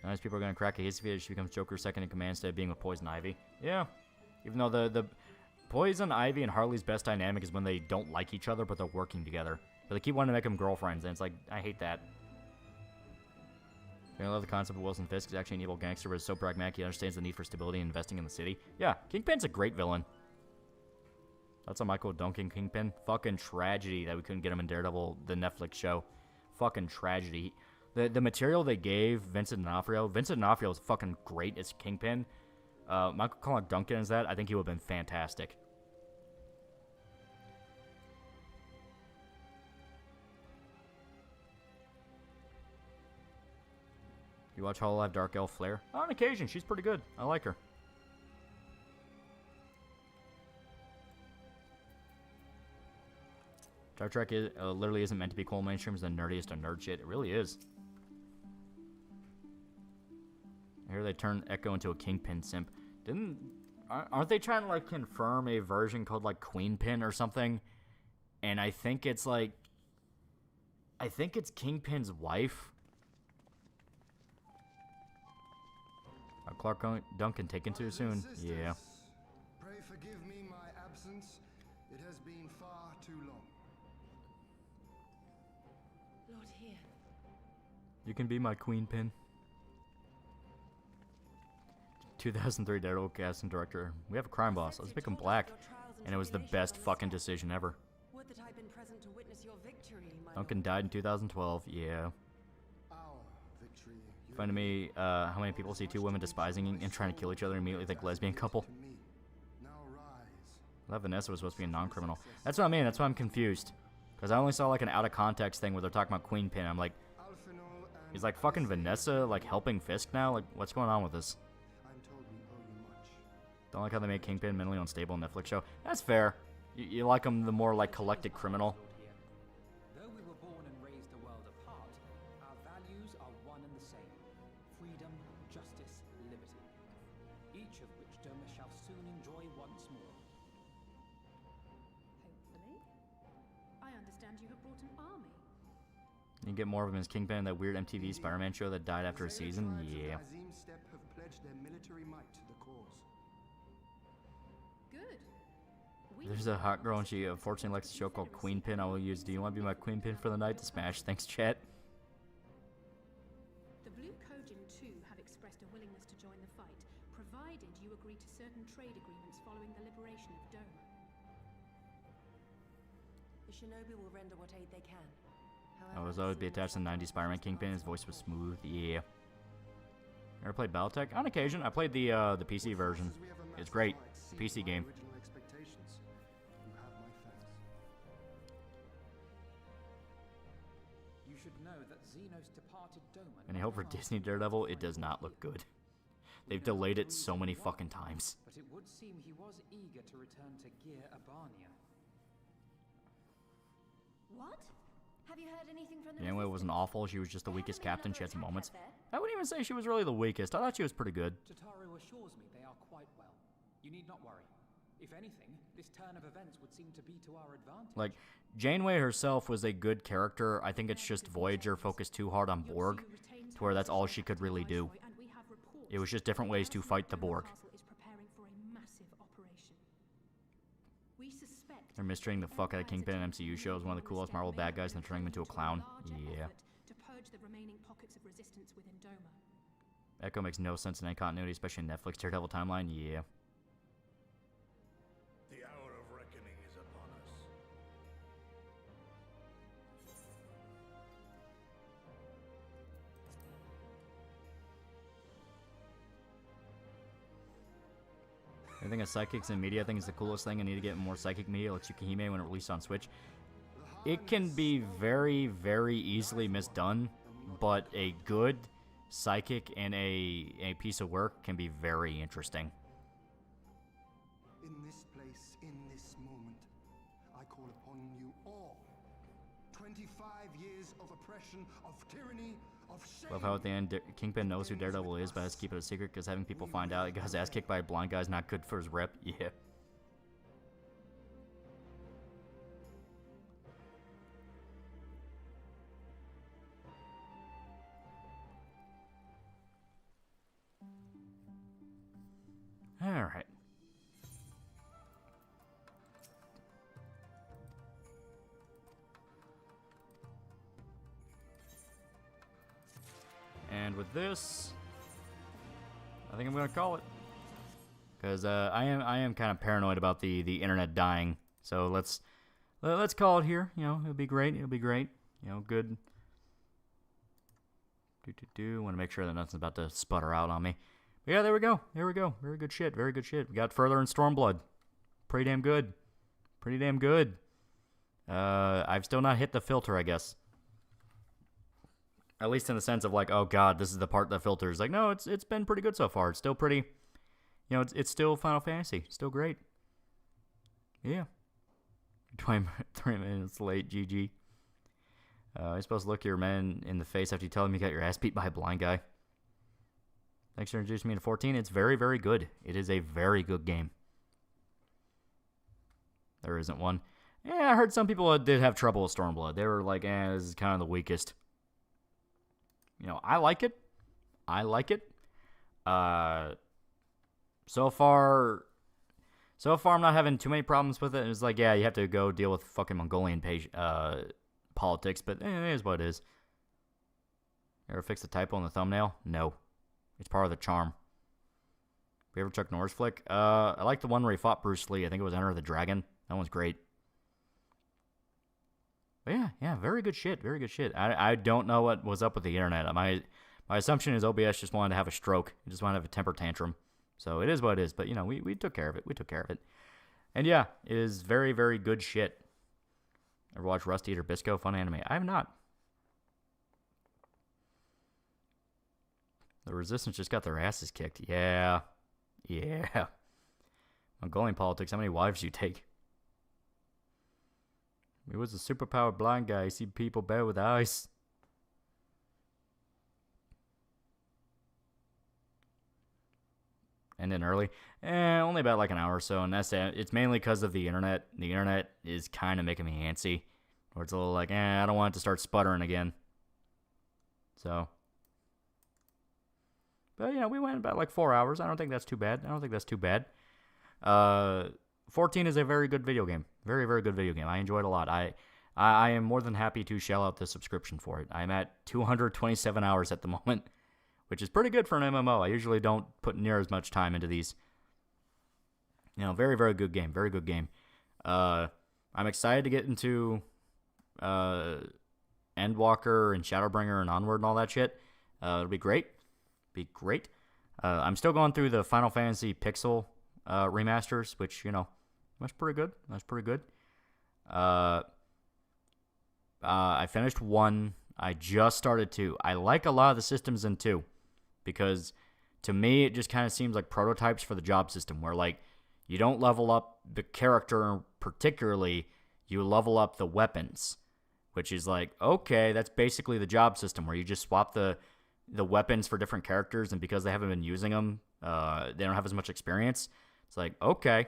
Nice people are going to crack a hissy fit if she becomes Joker's second in command instead of being with Poison Ivy. Yeah. Even though the Poison Ivy and Harley's best dynamic is when they don't like each other, but they're working together. But they keep wanting to make them girlfriends, and it's like, I hate that. I love the concept of Wilson Fisk. He's actually an evil gangster, but is so pragmatic he understands the need for stability and investing in the city. Yeah, Kingpin's a great villain. That's a Michael Duncan Kingpin. Fucking tragedy that we couldn't get him in Daredevil, the Netflix show. Fucking tragedy. The material they gave Vincent D'Onofrio is fucking great as Kingpin. Michael Clark Duncan is that. I think he would have been fantastic. You watch Hololive Dark Elf Flare? On occasion, she's pretty good. I like her. Star Trek literally isn't meant to be cool mainstream. It's the nerdiest of nerd shit. It really is. I hear they turned Echo into a Kingpin simp. Aren't they trying to like confirm a version called like Queenpin or something? And I think it's like, I think it's Kingpin's wife. Clark Duncan taken too soon. Yeah. Pray forgive me my absence. It has been far too long. Lord here. You can be my Queenpin. 2003 Daredevil casting director. We have a crime boss. Let's make him black. And it was the best fucking decision ever. Would that I'd been present to witness your victory, my Duncan died in 2012. Yeah. Our victory. Funny to me, how many people see two women despising and trying to kill each other and immediately think lesbian couple. Now rise. I thought Vanessa was supposed to be a non-criminal. That's what I mean. That's why I'm confused. Because I only saw like an out-of-context thing where they're talking about Queenpin. I'm like, is like fucking Vanessa like helping Fisk now? Like, what's going on with this? I'm told we owe you much. Don't like how they make Kingpin mentally unstable in Netflix show. That's fair. You like him the more like collected criminal. Though we were born and raised a world apart, our values are one and the same. Freedom, justice, liberty. Each of which Doma shall soon enjoy once more. Hopefully. I understand you have brought an army. You get more of him as Kingpin in that weird MTV Spider-Man show that died after a season. Yeah. Azim Steppe have pledged their military might to the cause. Good. There's a hot girl and she unfortunately likes a show called Queenpin. I will use Do You Want to Be My Queenpin for the night to smash? Thanks, chat. The Blue Kojin too have expressed a willingness to join the fight, provided you agree to certain trade agreements following the liberation of Doma. The shinobi will render what aid they can. I was always be attached to the 90s Spider-Man Kingpin. His voice was smooth. Yeah. Ever played Battletech? On occasion. I played the PC version. It's great. PC game. Original expectations. You have my thanks. You should know that Xenos departed Doma. And I hope for Disney Daredevil, it does not look good. They've delayed it so many fucking times. But it would seem he was eager to return to Gear Abania. What? Have you heard anything from the Janeway wasn't awful. She was just the weakest captain. She had some moments. I wouldn't even say she was really the weakest. I thought she was pretty good. Tataru assures me they are quite well. You need not worry. If anything, this turn of events would seem to be to our advantage. Like, Janeway herself was a good character. I think it's just Voyager focused too hard on Borg, to where that's all she could really do. It was just different ways to fight the Borg. They're mistreating the fuck out of Kingpin in MCU shows. One of the coolest Marvel bad guys, and they're turning him into a clown. Yeah. To purge the remaining pockets of resistance within Doma. Echo makes no sense in any continuity, especially in Netflix Daredevil timeline. Yeah. The hour of reckoning is upon us. I think of psychics and media. I think it's the coolest thing. I need to get more psychic media. Let's Yukihime when it released on Switch. It can be very, very easily misdone, but a good psychic and a piece of work can be very interesting. In this place, in this moment, I call upon you all. 25 years of oppression, of tyranny, of shame. Love how at the end, Kingpin knows who Daredevil is, but has to keep it a secret because having people find out he got his ass kicked by a blind guy is not good for his rep. Yeah. Alright. And with this, I think I'm gonna call it, because I am kind of paranoid about the internet dying. So let's call it here. You know, it'll be great. It'll be great. You know, good. Want to make sure that nothing's about to sputter out on me. But yeah, there we go. There we go. Very good shit. Very good shit. We got further in Stormblood. Pretty damn good. Pretty damn good. I've still not hit the filter, I guess. At least in the sense of like, oh god, this is the part that filters. Like, no, it's been pretty good so far. It's still pretty, you know, it's still Final Fantasy. Still great. Yeah. 3 minutes late, GG. You're supposed to look your man in the face after you tell him you got your ass beat by a blind guy. Thanks for introducing me to 14. It's very, very good. It is a very good game. There isn't one. Yeah, I heard some people did have trouble with Stormblood. They were like, this is kind of the weakest. You know, I like it. I like it. So far I'm not having too many problems with it. It's like, yeah, you have to go deal with fucking Mongolian politics, but it is what it is. Ever fix the typo on the thumbnail? No. It's part of the charm. You ever Chuck Norris flick? I like the one where he fought Bruce Lee. I think it was Enter the Dragon. That one's great. But yeah, very good shit. Very good shit. I don't know what was up with the internet. My assumption is OBS just wanted to have a stroke. It just wanted to have a temper tantrum. So it is what it is. But, you know, we took care of it. We took care of it. And yeah, it is very, very good shit. Ever watch Rusty or Bisco? Fun anime. I have not. The Resistance just got their asses kicked. Yeah. Yeah. Mongolian politics. How many wives do you take? He was a superpowered blind guy. He see people bare with eyes. And then early. Only about like an hour or so. And that's it. It's mainly because of the internet. The internet is kind of making me antsy. Or it's a little like, I don't want it to start sputtering again. So. But, you know, we went about like 4 hours. I don't think that's too bad. 14 is a very good video game. Very, very good video game. I enjoyed it a lot. I am more than happy to shell out the subscription for it. I'm at 227 hours at the moment, which is pretty good for an MMO. I usually don't put near as much time into these. You know, very, very good game. Very good game. I'm excited to get into Endwalker and Shadowbringer and Onward and all that shit. It'll be great. I'm still going through the Final Fantasy Pixel remasters, which, you know, that's pretty good. I finished 1. I just started 2. I like a lot of the systems in 2 because to me it just kind of seems like prototypes for the job system where like you don't level up the character particularly, you level up the weapons, which is like, okay, that's basically the job system where you just swap the weapons for different characters, and because they haven't been using them, they don't have as much experience. It's like, okay,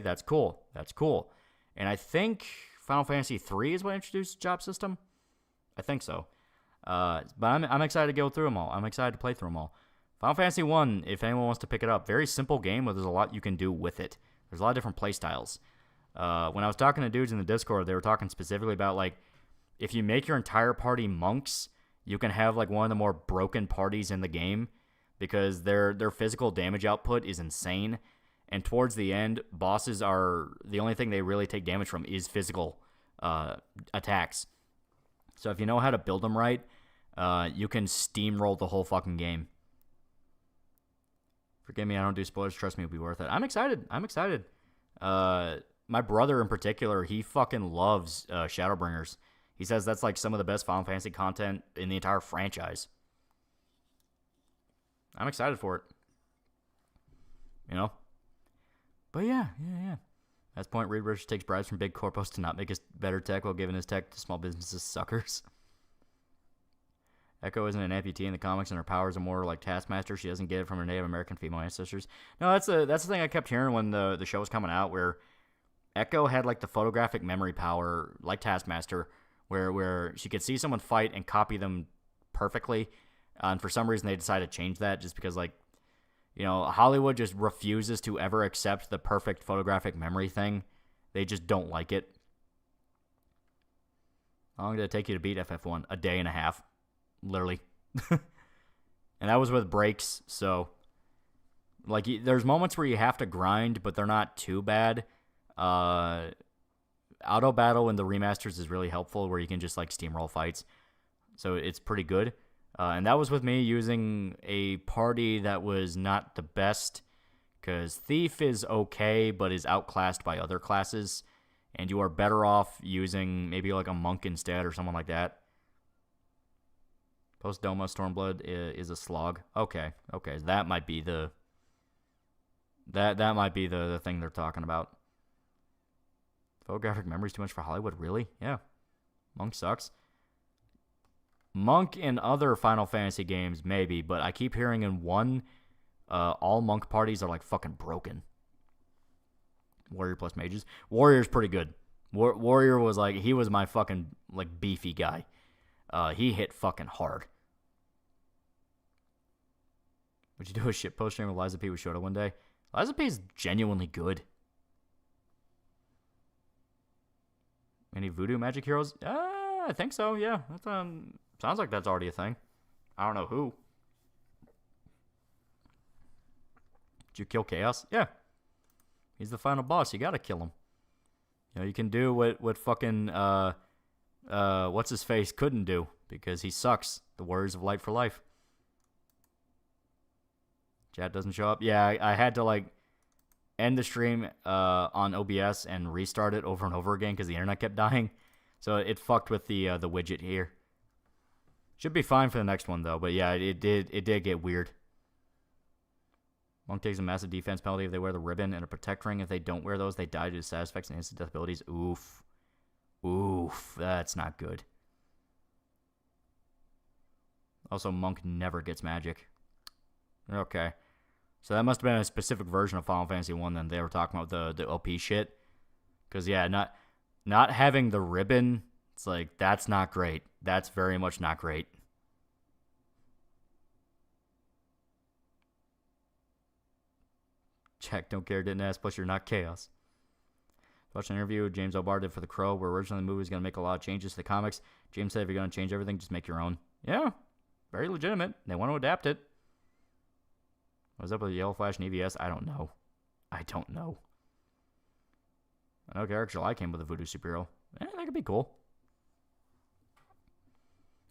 that's cool. And I think Final Fantasy III is what introduced the job system. I think so. But I'm excited to go through them all. I'm excited to play through them all. Final Fantasy 1, if anyone wants to pick it up, very simple game, but there's a lot you can do with it. There's a lot of different play styles. When I was talking to dudes in the Discord, they were talking specifically about, like, if you make your entire party monks, you can have, like, one of the more broken parties in the game because their physical damage output is insane. And towards the end, bosses are... the only thing they really take damage from is physical attacks. So if you know how to build them right, you can steamroll the whole fucking game. Forgive me, I don't do spoilers. Trust me, it'll be worth it. I'm excited. My brother in particular, he fucking loves Shadowbringers. He says that's like some of the best Final Fantasy content in the entire franchise. I'm excited for it. You know? But yeah. At this point, Reed Richards takes bribes from big corpos to not make his better tech while giving his tech to small businesses suckers. Echo isn't an amputee in the comics, and her powers are more like Taskmaster. She doesn't get it from her Native American female ancestors. No, that's the thing I kept hearing when the show was coming out, where Echo had like the photographic memory power, like Taskmaster, where she could see someone fight and copy them perfectly. And for some reason, they decided to change that just because, like, you know, Hollywood just refuses to ever accept the perfect photographic memory thing. They just don't like it. How long did it take you to beat FF1? A day and a half. Literally. And that was with breaks, so like there's moments where you have to grind, but they're not too bad. Auto battle in the remasters is really helpful, where you can just like steamroll fights, so it's pretty good. And that was with me using a party that was not the best, because Thief is okay but is outclassed by other classes, and you are better off using maybe like a monk instead or someone like that. Post Doma Stormblood is a slog. Okay. That might be the the thing they're talking about. Photographic memory's too much for Hollywood, really? Yeah. Monk sucks. Monk in other Final Fantasy games, maybe, but I keep hearing in one, all monk parties are like fucking broken. Warrior plus mages. Warrior's pretty good. Warrior was like, he was my fucking like beefy guy. He hit fucking hard. Would you do a shit post stream with Liza P with Shota one day? Liza P is genuinely good. Any voodoo magic heroes? I think so, yeah. That's sounds like that's already a thing. I don't know who. Did you kill Chaos? Yeah. He's the final boss. You gotta kill him. You know, you can do what fucking what's his face couldn't do, because he sucks. The Warriors of Light for life. Chat doesn't show up. Yeah, I had to like end the stream on OBS and restart it over and over again because the internet kept dying. So it fucked with the widget here. Should be fine for the next one though. But yeah, it did get weird. Monk takes a massive defense penalty if they wear the ribbon and a protect ring. If they don't wear those, they die due to side effects and instant death abilities. Oof, that's not good. Also, Monk never gets magic. Okay. So that must have been a specific version of Final Fantasy 1 then. They were talking about the OP shit. Because, yeah, not having the ribbon, it's like, that's not great. That's very much not great. Check, don't care, didn't ask, plus you're not Chaos. Watched an interview with James O'Barr did for The Crow, where originally the movie was going to make a lot of changes to the comics. James said if you're going to change everything, just make your own. Yeah, very legitimate. They want to adapt it. What's up with Yellow Flash and EVS? I don't know. I know Eric July came with a voodoo superhero. That could be cool.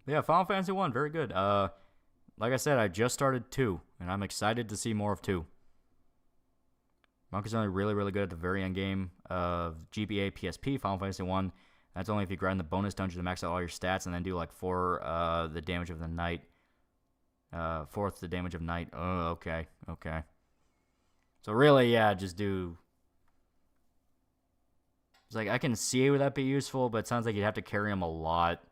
But yeah, Final Fantasy 1, very good. Like I said, I just started 2, and I'm excited to see more of 2. Monk is only really, really good at the very end game of GBA PSP Final Fantasy 1. That's only if you grind the bonus dungeon to max out all your stats and then do like 4 the damage of the night. 4th the damage of night. Oh, okay. So really, yeah, just do... It's like, I can see would that be useful, but it sounds like you'd have to carry him a lot.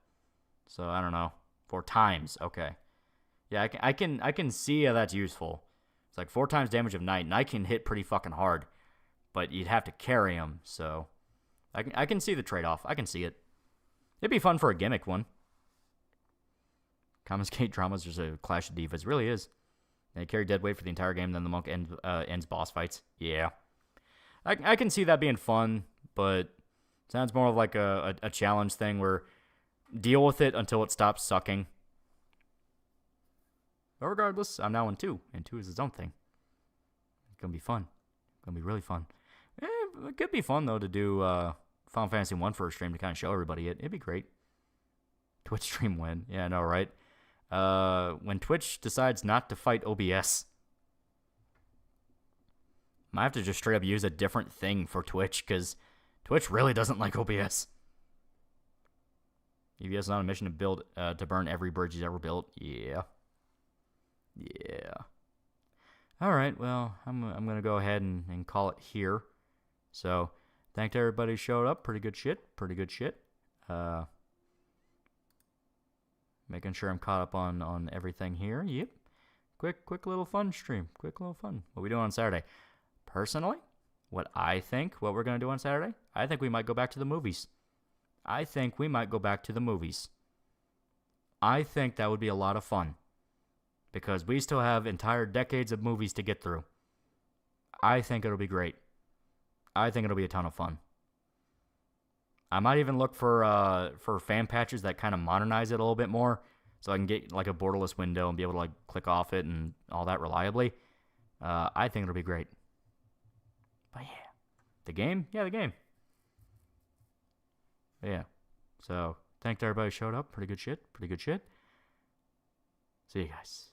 So, I don't know. 4 times. Okay. Yeah, I can see how that's useful. It's like 4 times damage of night, and I can hit pretty fucking hard. But you'd have to carry him, so... I can see the trade-off. I can see it. It'd be fun for a gimmick one. Common Skate Drama is just a clash of divas. It really is. They carry dead weight for the entire game, then the monk ends boss fights. Yeah. I can see that being fun, but sounds more of like a challenge thing where deal with it until it stops sucking. But regardless, I'm now in 2, and 2 is its own thing. It's going to be fun. It's going to be really fun. It could be fun, though, to do Final Fantasy 1 for a stream to kind of show everybody it. It'd be great. Twitch stream win. Yeah, I know, right? When Twitch decides not to fight OBS. Might have to just straight up use a different thing for Twitch, because Twitch really doesn't like OBS. EVS is on a mission to burn every bridge he's ever built. Yeah. Yeah. Alright, well, I'm going to go ahead and call it here. So, thanks to everybody who showed up. Pretty good shit. Making sure I'm caught up on everything here. Yep. Quick little fun stream. Quick little fun. What we doing on Saturday? Personally, what we're going to do on Saturday, I think we might go back to the movies. I think that would be a lot of fun. Because we still have entire decades of movies to get through. I think it'll be great. I think it'll be a ton of fun. I might even look for fan patches that kind of modernize it a little bit more, so I can get like a borderless window and be able to like click off it and all that reliably. I think it'll be great. But yeah, the game. Yeah. So thanks to everybody who showed up. Pretty good shit. See you guys.